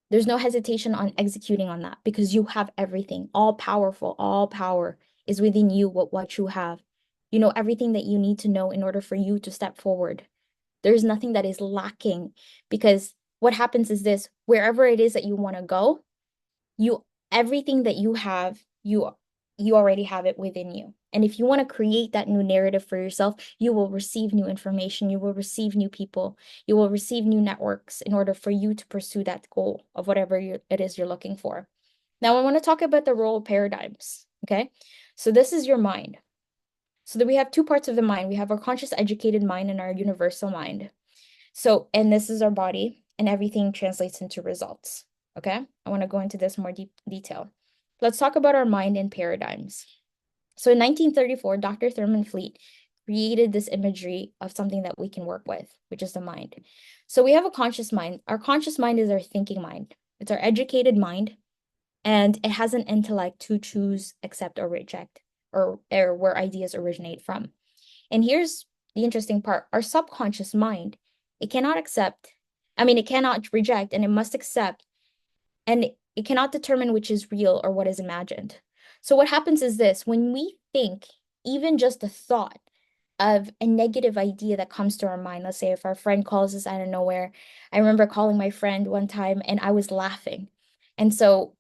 there's no hesitation on executing on that because you have everything, all powerful, all power is within you, what you have. You know everything that you need to know in order for you to step forward. There's nothing that is lacking because what happens is this, wherever it is that you want to go, everything that you have, you already have it within you. And if you want to create that new narrative for yourself, you will receive new information, you will receive new people, you will receive new networks in order for you to pursue that goal of whatever it is you're looking for. Now, I want to talk about the role paradigms, okay? So this is your mind. So that we have 2 parts of the mind. We have our conscious educated mind and our universal mind. So, and this is our body, and everything translates into results, okay? I want to go into this more deep detail. Let's talk about our mind and paradigms. So in 1934, Dr. Thurman Fleet created this imagery of something that we can work with, which is the mind. So we have a conscious mind. Our conscious mind is our thinking mind. It's our educated mind, and it has an intellect to choose, accept, or reject, or where ideas originate from. And here's the interesting part. Our subconscious mind, it cannot reject, and it must accept, and it cannot determine which is real or what is imagined. So what happens is this, when we think even just a thought of a negative idea that comes to our mind, let's say if our friend calls us out of nowhere, I remember calling my friend one time and I was laughing. And so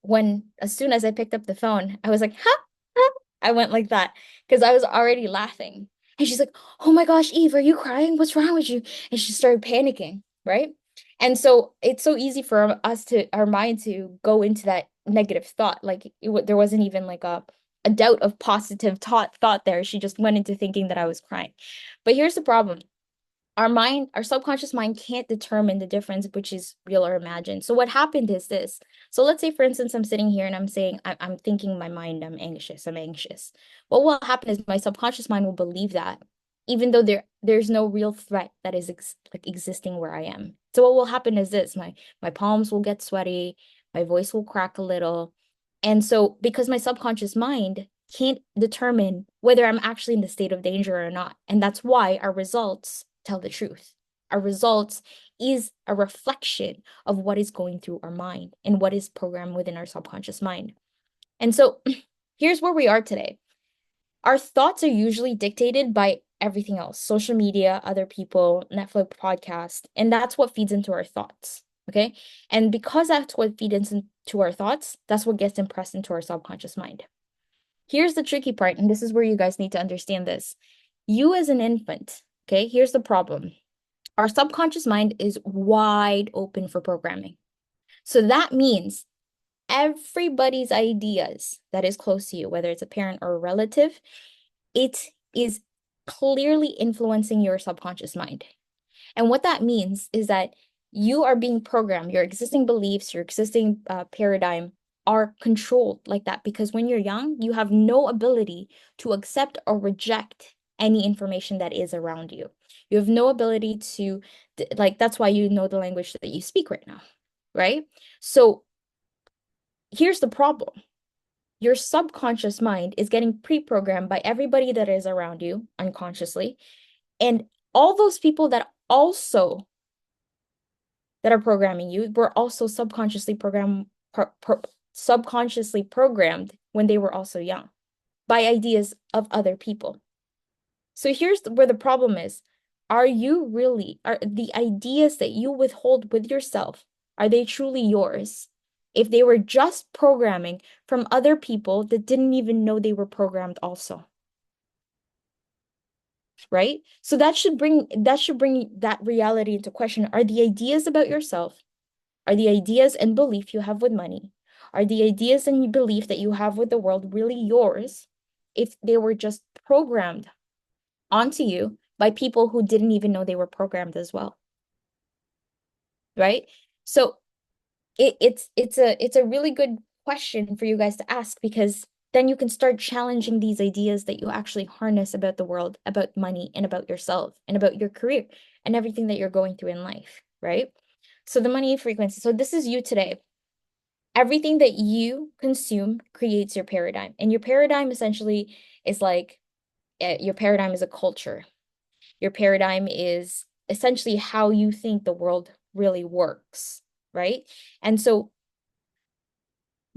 as soon as I picked up the phone, I was like, ha, ha, I went like that because I was already laughing. And she's like, oh my gosh, Eve, are you crying? What's wrong with you? And she started panicking, right? And so it's so easy for our mind to go into that negative thought. Like there wasn't even like a doubt of positive thought there. She just went into thinking that I was crying. But here's the problem. Our subconscious mind can't determine the difference, which is real or imagined. So what happened is this. So let's say, for instance, I'm sitting here and I'm saying, I'm thinking in my mind, I'm anxious. What will happen is my subconscious mind will believe that, even though there's no real threat that is existing where I am. So what will happen is this, my palms will get sweaty, my voice will crack a little. And so because my subconscious mind can't determine whether I'm actually in the state of danger or not. And that's why our results tell the truth. Our results is a reflection of what is going through our mind and what is programmed within our subconscious mind. And so here's where we are today. Our thoughts are usually dictated by everything else, social media, other people, Netflix podcast, and that's what feeds into our thoughts. Okay. And because that's what feeds into our thoughts, that's what gets impressed into our subconscious mind. Here's the tricky part, and this is where you guys need to understand this. You as an infant, okay, here's the problem. Our subconscious mind is wide open for programming. So that means everybody's ideas that is close to you, whether it's a parent or a relative, it is clearly influencing your subconscious mind. And what that means is that you are being programmed, your existing beliefs, your existing paradigm are controlled like that, because when you're young, you have no ability to accept or reject any information that is around you. You have no ability to, like, that's why you know the language that you speak right now, right? So here's the problem. Your subconscious mind is getting pre-programmed by everybody that is around you unconsciously. And all those people that are programming you were also subconsciously programmed when they were also young by ideas of other people. So here's where the problem is. Are the ideas that you withhold with yourself, are they truly yours? If they were just programming from other people that didn't even know they were programmed also. Right? So that should bring that reality into question. Are the ideas about yourself, are the ideas and belief you have with money, are the ideas and belief that you have with the world really yours if they were just programmed onto you by people who didn't even know they were programmed as well? Right? So it's a really good question for you guys to ask, because then you can start challenging these ideas that you actually harness about the world, about money, and about yourself, and about your career, and everything that you're going through in life, right? So the money frequency. So this is you today. Everything that you consume creates your paradigm. And your paradigm essentially is like, your paradigm is a culture. Your paradigm is essentially how you think the world really works, right? And so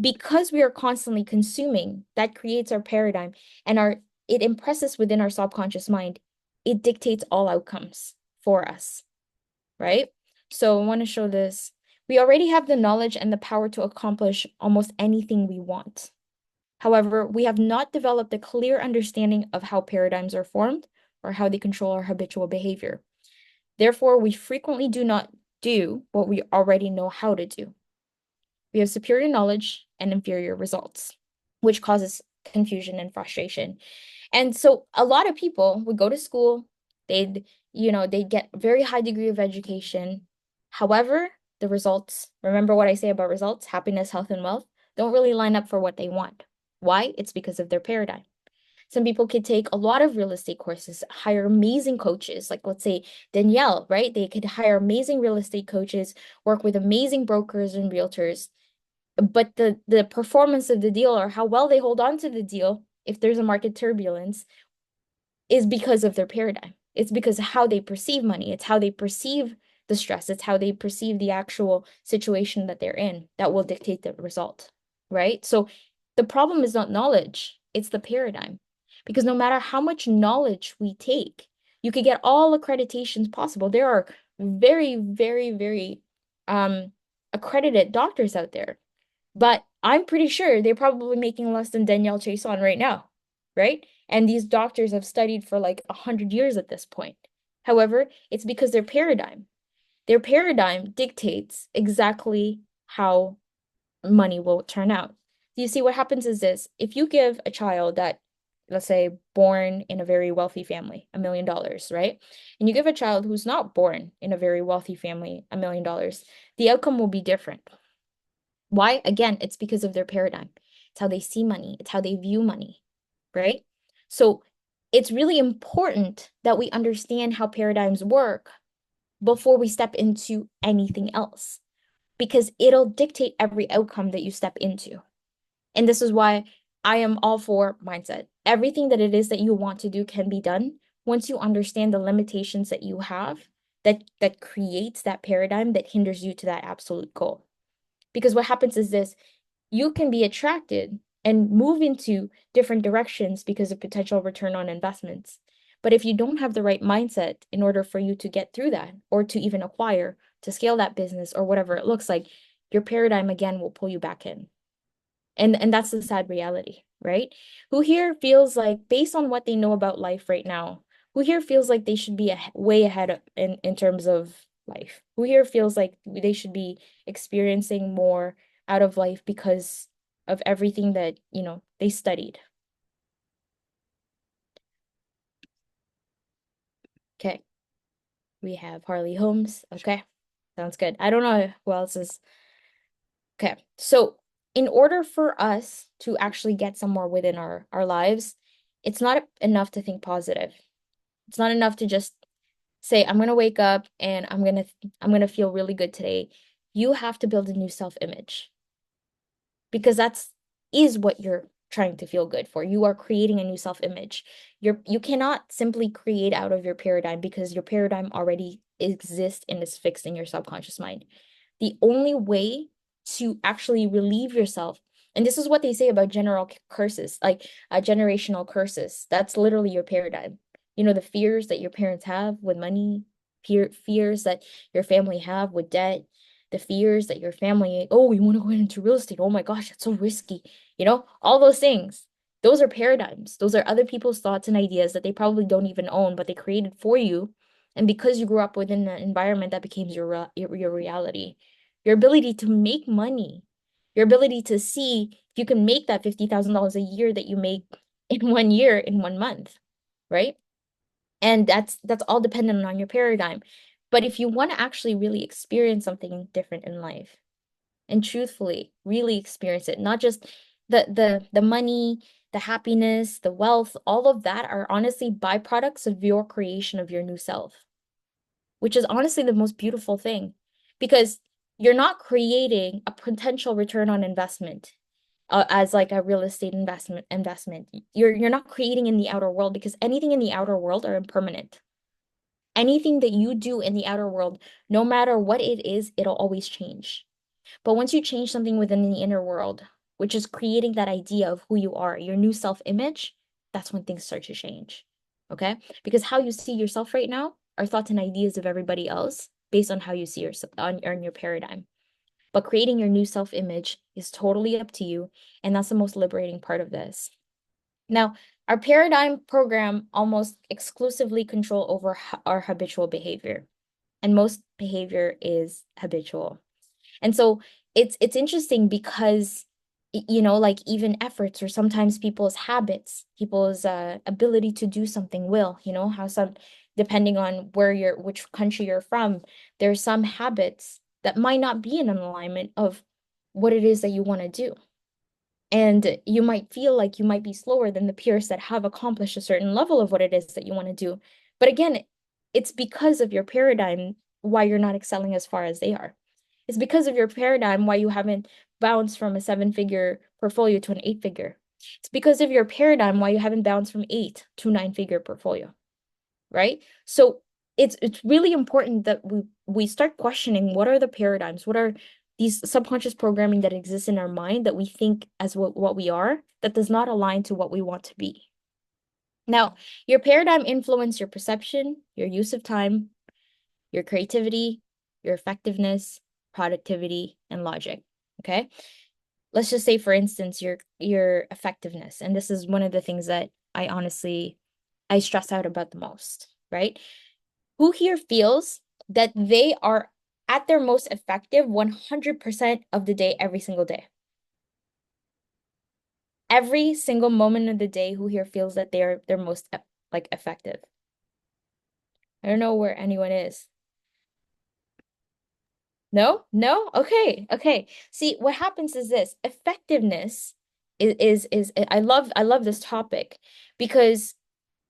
because we are constantly consuming, that creates our paradigm, and it impresses within our subconscious mind. It dictates all outcomes for us, right? So I want to show this. We already have the knowledge and the power to accomplish almost anything we want. However, we have not developed a clear understanding of how paradigms are formed or how they control our habitual behavior. Therefore, we frequently do not do what we already know how to do. We have superior knowledge and inferior results, which causes confusion and frustration. And so a lot of people would go to school, they'd get a very high degree of education. However, the results, remember what I say about results, happiness, health, and wealth, don't really line up for what they want. Why? It's because of their paradigm. Some people could take a lot of real estate courses, hire amazing coaches, like let's say Danielle, right? They could hire amazing real estate coaches, work with amazing brokers and realtors. But the performance of the deal, or how well they hold on to the deal, if there's a market turbulence, is because of their paradigm. It's because of how they perceive money. It's how they perceive the stress. It's how they perceive the actual situation that they're in that will dictate the result, right? So the problem is not knowledge, it's the paradigm. Because no matter how much knowledge we take, you could get all accreditations possible. There are very, very, very accredited doctors out there. But I'm pretty sure they're probably making less than Danielle Chason right now, right? And these doctors have studied for like 100 years at this point. However, it's because their paradigm dictates exactly how money will turn out. You see, what happens is this: if you give a child that, let's say, born in a very wealthy family, $1 million, right? And you give a child who's not born in a very wealthy family $1 million, the outcome will be different. Why? Again, it's because of their paradigm. It's how they see money. It's how they view money, right? So it's really important that we understand how paradigms work before we step into anything else, because it'll dictate every outcome that you step into. And this is why I am all for mindset. Everything that it is that you want to do can be done once you understand the limitations that you have that creates that paradigm that hinders you to that absolute goal. Because what happens is this: you can be attracted and move into different directions because of potential return on investments. But if you don't have the right mindset in order for you to get through that, or to even acquire, to scale that business, or whatever it looks like, your paradigm again will pull you back in. And that's the sad reality, right? Who here feels like, based on what they know about life right now, who here feels like they should be way ahead in terms of life? Who here feels like they should be experiencing more out of life because of everything that, they studied? Okay. We have Harley Holmes. Okay. Sounds good. I don't know who else is. Okay. So in order for us to actually get somewhere within our lives, it's not enough to think positive. It's not enough to just say, I'm going to wake up and I'm going to feel really good today. You have to build a new self-image, because is what you're trying to feel good for. You are creating a new self-image. You cannot simply create out of your paradigm, because your paradigm already exists and is fixed in your subconscious mind. The only way to actually relieve yourself, and this is what they say about general curses, like generational curses. That's literally your paradigm. The fears that your parents have with money, fears that your family have with debt, the fears that your family, oh, you want to go into real estate, oh my gosh, it's so risky, all those things. Those are paradigms. Those are other people's thoughts and ideas that they probably don't even own, but they created for you. And because you grew up within an environment, that became your reality. Your ability to make money, your ability to see if you can make that $50,000 a year that you make in 1 year, in 1 month, right? And that's all dependent on your paradigm. But if you want to actually really experience something different in life, and truthfully really experience it, not just the money, the happiness, the wealth, all of that are honestly byproducts of your creation of your new self, which is honestly the most beautiful thing, because you're not creating a potential return on investment as like a real estate investment. You're not creating in the outer world, because anything in the outer world are impermanent. Anything that you do in the outer world, no matter what it is, it'll always change. But once you change something within the inner world, which is creating that idea of who you are, your new self-image, that's when things start to change. Okay? Because how you see yourself right now are thoughts and ideas of everybody else based on how you see yourself on your paradigm. But creating your new self-image is totally up to you, and that's the most liberating part of this. Now, our paradigm program almost exclusively control over our habitual behavior, and most behavior is habitual. And so it's interesting because, like even efforts, or sometimes people's habits, people's ability to do something will, how some, depending on which country you're from, there's some habits that might not be in an alignment of what it is that you want to do. And you might feel like you might be slower than the peers that have accomplished a certain level of what it is that you want to do. But again, it's because of your paradigm why you're not excelling as far as they are. It's because of your paradigm why you haven't bounced from a 7-figure portfolio to an 8-figure. It's because of your paradigm why you haven't bounced from 8 to 9-figure portfolio, right? So it's really important that we start questioning, what are the paradigms? What are these subconscious programming that exists in our mind that we think as what we are, that does not align to what we want to be? Now, your paradigm influences your perception, your use of time, your creativity, your effectiveness, productivity, and logic. Okay? Let's just say, for instance, your effectiveness. And this is one of the things that I stress out about the most, right? Who here feels that they are at their most effective 100% of the day, every single day? Every single moment of the day, who here feels that they're their most like effective? I don't know where anyone is. No? No? Okay. Okay. See, what happens is this. Effectiveness is I love this topic because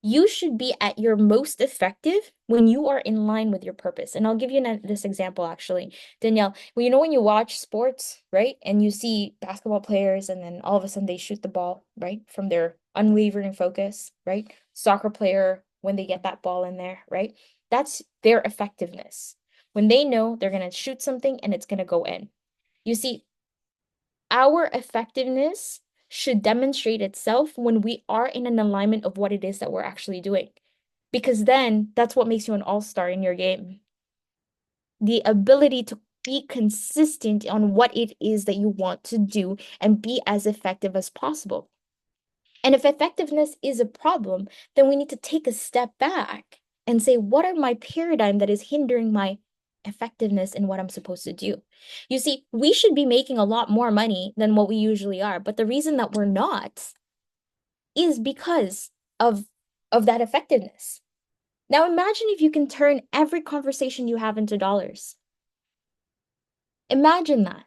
you should be at your most effective when you are in line with your purpose. And I'll give you this example, actually, Danielle. Well, you know, when you watch sports, right? And you see basketball players, and then all of a sudden they shoot the ball, right? From their unwavering focus, right? Soccer player, when they get that ball in there, right? That's their effectiveness. When they know they're going to shoot something and it's going to go in. You see, our effectiveness should demonstrate itself when we are in an alignment of what it is that we're actually doing. Because then that's what makes you an all-star in your game. The ability to be consistent on what it is that you want to do and be as effective as possible. And if effectiveness is a problem, then we need to take a step back and say, what are my paradigm that is hindering my effectiveness in what I'm supposed to do? You see, we should be making a lot more money than what we usually are, but the reason that we're not is because of that effectiveness. Now imagine if you can turn every conversation you have into dollars. Imagine that,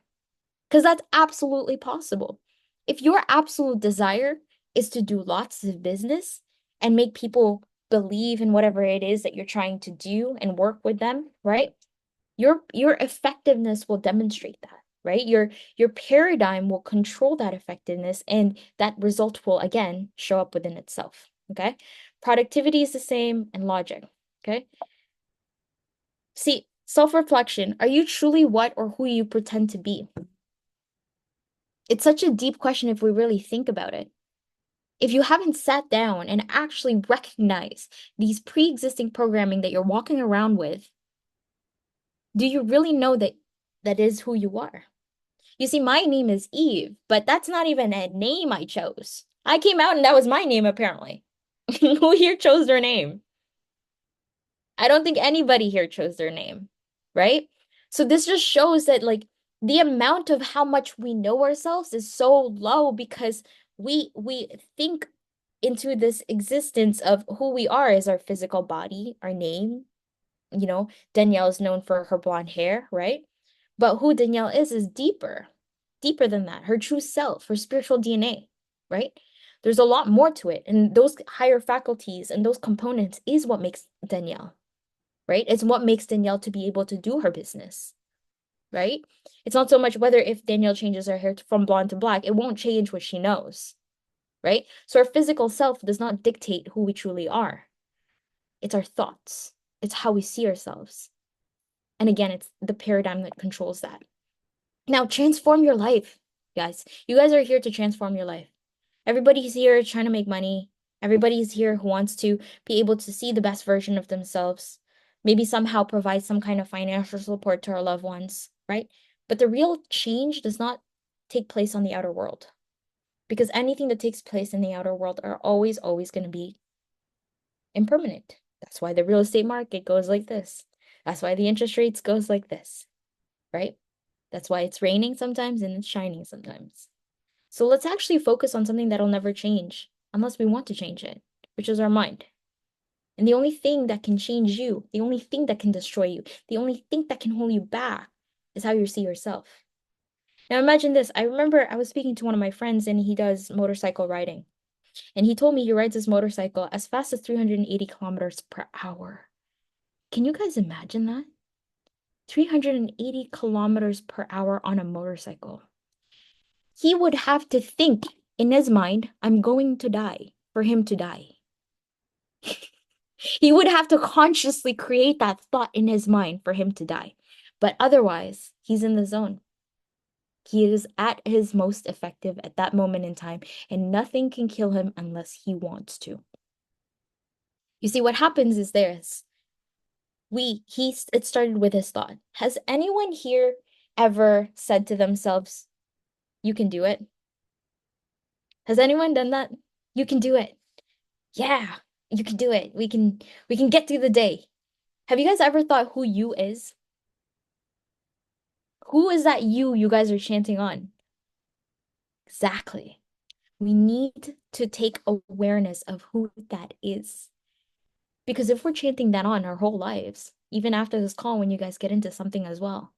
because that's absolutely possible. If your absolute desire is to do lots of business and make people believe in whatever it is that you're trying to do and work with them, right? Your effectiveness will demonstrate that, right? Your paradigm will control that effectiveness, and that result will again show up within itself. Okay. Productivity is the same, and logic. Okay. See, self-reflection. Are you truly what or who you pretend to be? It's such a deep question if we really think about it. If you haven't sat down and actually recognized these pre-existing programming that you're walking around with, do you really know that that is who you are? You see, my name is Eve, but that's not even a name I chose. I came out and that was my name, apparently. Who here chose their name? I don't think anybody here chose their name, right? So this just shows that like the amount of how much we know ourselves is so low because we think into this existence of who we are as our physical body, our name. You know, Danielle is known for her blonde hair, right? But who Danielle is deeper than that. Her true self, her spiritual DNA, right? There's a lot more to it. And those higher faculties and those components is what makes Danielle, right? It's what makes Danielle to be able to do her business, right? It's not so much whether if Danielle changes her hair from blonde to black, it won't change what she knows, right? So our physical self does not dictate who we truly are. It's our thoughts. It's how we see ourselves. And again, it's the paradigm that controls that. Now, transform your life, guys. You guys are here to transform your life. Everybody's here trying to make money. Everybody's here who wants to be able to see the best version of themselves. Maybe somehow provide some kind of financial support to our loved ones, right? But the real change does not take place on the outer world. Because anything that takes place in the outer world are always going to be impermanent. That's why the real estate market goes like this. That's why the interest rates goes like this, right? That's why it's raining sometimes and it's shining sometimes. So let's actually focus on something that'll never change unless we want to change it, which is our mind. And the only thing that can change you, the only thing that can destroy you, the only thing that can hold you back is how you see yourself. Now imagine this. I remember I was speaking to one of my friends and he does motorcycle riding. And he told me he rides his motorcycle as fast as 380 kilometers per hour. Can you guys imagine that? 380 kilometers per hour on a motorcycle. He would have to think in his mind, I'm going to die, for him to die. He would have to consciously create that thought in his mind for him to die. But otherwise, he's in the zone. He is at his most effective at that moment in time, and nothing can kill him unless he wants to. You see, what happens is this. It started with his thought. Has anyone here ever said to themselves, you can do it? Has anyone done that? You can do it. Yeah, you can do it. We can get through the day. Have you guys ever thought who you is? Who is that you guys are chanting on? Exactly. We need to take awareness of who that is. Because if we're chanting that on our whole lives, even after this call, when you guys get into something as well,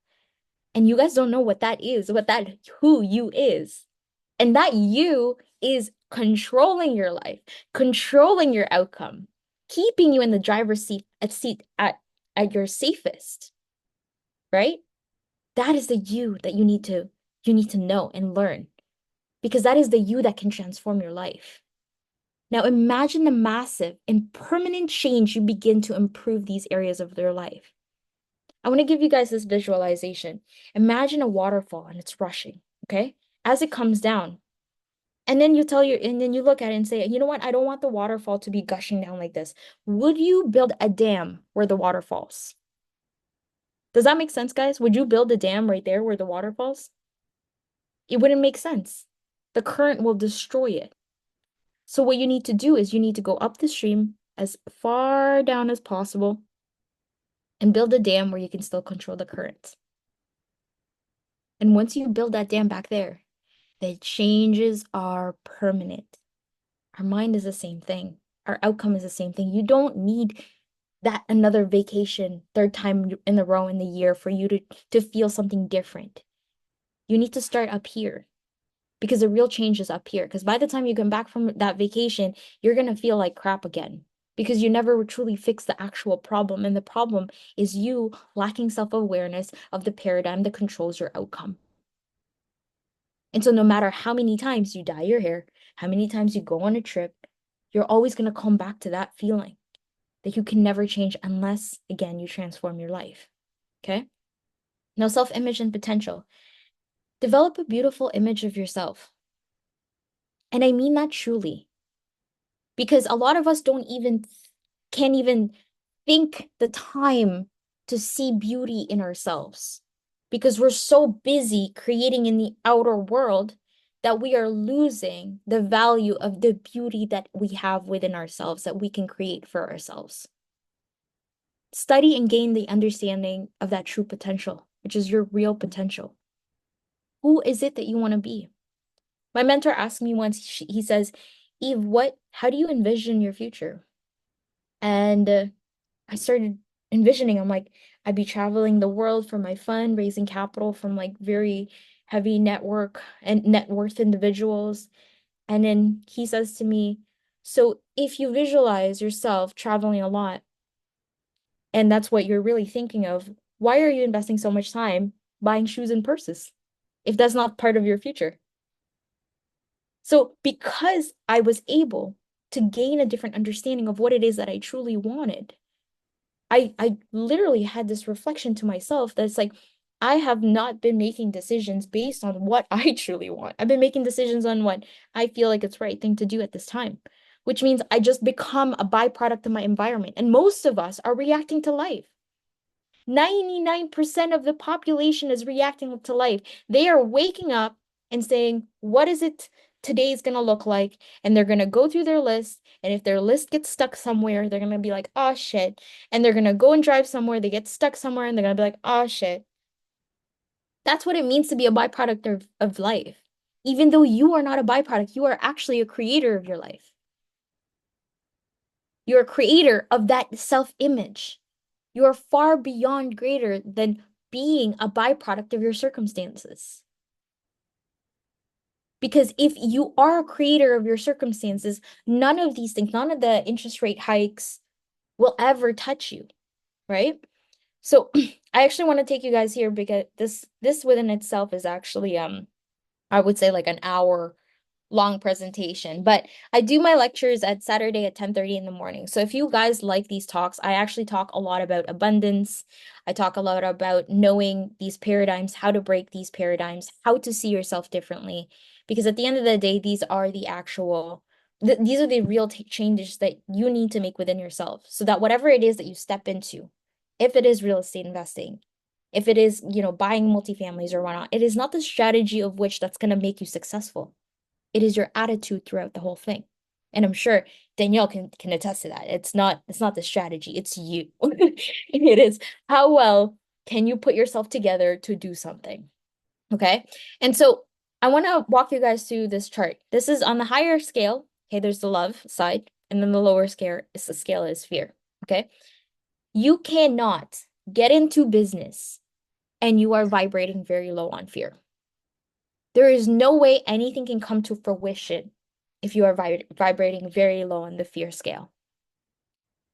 and you guys don't know what that is, what that who you is, and that you is controlling your life, controlling your outcome, keeping you in the driver's seat at your safest, right? That is the you that you need to know and learn, because that is the you that can transform your life. Now imagine the massive and permanent change you begin to improve these areas of their life. I want to give you guys this visualization. Imagine a waterfall and it's rushing, okay? As it comes down, and then you look at it and say, you know what? I don't want the waterfall to be gushing down like this. Would you build a dam where the water falls? Does that make sense, guys? Would you build a dam right there where the water falls? It wouldn't make sense. The current will destroy it. So what you need to do is you need to go up the stream as far down as possible and build a dam where you can still control the current. And once you build that dam back there, the changes are permanent. Our mind is the same thing. Our outcome is the same thing. You don't need that another vacation, third time in the row in the year for you to feel something different. You need to start up here, because the real change is up here. Because by the time you come back from that vacation, you're going to feel like crap again, because you never truly fixed the actual problem. And the problem is you lacking self-awareness of the paradigm that controls your outcome. And so no matter how many times you dye your hair, how many times you go on a trip, you're always going to come back to that feeling that you can never change unless, again, you transform your life. Okay? Now, self-image and potential. Develop a beautiful image of yourself. And I mean that truly, because a lot of us can't even think the time to see beauty in ourselves, because we're so busy creating in the outer world that we are losing the value of the beauty that we have within ourselves, that we can create for ourselves. Study and gain the understanding of that true potential, which is your real potential. Who is it that you want to be? My mentor asked me once, he says, Eve, how do you envision your future? And I started envisioning, I'm like, I'd be traveling the world for my fun, raising capital from like very heavy network and net worth individuals. And then he says to me, so if you visualize yourself traveling a lot, and that's what you're really thinking of, why are you investing so much time buying shoes and purses if that's not part of your future? So because I was able to gain a different understanding of what it is that I truly wanted, I literally had this reflection to myself that's like, I have not been making decisions based on what I truly want. I've been making decisions on what I feel like it's the right thing to do at this time, which means I just become a byproduct of my environment. And most of us are reacting to life. 99% of the population is reacting to life. They are waking up and saying, what is it today's going to look like? And they're going to go through their list. And if their list gets stuck somewhere, they're going to be like, oh shit. And they're going to go and drive somewhere. They get stuck somewhere and they're going to be like, oh shit. That's what it means to be a byproduct of life. Even though you are not a byproduct, you are actually a creator of your life. You're a creator of that self-image. You are far beyond greater than being a byproduct of your circumstances. Because if you are a creator of your circumstances, none of these things, none of the interest rate hikes will ever touch you, right? So I actually want to take you guys here, because this within itself is actually I would say like an hour long presentation, but I do my lectures at Saturday at 10:30 in the morning. So if you guys like these talks, I actually talk a lot about abundance. I talk a lot about knowing these paradigms, how to break these paradigms, how to see yourself differently. Because at the end of the day, these are the these are the real changes that you need to make within yourself, so that whatever it is that you step into, if it is real estate investing, if it is, buying multifamilies or whatnot, it is not the strategy of which that's going to make you successful. It is your attitude throughout the whole thing. And I'm sure Danielle can attest to that. It's not the strategy, it's you. It is how well can you put yourself together to do something. Okay. And so I want to walk you guys through this chart. This is on the higher scale. Okay, there's the love side, and then the lower scale is fear. Okay. You cannot get into business and you are vibrating very low on fear. There is no way anything can come to fruition if you are vibrating very low on the fear scale.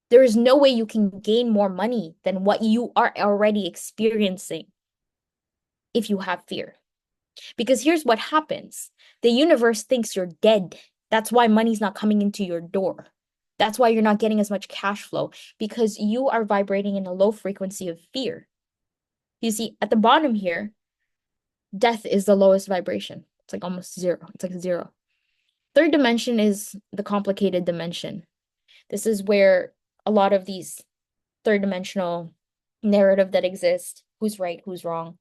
There is no way you can gain more money than what you are already experiencing if you have fear. Because here's what happens. The universe thinks you're dead. That's why money's not coming into your door. That's why you're not getting as much cash flow, because you are vibrating in a low frequency of fear. You see, at the bottom here, death is the lowest vibration. It's like almost zero. It's like zero. Third dimension is the complicated dimension. This is where a lot of these third dimensional narrative that exist, who's right, who's wrong,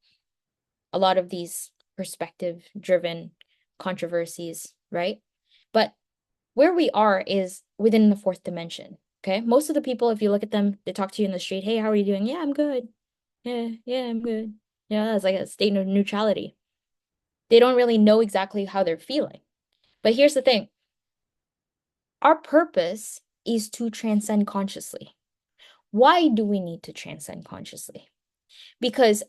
a lot of these perspective driven controversies, right? But where we are is within the fourth dimension. Okay. Most of the people, if you look at them, they talk to you in the street. Hey, how are you doing? Yeah, I'm good. Yeah, I'm good. Yeah, that's like a state of neutrality. They don't really know exactly how they're feeling. But here's the thing. Our purpose is to transcend consciously. Why do we need to transcend consciously? Because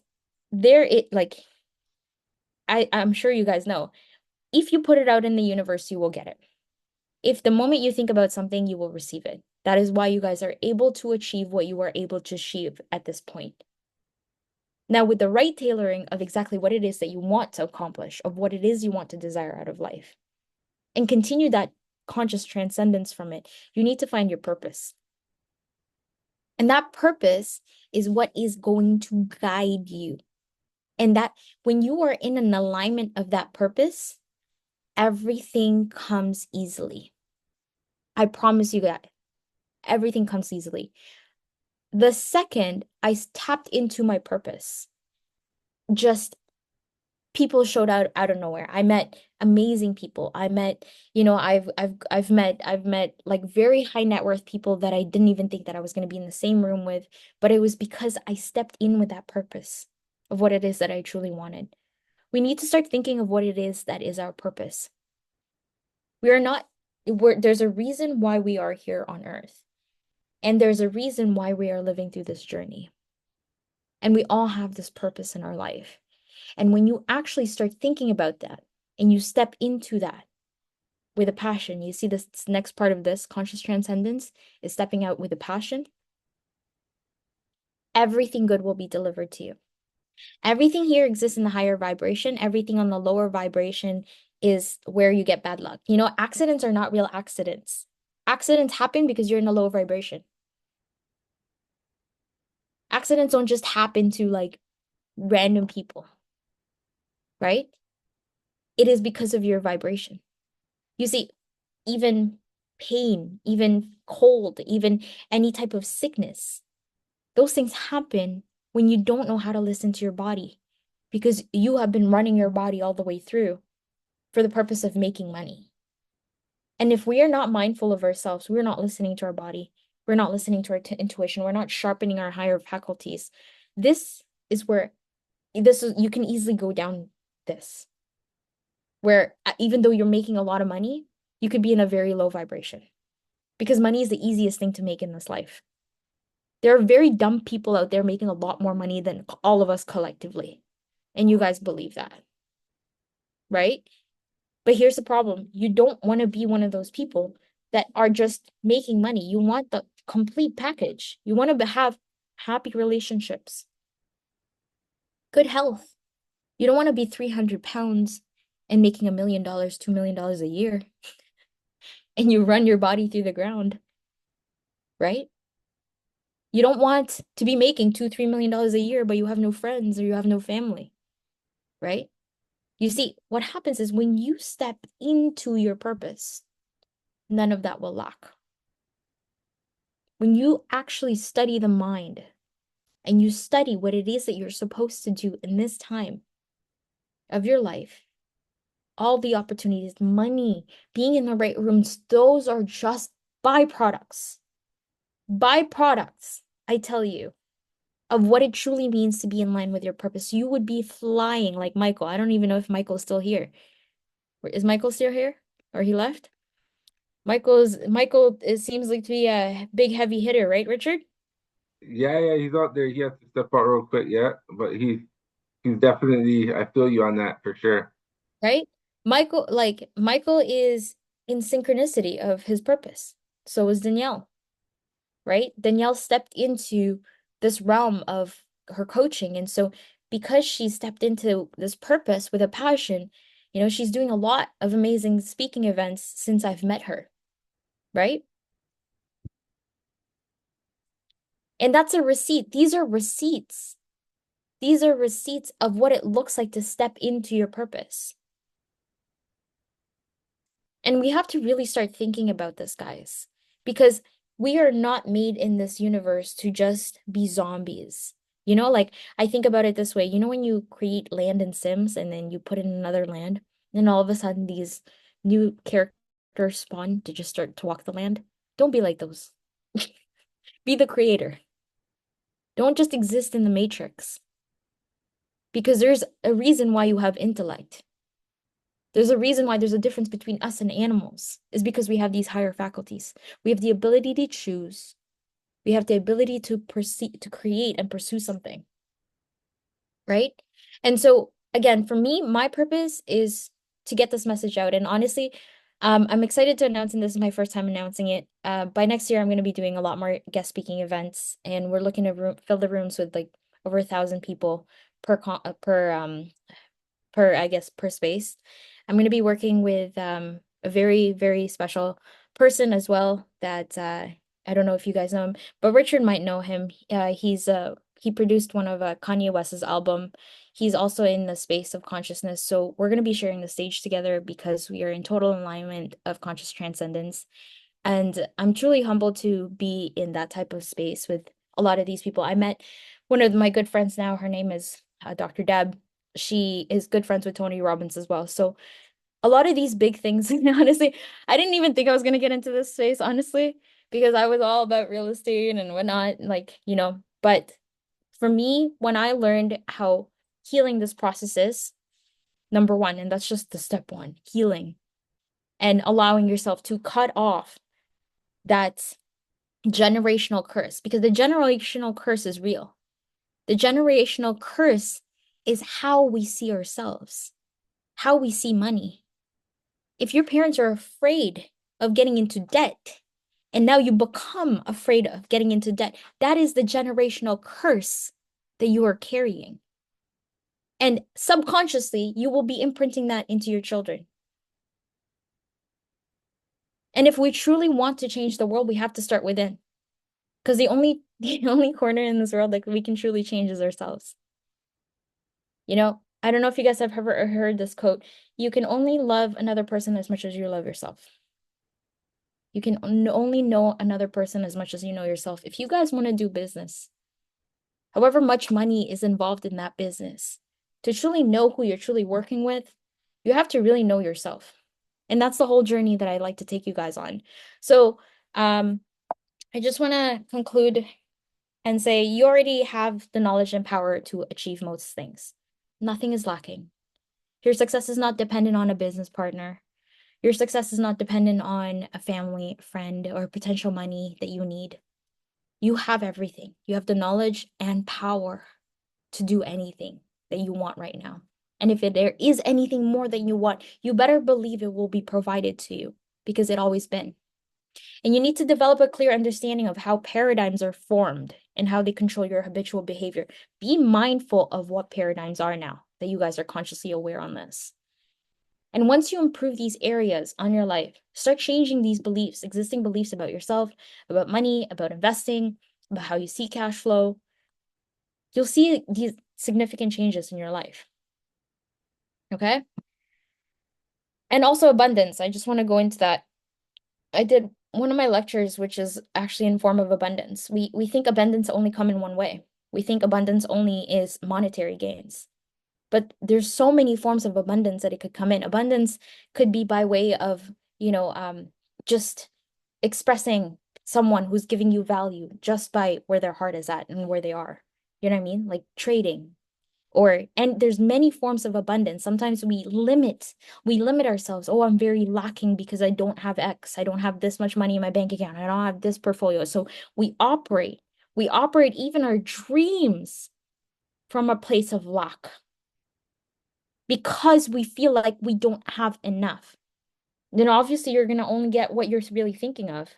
I'm sure you guys know, if you put it out in the universe, you will get it. If the moment you think about something, you will receive it. That is why you guys are able to achieve what you are able to achieve at this point. Now, with the right tailoring of exactly what it is that you want to accomplish, of what it is you want to desire out of life, and continue that conscious transcendence from it, you need to find your purpose. And that purpose is what is going to guide you. And that when you are in an alignment of that purpose, everything comes easily. I promise you that everything comes easily. The second I tapped into my purpose, just people showed out of nowhere. I met amazing people. I met, I've met like very high net worth people that I didn't even think that I was going to be in the same room with, but it was because I stepped in with that purpose of what it is that I truly wanted. We need to start thinking of what it is that is our purpose. There's a reason why we are here on earth. And there's a reason why we are living through this journey. And we all have this purpose in our life. And when you actually start thinking about that and you step into that with a passion, you see this next part of this conscious transcendence is stepping out with a passion. Everything good will be delivered to you. Everything here exists in the higher vibration. Everything on the lower vibration is where you get bad luck. Accidents are not real accidents. Accidents happen because you're in a low vibration. Accidents don't just happen to like random people, right? It is because of your vibration. You see, even pain, even cold, even any type of sickness, those things happen when you don't know how to listen to your body because you have been running your body all the way through for the purpose of making money. And if we are not mindful of ourselves, we're not listening to our body, we're not listening to our intuition, we're not sharpening our higher faculties. This is where you can easily go down this, where even though you're making a lot of money, you could be in a very low vibration because money is the easiest thing to make in this life. There are very dumb people out there making a lot more money than all of us collectively. And you guys believe that, right? But here's the problem. You don't want to be one of those people that are just making money. You want the complete package. You want to have happy relationships, good health. You don't want to be 300 pounds and making $1 million, $2 million a year, and you run your body through the ground, right? You don't want to be making $2, $3 million a year, but you have no friends or you have no family, right? You see, what happens is when you step into your purpose, none of that will lack. When you actually study the mind and you study what it is that you're supposed to do in this time of your life, all the opportunities, money, being in the right rooms, those are just byproducts. Byproducts, I tell you, of what it truly means to be in line with your purpose. You would be flying like Michael. I don't even know if Michael's still here. Is Michael still here? Or he left? Michael, it seems like to be a big heavy hitter, right, Richard? Yeah, he's out there. He has to step out real quick, yeah. But he's definitely, I feel you on that for sure. Right? Michael is in synchronicity of his purpose. So is Danielle, right? Danielle stepped into this realm of her coaching. And so because she stepped into this purpose with a passion, she's doing a lot of amazing speaking events since I've met her, right? And that's a receipt. These are receipts. These are receipts of what it looks like to step into your purpose. And we have to really start thinking about this, guys, because we are not made in this universe to just be zombies. Like I think about it this way. When you create land in Sims and then you put in another land, and all of a sudden these new characters spawn to just start to walk the land? Don't be like those. Be the creator. Don't just exist in the matrix. Because there's a reason why you have intellect. There's a reason why there's a difference between us and animals, is because we have these higher faculties. We have the ability to choose. We have the ability to create and pursue something. Right? And so, again, for me, my purpose is to get this message out. And honestly, I'm excited to announce, and this is my first time announcing it. By next year, I'm going to be doing a lot more guest speaking events, and we're looking to fill the rooms with like over 1,000 people per space. I'm going to be working with a very, very special person as well that I don't know if you guys know him, but Richard might know him. He produced one of Kanye West's album. He's also in the space of consciousness. So we're going to be sharing the stage together because we are in total alignment of conscious transcendence. And I'm truly humbled to be in that type of space with a lot of these people. I met one of my good friends now. Her name is Dr. Deb. She is good friends with Tony Robbins as well. So a lot of these big things, honestly, I didn't even think I was going to get into this space, honestly, because I was all about real estate and whatnot, but for me, when I learned how healing this process is, number one, and that's just the step one, healing and allowing yourself to cut off that generational curse, because the generational curse is real. The generational curse is how we see ourselves, how we see money. If your parents are afraid of getting into debt, and now you become afraid of getting into debt, that is the generational curse that you are carrying. And subconsciously, you will be imprinting that into your children. And if we truly want to change the world, we have to start within. Because the only corner in this world that we can truly change is ourselves. I don't know if you guys have ever heard this quote. You can only love another person as much as you love yourself. You can only know another person as much as you know yourself. If you guys want to do business, however much money is involved in that business, to truly know who you're truly working with, you have to really know yourself. And that's the whole journey that I'd like to take you guys on. So I just want to conclude and say you already have the knowledge and power to achieve most things. Nothing is lacking. Your success is not dependent on a business partner. Your success is not dependent on a family, friend, or potential money that you need. You have everything. You have the knowledge and power to do anything that you want right now. And if there is anything more that you want, you better believe it will be provided to you because it always been. And you need to develop a clear understanding of how paradigms are formed and how they control your habitual behavior. Be mindful of what paradigms are now that you guys are consciously aware on this. And once you improve these areas on your life, start changing these beliefs, existing beliefs about yourself, about money, about investing, about how you see cash flow. You'll see these significant changes in your life. Okay? And also abundance. I just want to go into that. I did one of my lectures, which is actually in form of abundance. We think abundance only come in one way. We think abundance only is monetary gains. But there's so many forms of abundance that it could come in. Abundance could be by way of, just expressing someone who's giving you value just by where their heart is at and where they are. You know what I mean? Like trading. And there's many forms of abundance. Sometimes we limit ourselves. Oh, I'm very lacking because I don't have X. I don't have this much money in my bank account. I don't have this portfolio. So we operate even our dreams from a place of lack because we feel like we don't have enough. Then obviously you're going to only get what you're really thinking of.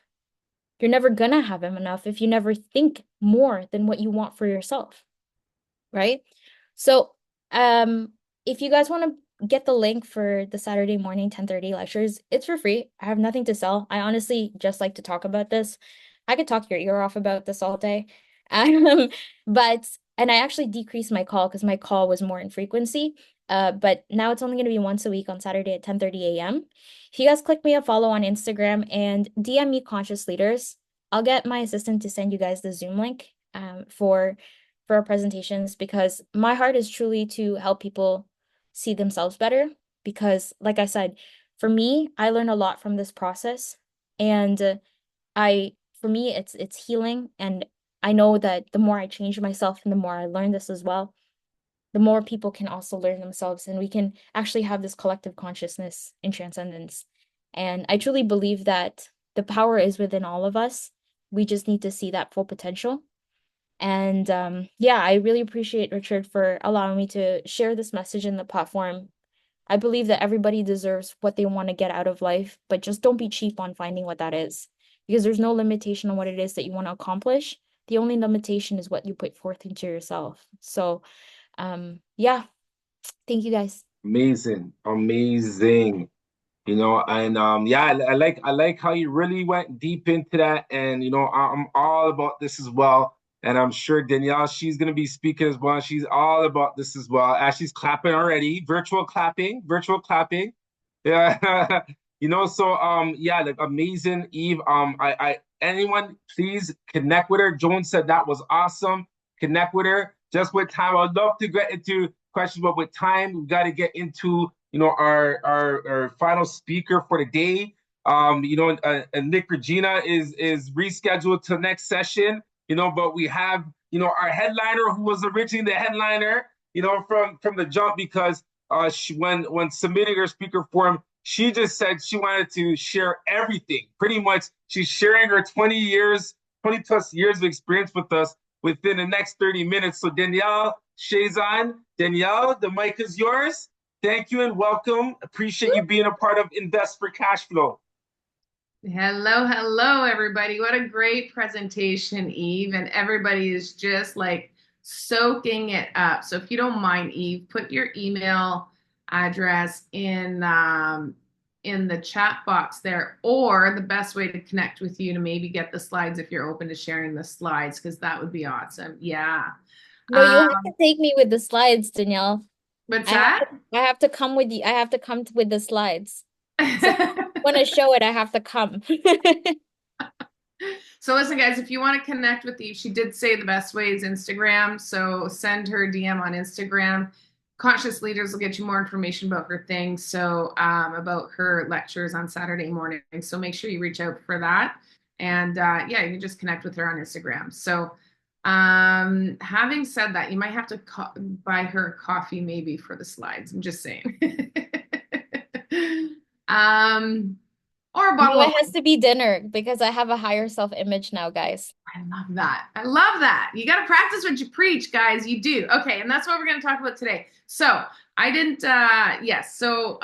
You're never going to have enough if you never think more than what you want for yourself, right? So, if you guys want to get the link for the Saturday morning 10:30 lectures, it's for free. I have nothing to sell. I honestly just like to talk about this. I could talk your ear off about this all day. And I actually decreased my call because my call was more in frequency. But now it's only going to be once a week on Saturday at 10:30 a.m. If you guys click me a follow on Instagram and DM me Conscious Leaders, I'll get my assistant to send you guys the Zoom link for our presentations, because my heart is truly to help people see themselves better. Because like I said, for me, I learn a lot from this process, and for me, it's healing. And I know that the more I change myself and the more I learn this as well, the more people can also learn themselves, and we can actually have this collective consciousness in transcendence. And I truly believe that the power is within all of us. We just need to see that full potential. And yeah, I really appreciate Richard for allowing me to share this message in the platform. I believe that everybody deserves what they want to get out of life, but just don't be cheap on finding what that is, because there's no limitation on what it is that you want to accomplish. The only limitation is what you put forth into yourself. So yeah, thank you guys. Amazing. And yeah, I like how you really went deep into that. And I'm all about this as well. And I'm sure Danielle, she's gonna be speaking as well. She's all about this as well. As she's clapping already, virtual clapping. Yeah. Yeah, like amazing, Eve. I anyone please connect with her. Joan said that was awesome. Connect with her. Just with time, I'd love to get into questions, but with time, we got to get into our final speaker for the day. And Nick Regina is rescheduled to next session. But we have our headliner, who was originally the headliner, from the jump, because when submitting her speaker form, she just said she wanted to share everything. Pretty much, she's sharing her 20 plus years of experience with us within the next 30 minutes. So Danielle Chazon, the mic is yours. Thank you and welcome. Appreciate you being a part of Invest for Cashflow. Hello, everybody. What a great presentation, Eve. And everybody is just like soaking it up. So if you don't mind, Eve, put your email address in the chat box there, or the best way to connect with you to maybe get the slides, if you're open to sharing the slides, because that would be awesome. Yeah. No, you have to take me with the slides, Danielle. What's that? I have to come with you. I have to come with the slides. So when I show it, I have to come. So listen, guys, if you want to connect with Eve, she did say the best way is Instagram. So send her a DM on Instagram. Conscious Leaders will get you more information about her thing. So about her lectures on Saturday morning. So make sure you reach out for that. And yeah, you can just connect with her on Instagram. So having said that, you might have to buy her a coffee maybe for the slides. I'm just saying. Or a bottle. It has to be dinner because I have a higher self-image now, guys. I love that. You got to practice what you preach, guys. You do. Okay. And that's what we're going to talk about today. So I didn't, yes. So,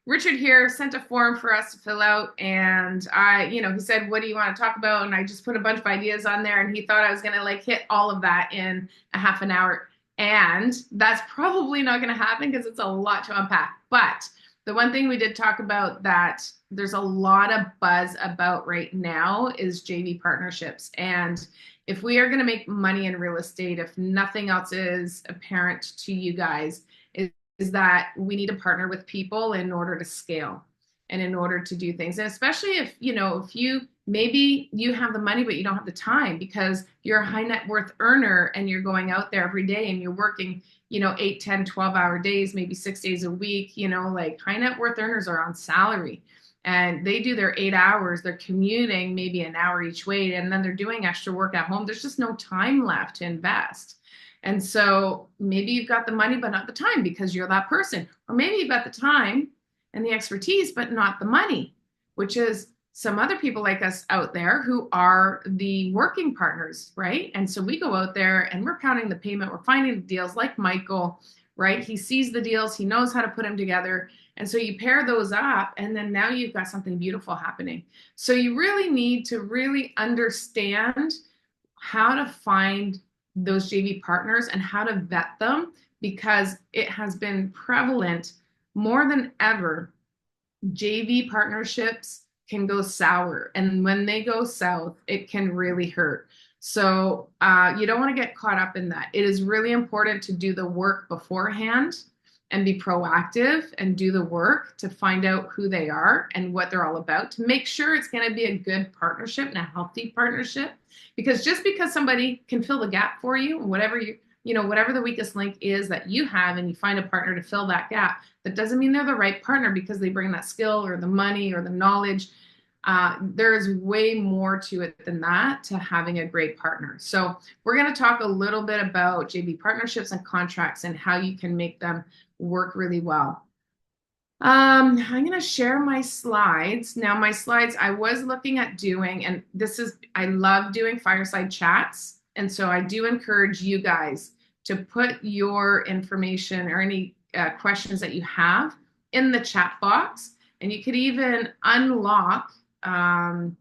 Richard here sent a form for us to fill out, and he said, what do you want to talk about? And I just put a bunch of ideas on there, and he thought I was going to like hit all of that in a half an hour. And that's probably not going to happen because it's a lot to unpack. But the one thing we did talk about that there's a lot of buzz about right now is JV partnerships. And if we are going to make money in real estate, if nothing else is apparent to you guys, is that we need to partner with people in order to scale and in order to do things. And especially if you Maybe you have the money, but you don't have the time because you're a high net worth earner and you're going out there every day and you're working, 8, 10, 12-hour days, maybe 6 days a week. Like high net worth earners are on salary and they do their 8 hours. They're commuting maybe an hour each way, and then they're doing extra work at home. There's just no time left to invest. And so maybe you've got the money, but not the time because you're that person. Or maybe you've got the time and the expertise, but not the money, which is some other people like us out there who are the working partners, right? And so we go out there and we're counting the payment, we're finding the deals like Michael, right? He sees the deals, he knows how to put them together. And so you pair those up and then now you've got something beautiful happening. So you really need to really understand how to find those JV partners and how to vet them, because it has been prevalent more than ever. JV partnerships can go sour, and when they go south, it can really hurt. So you don't want to get caught up in that. It is really important to do the work beforehand and be proactive and do the work to find out who they are and what they're all about, to make sure it's going to be a good partnership and a healthy partnership. Because just because somebody can fill the gap for you, whatever whatever the weakest link is that you have, and you find a partner to fill that gap, that doesn't mean they're the right partner because they bring that skill or the money or the knowledge. There is way more to it than that, to having a great partner. So we're going to talk a little bit about JV partnerships and contracts and how you can make them work really well. I'm going to share my slides. Now, my slides I was looking at doing, and I love doing fireside chats. And so I do encourage you guys to put your information or any questions that you have in the chat box. And you could even unlock or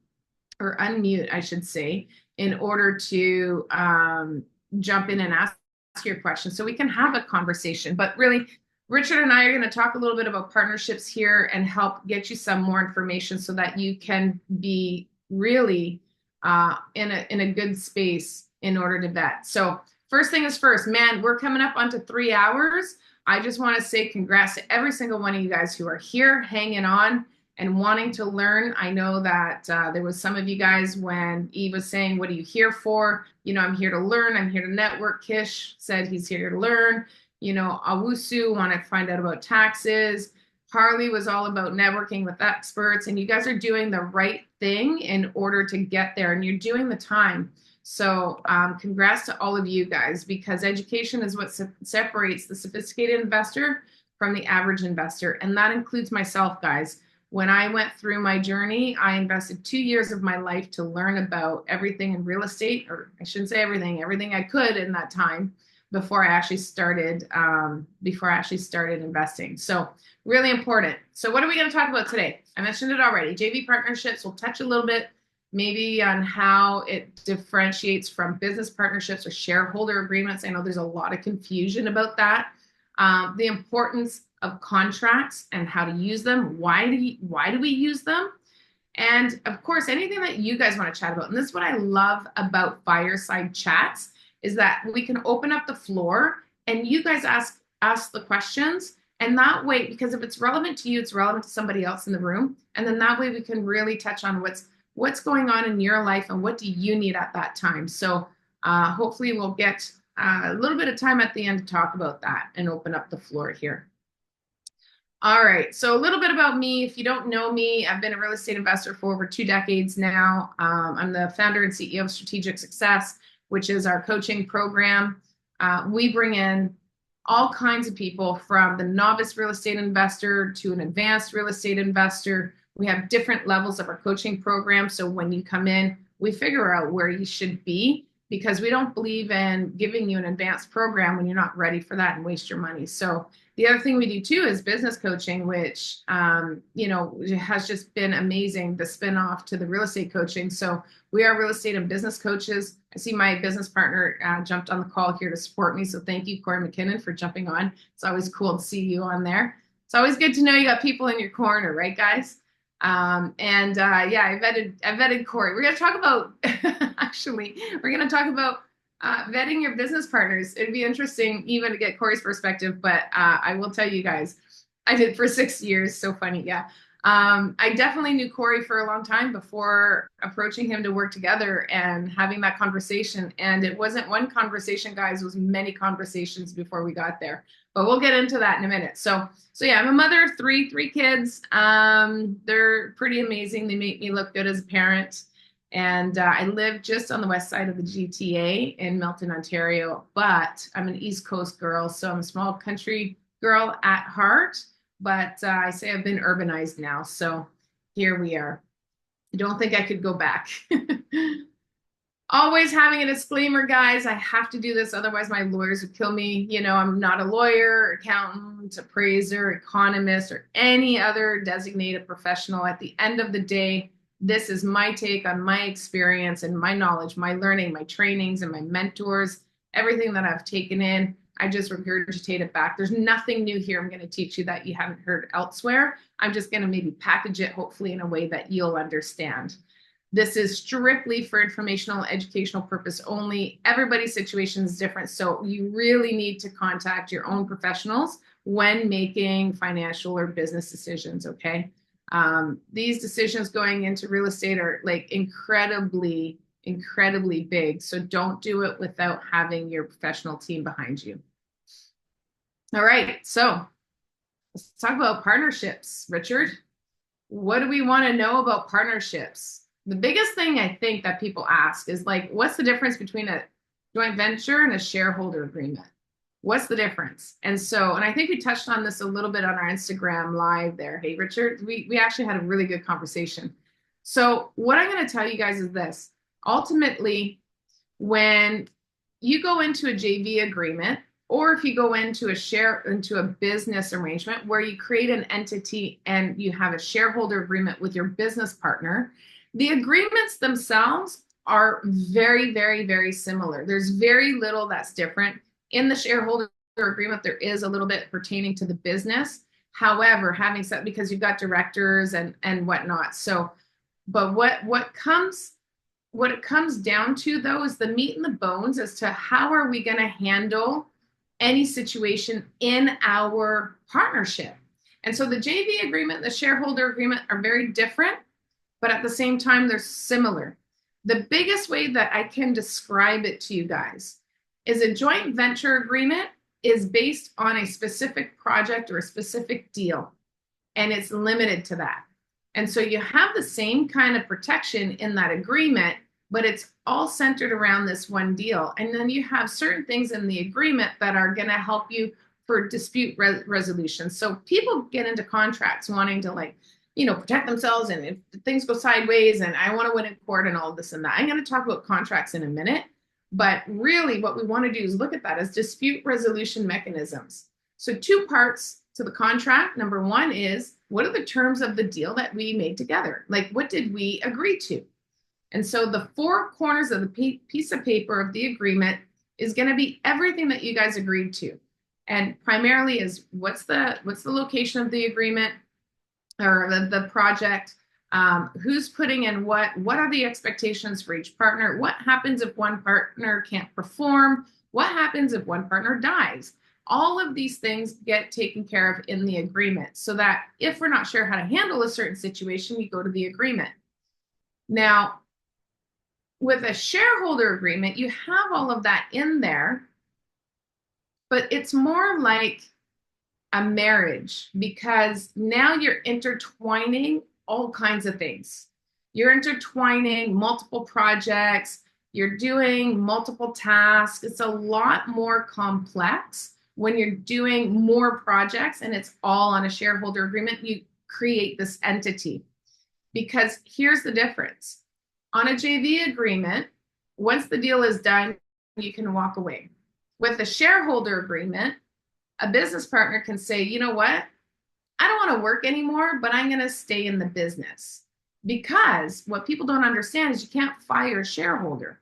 unmute, I should say, in order to jump in and ask your questions so we can have a conversation. But really, Richard and I are going to talk a little bit about partnerships here and help get you some more information so that you can be really in a good space in order to vet. So first thing is first, man, we're coming up onto 3 hours. I just want to say congrats to every single one of you guys who are here hanging on and wanting to learn. I know that there was some of you guys when Eve was saying, what are you here for? I'm here to learn. I'm here to network. Kish said he's here to learn. Awusu want to find out about taxes. Harley was all about networking with experts, and you guys are doing the right thing in order to get there, and you're doing the time. So congrats to all of you guys, because education is what separates the sophisticated investor from the average investor. And that includes myself, guys. When I went through my journey, I invested 2 years of my life to learn about everything in real estate, or I shouldn't say everything I could in that time before I actually started investing. So really important. So what are we going to talk about today? I mentioned it already. JV partnerships. We'll touch a little bit maybe on how it differentiates from business partnerships or shareholder agreements. I know there's a lot of confusion about that. The importance of contracts and how to use them. Why do we use them? And of course, anything that you guys want to chat about. And this is what I love about fireside chats, is that we can open up the floor and you guys ask the questions. And that way, because if it's relevant to you, it's relevant to somebody else in the room. And then that way we can really touch on what's going on in your life and what do you need at that time. So hopefully we'll get a little bit of time at the end to talk about that and open up the floor here. All right, so a little bit about me. If you don't know me, I've been a real estate investor for over 2 decades now. I'm the founder and CEO of Strategic Success, which is our coaching program. We bring in all kinds of people, from the novice real estate investor to an advanced real estate investor. We have different levels of our coaching program. So when you come in, we figure out where you should be, because we don't believe in giving you an advanced program when you're not ready for that and waste your money. So the other thing we do too is business coaching, which, has just been amazing, the spinoff to the real estate coaching. So we are real estate and business coaches. I see my business partner jumped on the call here to support me. So thank you, Corey McKinnon, for jumping on. It's always cool to see you on there. It's always good to know you got people in your corner, right, guys? I vetted Corey. We're going to talk about, vetting your business partners. It'd be interesting even to get Corey's perspective, but I will tell you guys, I did for 6 years. So funny. Yeah. I definitely knew Corey for a long time before approaching him to work together and having that conversation. And it wasn't one conversation, guys, it was many conversations before we got there. But we'll get into that in a minute. So yeah, I'm a mother of three kids. They're pretty amazing. They make me look good as a parent. And I live just on the west side of the GTA in Milton, Ontario. But I'm an East Coast girl, so I'm a small country girl at heart. But I say I've been urbanized now, so here we are. I don't think I could go back. Always having a disclaimer, guys. I have to do this, otherwise my lawyers would kill me. You know, I'm not a lawyer, accountant, appraiser, economist, or any other designated professional. At the end of the day, this is my take on my experience and my knowledge, my learning, my trainings, and my mentors, everything that I've taken in. I just regurgitate it back. There's nothing new here I'm going to teach you that you haven't heard elsewhere. I'm just going to maybe package it, hopefully in a way that you'll understand. This is strictly for informational, educational purpose only. Everybody's situation is different, so you really need to contact your own professionals when making financial or business decisions, okay? These decisions going into real estate are like incredibly big. So don't do it without having your professional team behind you. All right, so let's talk about partnerships. Richard, what do we want to know about partnerships? The biggest thing I think that people ask is like, what's the difference between a joint venture and a shareholder agreement? What's the difference? And I think we touched on this a little bit on our Instagram live there. Hey, Richard, we actually had a really good conversation. So what I'm going to tell you guys is this. Ultimately, when you go into a JV agreement, or if you go into a business arrangement where you create an entity and you have a shareholder agreement with your business partner, the agreements themselves are very, very, very similar. There's very little that's different. In the shareholder agreement, there is a little bit pertaining to the business. However, having said, because you've got directors and whatnot. So, but what it comes down to, though, is the meat and the bones as to how are we going to handle any situation in our partnership. And so the JV agreement and the shareholder agreement are very different, but at the same time, they're similar. The biggest way that I can describe it to you guys is a joint venture agreement is based on a specific project or a specific deal, and it's limited to that. And so you have the same kind of protection in that agreement, but it's all centered around this one deal. And then you have certain things in the agreement that are going to help you for dispute resolution. So people get into contracts wanting to protect themselves, and if things go sideways and I want to win in court and all this and that. I'm going to talk about contracts in a minute, but really what we want to do is look at that as dispute resolution mechanisms. So two parts to the contract. Number one is, what are the terms of the deal that we made together? Like, what did we agree to? And so the four corners of the piece of paper of the agreement is going to be everything that you guys agreed to. And primarily is what's the location of the agreement or the project, who's putting in what are the expectations for each partner, what happens if one partner can't perform, what happens if one partner dies. All of these things get taken care of in the agreement, so that if we're not sure how to handle a certain situation, you go to the agreement. Now, with a shareholder agreement, you have all of that in there, but it's more like a marriage, because now you're intertwining all kinds of things. You're intertwining multiple projects, you're doing multiple tasks. It's a lot more complex when you're doing more projects and it's all on a shareholder agreement. You create this entity, because here's the difference. On a JV agreement, once the deal is done, you can walk away. With a shareholder agreement, a business partner can say, you know what? I don't want to work anymore, but I'm going to stay in the business. Because what people don't understand is you can't fire a shareholder.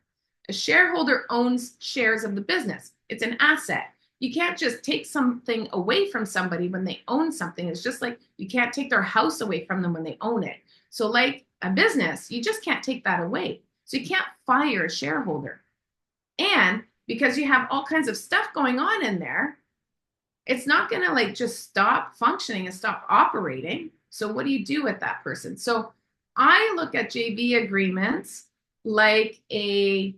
A shareholder owns shares of the business. It's an asset. You can't just take something away from somebody when they own something. It's just like you can't take their house away from them when they own it. So like a business, you just can't take that away. So you can't fire a shareholder. And because you have all kinds of stuff going on in there, it's not going to just stop functioning and stop operating. So what do you do with that person? So I look at JV agreements like a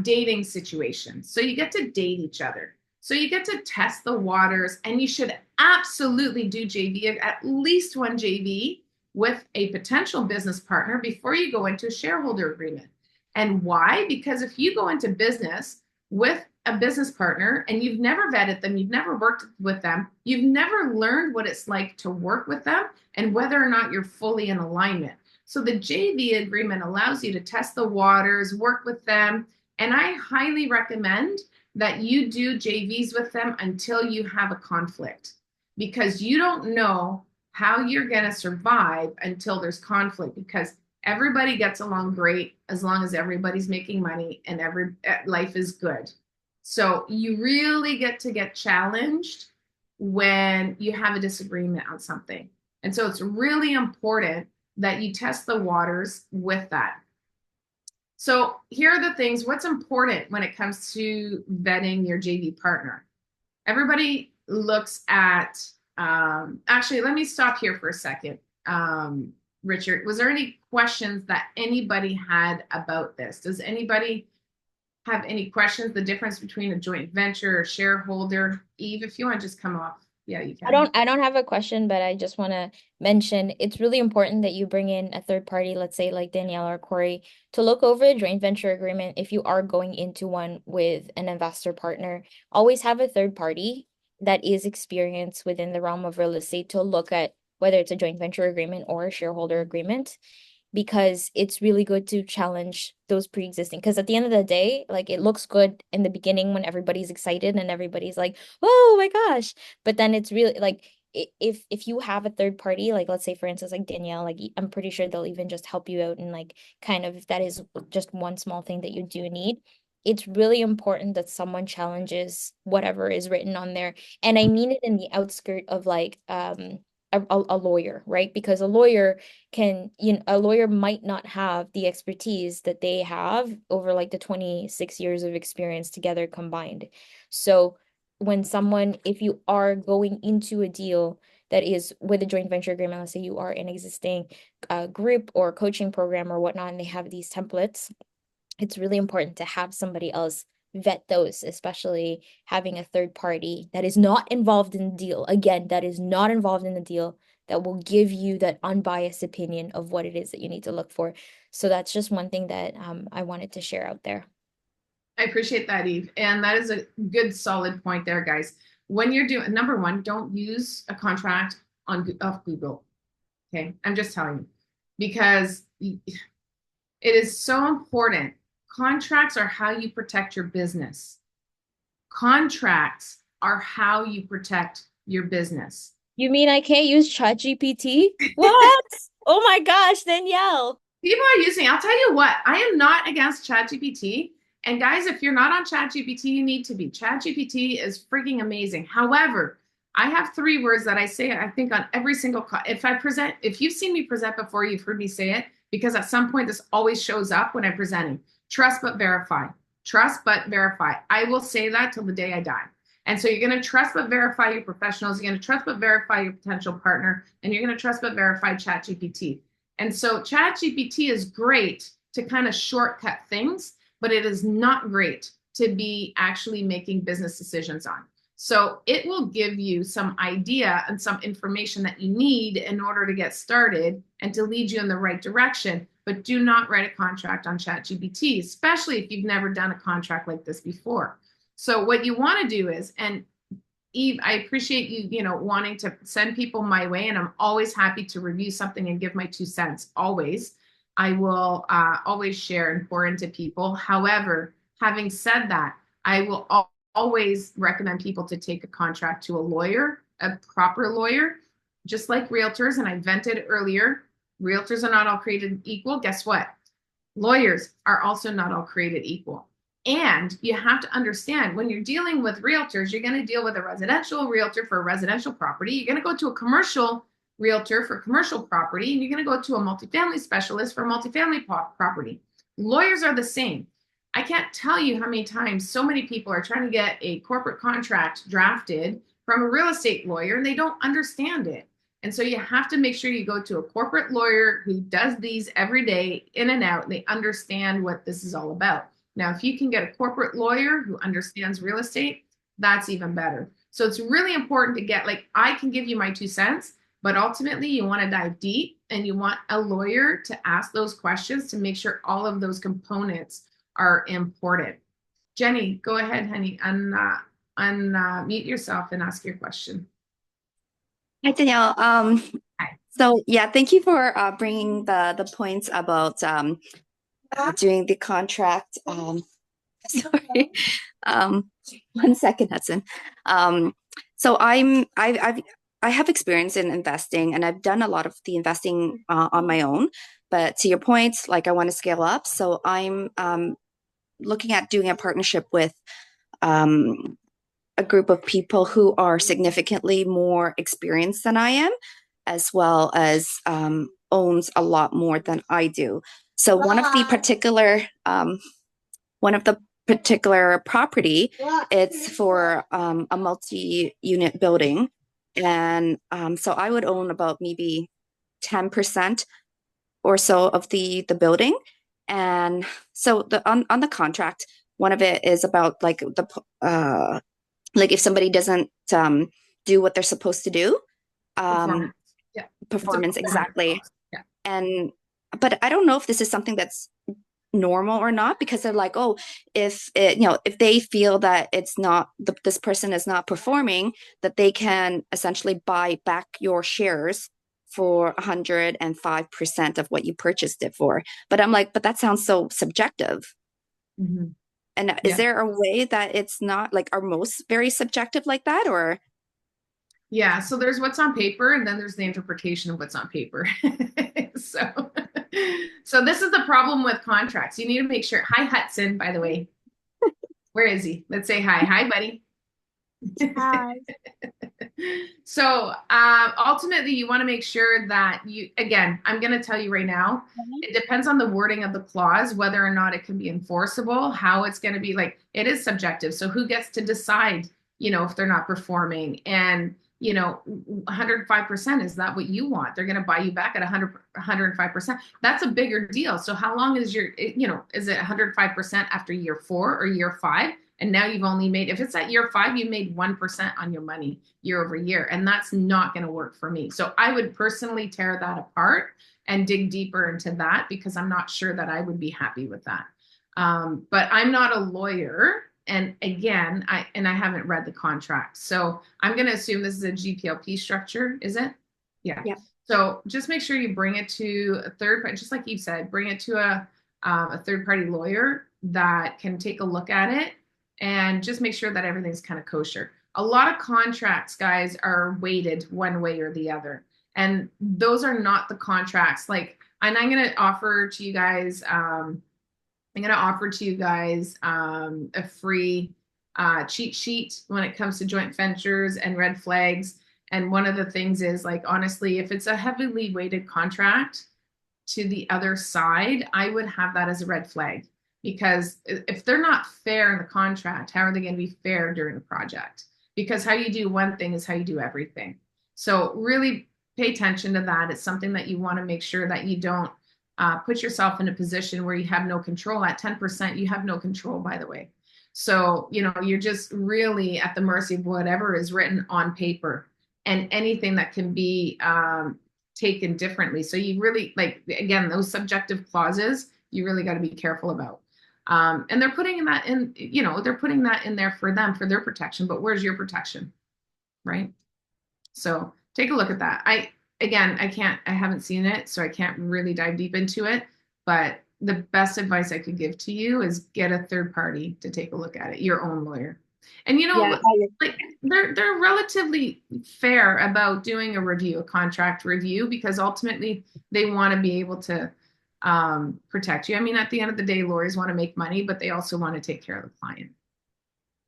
dating situation. So you get to date each other. So you get to test the waters, and you should absolutely do JV, at least one JV with a potential business partner before you go into a shareholder agreement. And why? Because if you go into business with a business partner and you've never vetted them, you've never worked with them, you've never learned what it's like to work with them and whether or not you're fully in alignment. So the JV agreement allows you to test the waters, work with them, and I highly recommend that you do JVs with them until you have a conflict, because you don't know how you're going to survive until there's conflict, because everybody gets along great as long as everybody's making money and life is good. So you really get to get challenged when you have a disagreement on something. And so it's really important that you test the waters with that. So here are the things, what's important when it comes to vetting your JV partner. Everybody looks at, actually, let me stop here for a second. Richard, was there any questions that anybody had about this? Does anybody have any questions? The difference between a joint venture or shareholder? Eve, if you want to just come off. Yeah, you can. I don't have a question, but I just want to mention it's really important that you bring in a third party, let's say like Danielle or Corey, to look over a joint venture agreement. If you are going into one with an investor partner, always have a third party that is experienced within the realm of real estate to look at whether it's a joint venture agreement or a shareholder agreement, because it's really good to challenge those pre-existing. Because at the end of the day, like, it looks good in the beginning when everybody's excited and everybody's like, oh my gosh. But then it's really like, if you have a third party, like let's say for instance, like Danielle, like I'm pretty sure they'll even just help you out, and like kind of, if that is just one small thing that you do need, it's really important that someone challenges whatever is written on there. And I mean it in the outskirt of like a lawyer, right? Because a lawyer can, a lawyer might not have the expertise that they have over like the 26 years of experience together combined. So when someone, if you are going into a deal that is with a joint venture agreement, let's say you are an existing group or coaching program or whatnot, and they have these templates, it's really important to have somebody else vet those, especially having a third party that is not involved in the deal. Again, that is not involved in the deal, that will give you that unbiased opinion of what it is that you need to look for. So that's just one thing that I wanted to share out there. I appreciate that, Eve. And that is a good, solid point there, guys. When you're doing, number one, don't use a contract off Google. Okay, I'm just telling you, because it is so important. Contracts are how you protect your business. Contracts are how you protect your business. You mean I can't use ChatGPT? What? Oh my gosh, Danielle. People are using, I'll tell you what, I am not against ChatGPT. And guys, if you're not on ChatGPT, you need to be. ChatGPT is freaking amazing. However, I have 3 words that I say, I think, on every single call. If you've seen me present before, you've heard me say it, because at some point this always shows up when I'm presenting. Trust but verify. Trust but verify. I will say that till the day I die. And so you're going to trust but verify your professionals. You're going to trust but verify your potential partner. And you're going to trust but verify ChatGPT. And so ChatGPT is great to kind of shortcut things, but it is not great to be actually making business decisions on. So it will give you some idea and some information that you need in order to get started and to lead you in the right direction. But do not write a contract on ChatGPT, especially if you've never done a contract like this before. So what you want to do is, and Eve, I appreciate you, wanting to send people my way, and I'm always happy to review something and give my 2 cents. Always. I will always share and pour into people. However, having said that, I will always recommend people to take a contract to a lawyer, a proper lawyer, just like realtors. And I vented earlier, realtors are not all created equal. Guess what? Lawyers are also not all created equal. And you have to understand, when you're dealing with realtors, you're going to deal with a residential realtor for a residential property. You're going to go to a commercial realtor for commercial property, and you're going to go to a multifamily specialist for multifamily property. Lawyers are the same. I can't tell you how many times so many people are trying to get a corporate contract drafted from a real estate lawyer, and they don't understand it. And so you have to make sure you go to a corporate lawyer who does these every day in and out, and they understand what this is all about. Now, if you can get a corporate lawyer who understands real estate, that's even better. So it's really important to get, like, I can give you my 2 cents, but ultimately you want to dive deep and you want a lawyer to ask those questions to make sure all of those components are important. Jenny, go ahead, honey, unmute yourself and ask your question. Hi, Danielle. Hi. So yeah, thank you for bringing the points about doing the contract. Sorry, 1 second, Hudson. So I have experience in investing, and I've done a lot of the investing on my own. But to your point, like I want to scale up, so I'm looking at doing a partnership with a group of people who are significantly more experienced than I am, as well as owns a lot more than I do. So one of the particular property, it's for a multi-unit building, and so I would own about maybe 10% or so of the building. And so on the contract, one of it is about like like if somebody doesn't do what they're supposed to do, performance exactly. Yeah. But I don't know if this is something that's normal or not, because they're like, oh, if they feel that it's not, this person is not performing, that they can essentially buy back your shares for 105% of what you purchased it for. But I'm like, but that sounds so subjective. Mm-hmm. And is there a way that it's not, like, are most very subjective like that, or? Yeah, so there's what's on paper, and then there's the interpretation of what's on paper. So this is the problem with contracts. You need to make sure. Hi, Hudson, by the way. Where is he? Let's say hi. Hi, buddy. Hi. So ultimately, you want to make sure that again, I'm going to tell you right now, it depends on the wording of the clause, whether or not it can be enforceable, how it's going to be. Like, it is subjective. So who gets to decide, if they're not performing? And 105%, is that what you want? They're going to buy you back at 105%. That's a bigger deal. So how long is is it 105% after year 4 or year 5? And now you've only made, if it's at year 5, you made 1% on your money year over year. And that's not going to work for me. So I would personally tear that apart and dig deeper into that, because I'm not sure that I would be happy with that. But I'm not a lawyer. And again, I haven't read the contract. So I'm going to assume this is a GPLP structure, is it? Yeah. So just make sure you bring it to a third party, just like you said, bring it to a third party lawyer that can take a look at it, and just make sure that everything's kind of kosher. A lot of contracts, guys, are weighted one way or the other. And those are not the contracts. Like, and I'm going to offer to you guys, a free cheat sheet when it comes to joint ventures and red flags. And one of the things is, like, honestly, if it's a heavily weighted contract to the other side, I would have that as a red flag. Because if they're not fair in the contract, how are they going to be fair during the project? Because how you do one thing is how you do everything. So really pay attention to that. It's something that you want to make sure that you don't put yourself in a position where you have no control. At 10%, you have no control, by the way. So, you're just really at the mercy of whatever is written on paper, and anything that can be taken differently. So you really, like, again, those subjective clauses, you really got to be careful about. And they're putting that in, they're putting that in there for them, for their protection, but where's your protection? Right? So take a look at that. I haven't seen it, so I can't really dive deep into it, but the best advice I could give to you is get a third party to take a look at it, your own lawyer. And like, they're relatively fair about doing a contract review, because ultimately they want to be able to protect you. I mean, at the end of the day, lawyers want to make money, but they also want to take care of the client.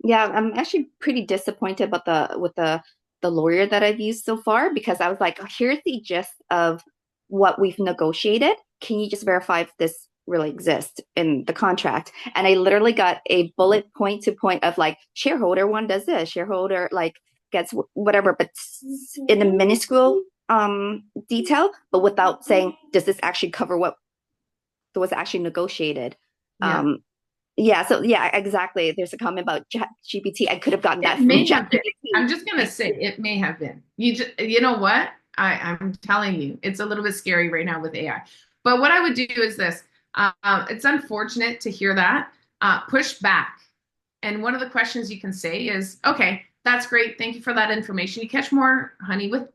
Yeah, I'm actually pretty disappointed with the lawyer that I've used so far, because I was like, oh, here's the gist of what we've negotiated. Can you just verify if this really exists in the contract? And I literally got a bullet point to point of, like, shareholder one does this, shareholder, like, gets whatever, but in a minuscule detail, but without saying, does this actually cover what was actually negotiated? Yeah. So yeah, exactly. There's a comment about GPT. I could have gotten that It from may have been. ChatGPT. I'm just gonna say it may have been. You know what? I'm telling you, it's a little bit scary right now with AI. But what I would do is this. It's unfortunate to hear that. Push back. And one of the questions you can say is, okay, that's great. Thank you for that information. You catch more honey with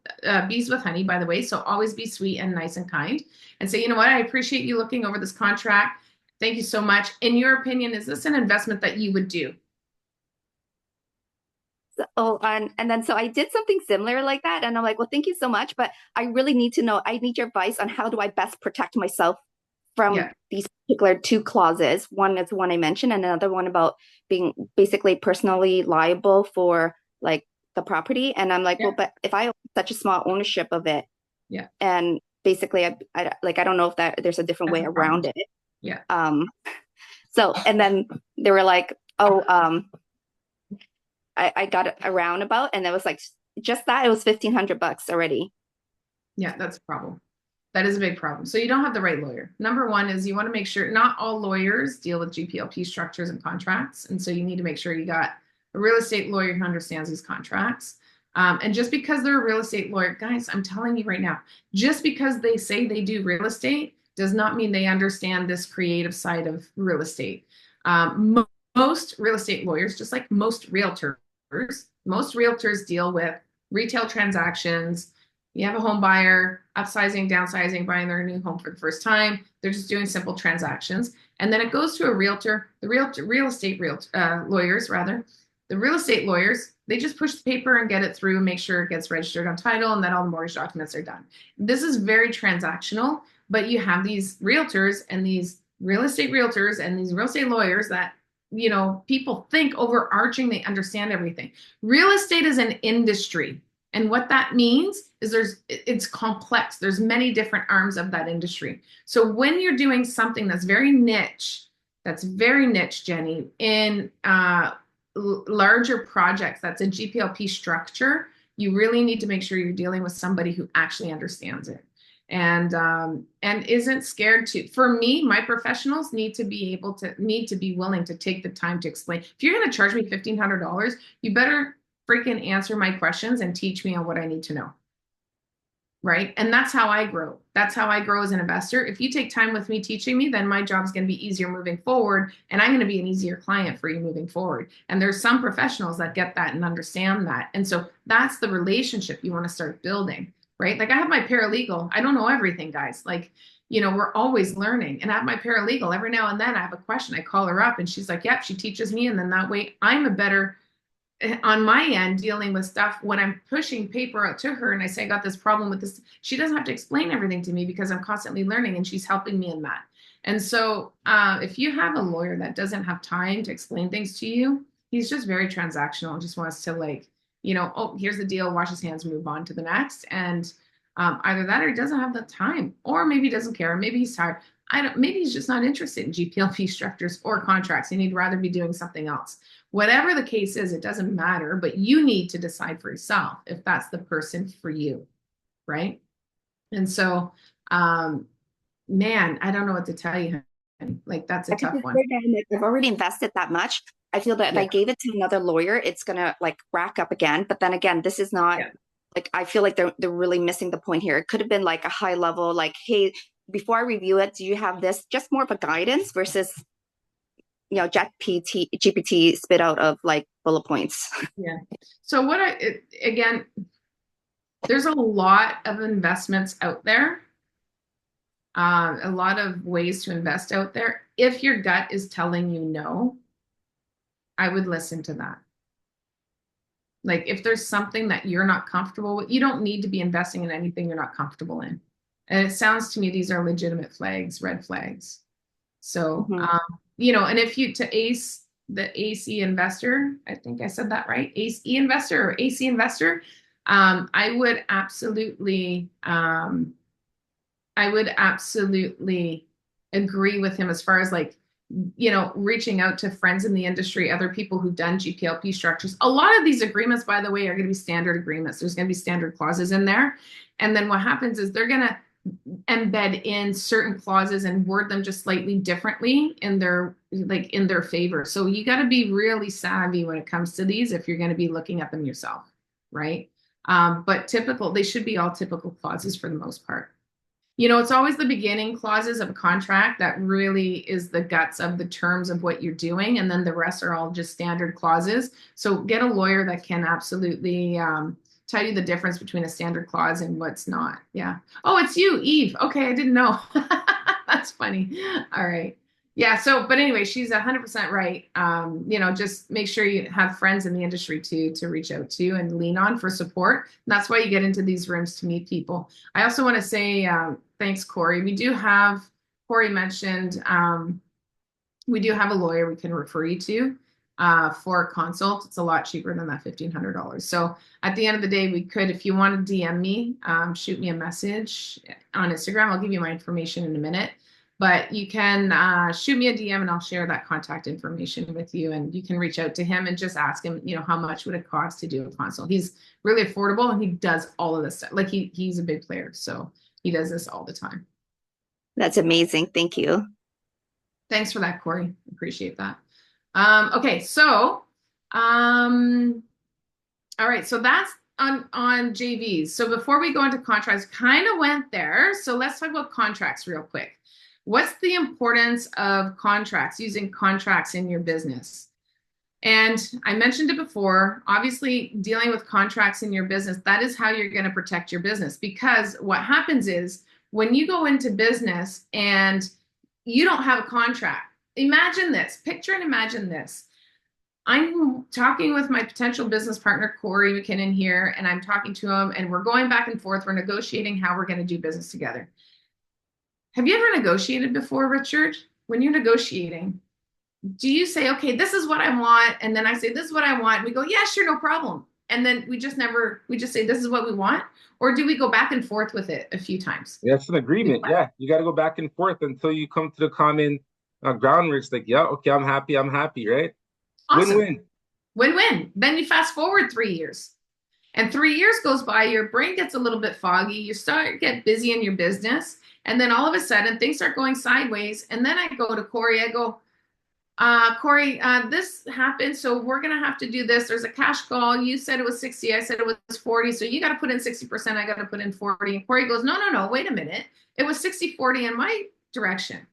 bees with honey, by the way. So always be sweet and nice and kind. And say, you know what? I appreciate you looking over this contract. Thank you so much. In your opinion, is this an investment that you would do? So, and then so I did something similar like that, and I'm like, well, thank you so much, but I really need to know. I need your advice on how do I best protect myself from these particular two clauses. One is one I mentioned, and another one about being basically personally liable for like the property. And I'm like, well, but if I own such a small ownership of it, and basically I don't know if there's a different way around it. So, and then they were like, oh, I got it a roundabout, and it was like just that it was $1,500 already. Yeah, that's a problem. That is a big problem. So you don't have the right lawyer. Number one is you want to make sure not all lawyers deal with GPLP structures and contracts, and so you need to make sure you got a real estate lawyer who understands these contracts. And just because they're a real estate lawyer, guys, I'm telling you right now, just because they say they do real estate does not mean they understand this creative side of real estate. Most real estate lawyers, just like most realtors deal with retail transactions. You have a home buyer, upsizing, downsizing, buying their new home for the first time. They're just doing simple transactions. And then it goes to a realtor, the real estate lawyers, rather. The real estate lawyers, they just push the paper and get it through and make sure it gets registered on title and that all the mortgage documents are done. This is very transactional, but you have these realtors and these real estate realtors and these real estate lawyers that, you know, people think overarching, they understand everything. Real estate is an industry. And what that means is it's complex. There's many different arms of that industry. So when you're doing something that's very niche, Jenny, in larger projects, that's a GPLP structure, you really need to make sure you're dealing with somebody who actually understands it and isn't scared to. For me, my professionals need to be willing to take the time to explain. If you're going to charge me $1,500, you better freaking answer my questions and teach me on what I need to know. Right? And that's how I grow. That's how I grow as an investor. If you take time with me teaching me, then my job is going to be easier moving forward. And I'm going to be an easier client for you moving forward. And there's some professionals that get that and understand that. And so that's the relationship you want to start building, right? Like I have my paralegal. I don't know everything, guys. Like, you know, we're always learning. And I have my paralegal. Every now and then I have a question. I call her up and she's like, yep, she teaches me. And then that way I'm a better on my end dealing with stuff when I'm pushing paper out to her and I say, I got this problem with this. She doesn't have to explain everything to me because I'm constantly learning and she's helping me in that. And so if you have a lawyer that doesn't have time to explain things to you, he's just very transactional and just wants to like, you know, oh, here's the deal, wash his hands, move on to the next. And either that or he doesn't have the time, or maybe he doesn't care. Maybe he's tired. Maybe he's just not interested in GPLP structures or contracts and he'd rather be doing something else. Whatever the case is, it doesn't matter, but you need to decide for yourself if that's the person for you, right? And so, man, I don't know what to tell you. Like, that's a tough one. I've already invested that much. I feel that if I gave it to another lawyer, it's going to like rack up again. But then again, this is not like, I feel like they're really missing the point here. It could have been like a high level, like, hey, before I review it, do you have this? Just more of a guidance versus, you know, GPT spit out of like bullet points. Yeah. So again, there's a lot of investments out there. A lot of ways to invest out there. If your gut is telling you no, I would listen to that. Like if there's something that you're not comfortable with, you don't need to be investing in anything you're not comfortable in. And it sounds to me, these are legitimate flags, red flags. So, you know, and if you, to ACE, the AC investor, I think I said that right, ACE investor or AC investor, I would absolutely agree with him as far as like, reaching out to friends in the industry, other people who've done GPLP structures. A lot of these agreements, by the way, are going to be standard agreements. There's going to be standard clauses in there. And then what happens is they're going to embed in certain clauses and word them just slightly differently in their favor. So you got to be really savvy when it comes to these if you're going to be looking at them yourself, right? But they should be all typical clauses for the most part. It's always the beginning clauses of a contract that really is the guts of the terms of what you're doing. And then the rest are all just standard clauses. So get a lawyer that can absolutely tell you the difference between a standard clause and what's not. Yeah. Oh, it's you, Eve. Okay, I didn't know. That's funny. All right. Yeah. So, but anyway, she's 100% right. Just make sure you have friends in the industry to reach out to and lean on for support. And that's why you get into these rooms to meet people. I also want to say, thanks, Corey. Corey mentioned, we do have a lawyer we can refer you to for a consult. It's a lot cheaper than that $1,500. So at the end of the day, we could, if you want to DM me, shoot me a message on Instagram. I'll give you my information in a minute. But you can shoot me a DM and I'll share that contact information with you. And you can reach out to him and just ask him, how much would it cost to do a consult? He's really affordable and he does all of this stuff. Like he's a big player. So he does this all the time. That's amazing. Thank you. Thanks for that, Corey. Appreciate that. Okay. So, all right. So that's on JVs. So before we go into contracts, kind of went there. So let's talk about contracts real quick. What's the importance of contracts, using contracts in your business? And I mentioned it before, obviously dealing with contracts in your business, that is how you're going to protect your business. Because what happens is when you go into business and you don't have a contract, imagine this, picture and imagine this. I'm talking with my potential business partner, Corey McKinnon here, and I'm talking to him and we're going back and forth. We're negotiating how we're going to do business together. Have you ever negotiated before, Richard? When you're negotiating, do you say, okay, this is what I want? And then I say, this is what I want. And we go, yeah, sure, no problem. And then we just say, this is what we want. Or do we go back and forth with it a few times? That's an agreement. Yeah. You got to go back and forth until you come to the common ground where it's like, yeah, okay, I'm happy, right? Awesome. Win-win. Win-win. Then you fast forward 3 years. And 3 years goes by, your brain gets a little bit foggy. You start to get busy in your business. And then all of a sudden things start going sideways. And then I go to Corey, I go, Corey, this happened. So we're going to have to do this. There's a cash call. You said it was 60. I said it was 40. So you got to put in 60%. I got to put in 40. And Corey goes, no, wait a minute. It was 60-40 in my direction.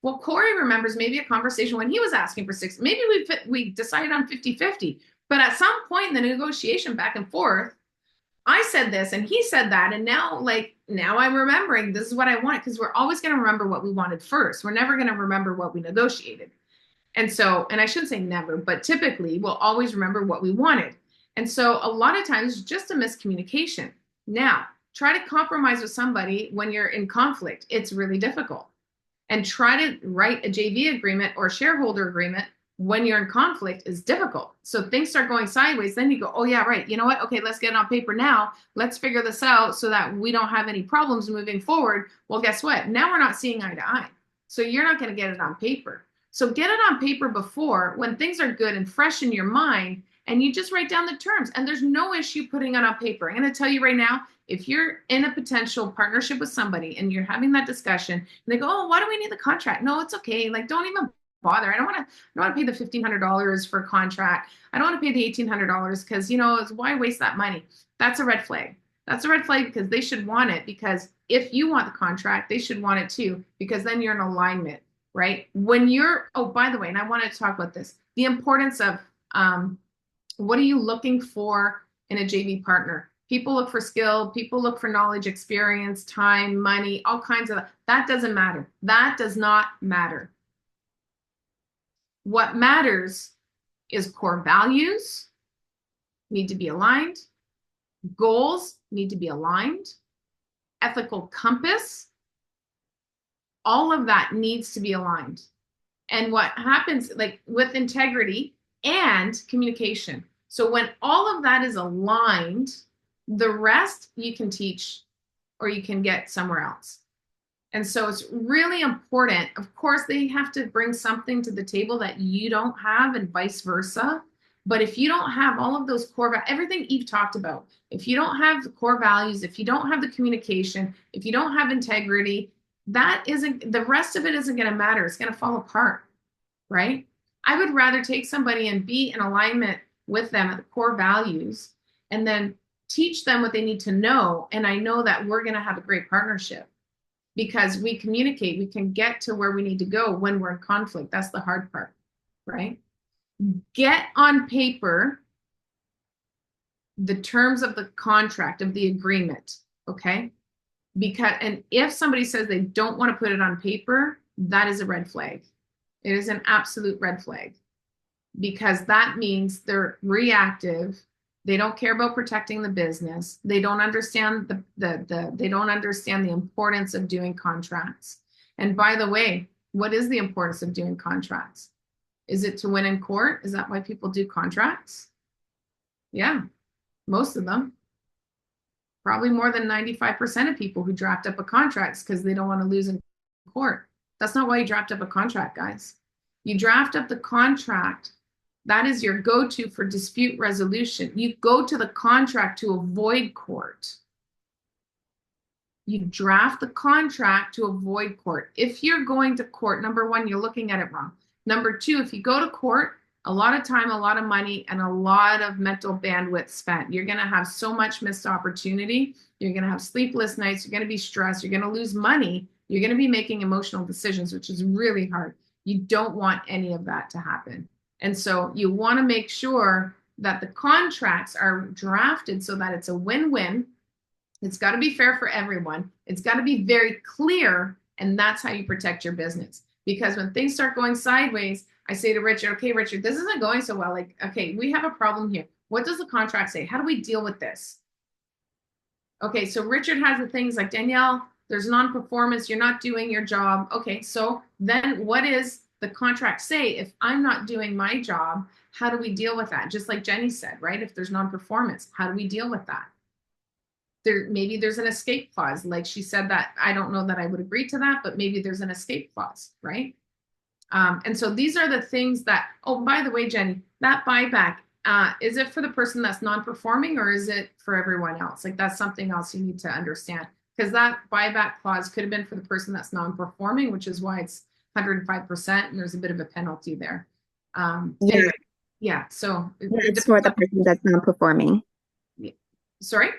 Well, Corey remembers maybe a conversation when he was asking for 60. Maybe we decided on 50-50. But at some point in the negotiation back and forth, I said this and he said that. And now I'm remembering this is what I want, because we're always going to remember what we wanted first. We're never going to remember what we negotiated. And so, and I shouldn't say never, but typically we'll always remember what we wanted. And so a lot of times just a miscommunication. Now, try to compromise with somebody when you're in conflict. It's really difficult. And try to write a JV agreement or shareholder agreement when you're in conflict is difficult. So things start going sideways. Then you go, oh yeah, right. You know what? Okay, let's get it on paper now. Let's figure this out so that we don't have any problems moving forward. Well, guess what? Now we're not seeing eye to eye. So you're not going to get it on paper. So get it on paper before, when things are good and fresh in your mind, and you just write down the terms. And there's no issue putting it on paper. I'm going to tell you right now, if you're in a potential partnership with somebody and you're having that discussion, and they go, oh, why do we need the contract? No, it's okay. Like, don't even bother. I don't want to pay the $1,500 for a contract. I don't want to pay the $1,800 because, why waste that money? That's a red flag. That's a red flag, because they should want it, because if you want the contract, they should want it too, because then you're in alignment, right? When you're, oh, by the way, and I wanted to talk about this, the importance of what are you looking for in a JV partner? People look for skill, people look for knowledge, experience, time, money, all kinds of that doesn't matter. That does not matter. What matters is core values need to be aligned, goals need to be aligned, ethical compass, all of that needs to be aligned. And what happens, like with integrity and communication. So when all of that is aligned, the rest you can teach or you can get somewhere else. And so it's really important. Of course, they have to bring something to the table that you don't have and vice versa. But if you don't have all of those core, everything Eve talked about, if you don't have the core values, if you don't have the communication, if you don't have integrity, the rest of it isn't going to matter. It's going to fall apart, right? I would rather take somebody and be in alignment with them at the core values and then teach them what they need to know. And I know that we're going to have a great partnership because we communicate, we can get to where we need to go when we're in conflict. That's the hard part, right? Get on paper the terms of the contract, of the agreement, okay? And if somebody says they don't want to put it on paper, that is a red flag. It is an absolute red flag because that means they're reactive. They don't care about protecting the business. They don't understand they don't understand the importance of doing contracts. And by the way, what is the importance of doing contracts? Is it to win in court? Is that why people do contracts? Yeah, most of them. Probably more than 95% of people who draft up a contract because they don't want to lose in court. That's not why you draft up a contract, guys. You draft up the contract. That is your go-to for dispute resolution. You go to the contract to avoid court. You draft the contract to avoid court. If you're going to court, number one, you're looking at it wrong. Number two, if you go to court, a lot of time, a lot of money, and a lot of mental bandwidth spent. You're going to have so much missed opportunity. You're going to have sleepless nights. You're going to be stressed. You're going to lose money. You're going to be making emotional decisions, which is really hard. You don't want any of that to happen. And so you want to make sure that the contracts are drafted so that it's a win-win. It's got to be fair for everyone. It's got to be very clear. And that's how you protect your business. Because when things start going sideways, I say to Richard, okay, Richard, this isn't going so well. Like, okay, we have a problem here. What does the contract say? How do we deal with this? Okay, so Richard has the things like, Danielle, there's non-performance. You're not doing your job. Okay, so then what is the contract say? If I'm not doing my job, how do we deal with that? Just like Jenny said, right? If there's non-performance, how do we deal with that? Maybe there's an escape clause. Like she said that, I don't know that I would agree to that, but maybe there's an escape clause, right? And so these are the things that, oh, by the way, Jenny, that buyback, is it for the person that's non-performing or is it for everyone else? Like that's something else you need to understand because that buyback clause could have been for the person that's non-performing, which is why it's 105% and there's a bit of a penalty there. Anyway, yeah, so. It's for the person that's non-performing. Sorry?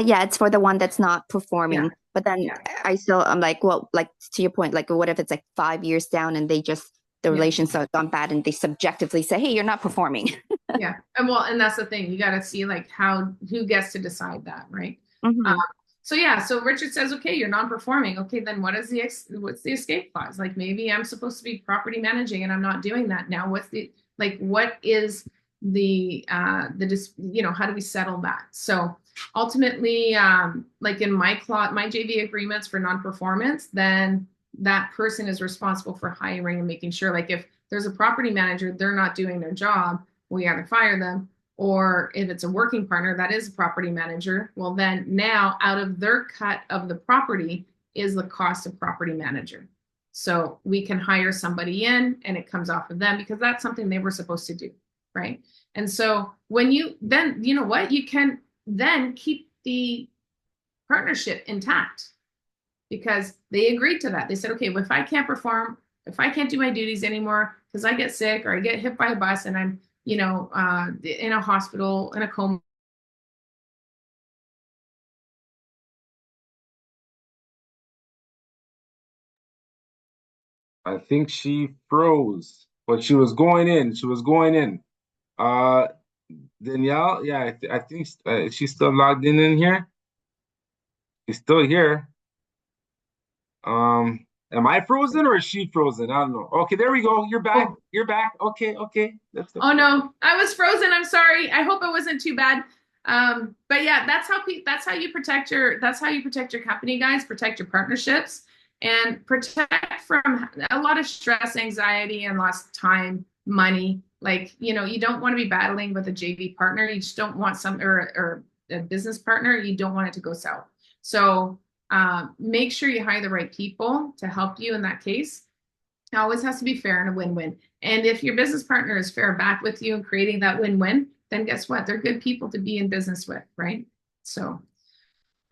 Yeah, it's for the one that's not performing. Yeah. But then Yeah. I'm like, well, like to your point, like what if it's like 5 years down and the relations have gone bad and they subjectively say, hey, you're not performing. Yeah. And that's the thing. You got to see like who gets to decide that, right? Mm-hmm. So Richard says, okay, you're non-performing. Okay, then what's the escape clause? Like maybe I'm supposed to be property managing and I'm not doing that now. What is the how do we settle that? So ultimately, like in my JV agreements for non-performance, then that person is responsible for hiring and making sure, like if there's a property manager, they're not doing their job, we either fire them, or if it's a working partner, that is a property manager, well then now out of their cut of the property is the cost of property manager. So we can hire somebody in and it comes off of them because that's something they were supposed to do, right? And so when you can then keep the partnership intact because they agreed to that. They said, okay, well, if I can't perform, if I can't do my duties anymore because I get sick or I get hit by a bus and I'm, in a hospital, in a coma. I think she froze, but she was going in. Danielle, yeah, I think she's still logged in here. She's still here. Am I frozen or is she frozen? I don't know. Okay, there we go. You're back. Oh. You're back. Okay. Oh no, I was frozen. I'm sorry. I hope it wasn't too bad. But yeah, that's how you protect your company, guys. Protect your partnerships and protect from a lot of stress, anxiety, and lost time, money. Like, you don't want to be battling with a JV partner. You just don't want or a business partner. You don't want it to go south. So Make sure you hire the right people to help you in that case. It always has to be fair and a win-win. And if your business partner is fair back with you and creating that win-win, then guess what? They're good people to be in business with, right? So,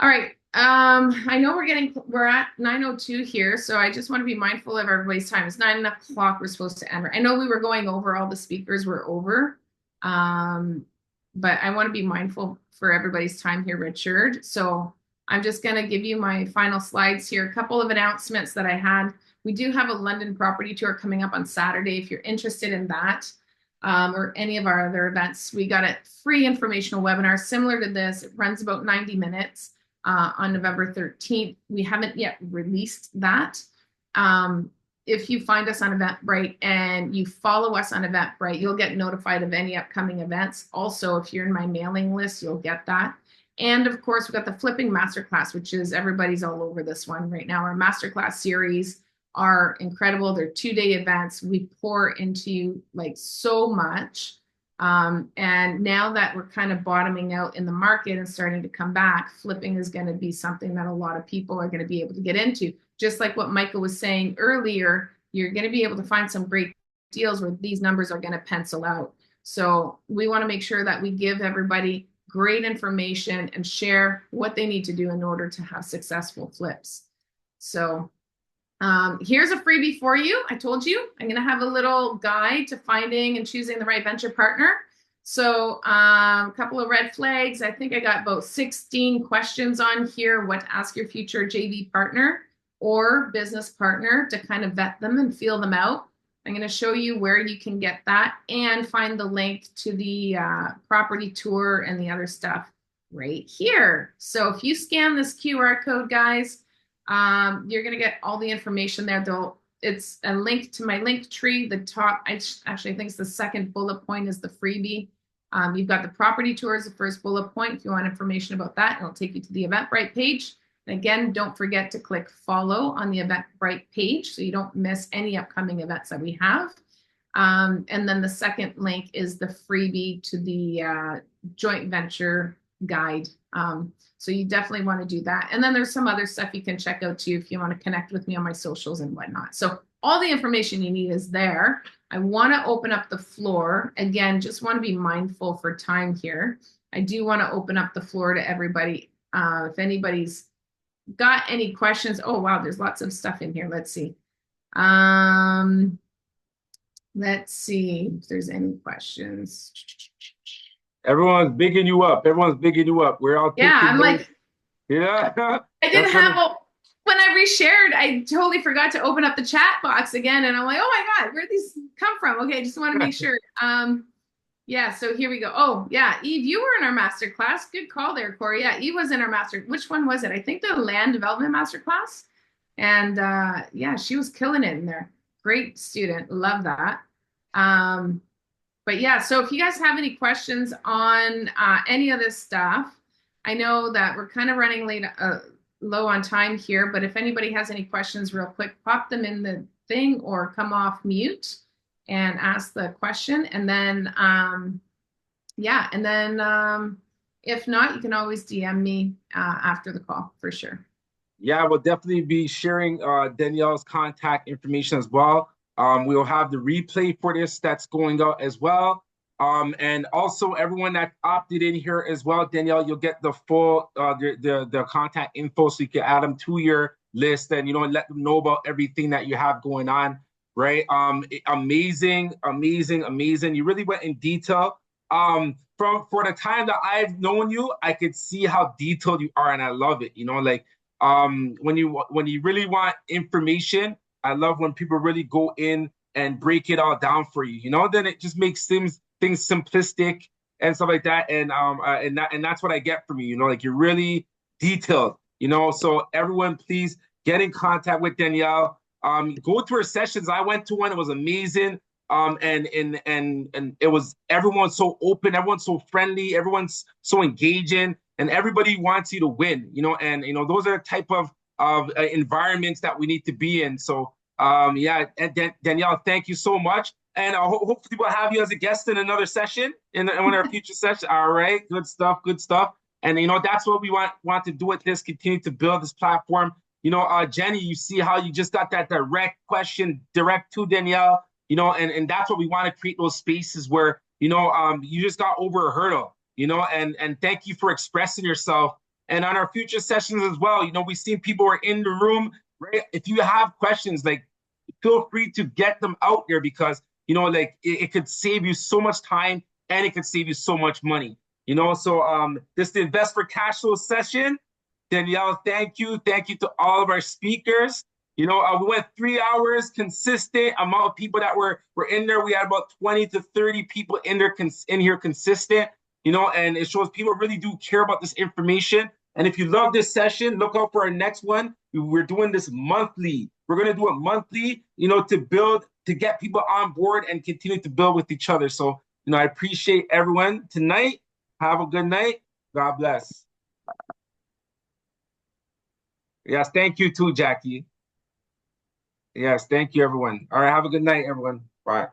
all right. I know we're at 9:02 here, so I just want to be mindful of everybody's time. It's 9 o'clock. We're supposed to end. I know we were going over, all the speakers were over. But I want to be mindful for everybody's time here, Richard. So I'm just going to give you my final slides here. A couple of announcements that I had. We do have a London property tour coming up on Saturday. If you're interested in that, or any of our other events, we got a free informational webinar similar to this. It runs about 90 minutes on November 13th. We haven't yet released that. If you find us on Eventbrite and you follow us on Eventbrite, you'll get notified of any upcoming events. Also, if you're in my mailing list, you'll get that. And of course, we've got the Flipping Masterclass, which is, everybody's all over this one right now. Our Masterclass series are incredible. They're 2-day events. We pour into you like so much. And now that we're kind of bottoming out in the market and starting to come back, flipping is going to be something that a lot of people are going to be able to get into. Just like what Michael was saying earlier, you're going to be able to find some great deals where these numbers are going to pencil out. So we want to make sure that we give everybody great information and share what they need to do in order to have successful flips. So here's a freebie for you. I told you I'm going to have a little guide to finding and choosing the right venture partner. So a couple of red flags. I think I got about 16 questions on here. What to ask your future JV partner or business partner to kind of vet them and feel them out. I'm going to show you where you can get that and find the link to the property tour and the other stuff right here. So if you scan this QR code, guys, you're going to get all the information there. It's a link to my link tree. The top, actually, I think it's the second bullet point is the freebie. You've got the property tour as the first bullet point. If you want information about that, it'll take you to the Eventbrite page. And again, don't forget to click follow on the Eventbrite page so you don't miss any upcoming events that we have. And then the second link is the freebie to the joint venture guide. So you definitely want to do that. And then there's some other stuff you can check out too if you want to connect with me on my socials and whatnot. So all the information you need is there. I want to open up the floor. Again, just want to be mindful for time here. I do want to open up the floor to everybody. If anybody's got any questions. Oh, wow, there's lots of stuff in here. Let's see. Let's see if there's any questions. Everyone's bigging you up. Everyone's bigging you up. We're all I'm notes. like, yeah. I didn't have when I reshared, I totally forgot to open up the chat box again. And I'm like, oh my God, where'd these come from? Okay, just want to make sure. Yeah, so here we go. Oh, yeah, Eve, you were in our master class. Good call there, Corey. Yeah, Eve was in our master. Which one was it? I think the land development master class. And yeah, she was killing it in there. Great student. Love that. But yeah, so if you guys have any questions on any of this stuff, I know that we're kind of running low on time here, but if anybody has any questions real quick, pop them in the thing or come off mute and ask the question. And then, yeah, and then if not, you can always DM me after the call for sure. Yeah, we'll definitely be sharing Danielle's contact information as well. We'll have the replay for this that's going out as well. And also everyone that opted in here as well, Danielle, you'll get the full the contact info so you can add them to your list and, you know, let them know about everything that you have going on, right? Amazing. You really went in detail. For the time that I've known you, I could see how detailed you are, and I love it. You know, like when you really want information, I love when people really go in and break it all down for you. You know, then it just makes things simplistic and stuff like that. And that's what I get from you. You know, like you're really detailed. You know, so everyone, please get in contact with Danielle. Go to her sessions. I went to one. It was amazing. And it was, everyone's so open, everyone's so friendly, everyone's so engaging, and everybody wants you to win, you know, and, you know, those are the type of environments that we need to be in. So, yeah, and Danielle, thank you so much. And hopefully we'll have you as a guest in another session, in one of our future sessions. All right, good stuff. And, that's what we want to do with this, continue to build this platform. Jenny, you see how you just got that direct question direct to Danielle, and that's what we want to create, those spaces where, you just got over a hurdle, and thank you for expressing yourself. And on our future sessions as well, we've seen people who are in the room, right? If you have questions, like, feel free to get them out there, because, it could save you so much time and it could save you so much money. So this is the Invest for Cashflow session. Danielle, thank you. Thank you to all of our speakers. We went 3 hours, consistent amount of people that were in there. We had about 20 to 30 people in here consistent, and it shows people really do care about this information. And if you love this session, look out for our next one. We're doing this monthly. We're going to do it monthly, to get people on board and continue to build with each other. So, I appreciate everyone tonight. Have a good night. God bless. Yes, thank you too, Jackie. Yes, thank you, everyone. All right, have a good night, everyone. Bye.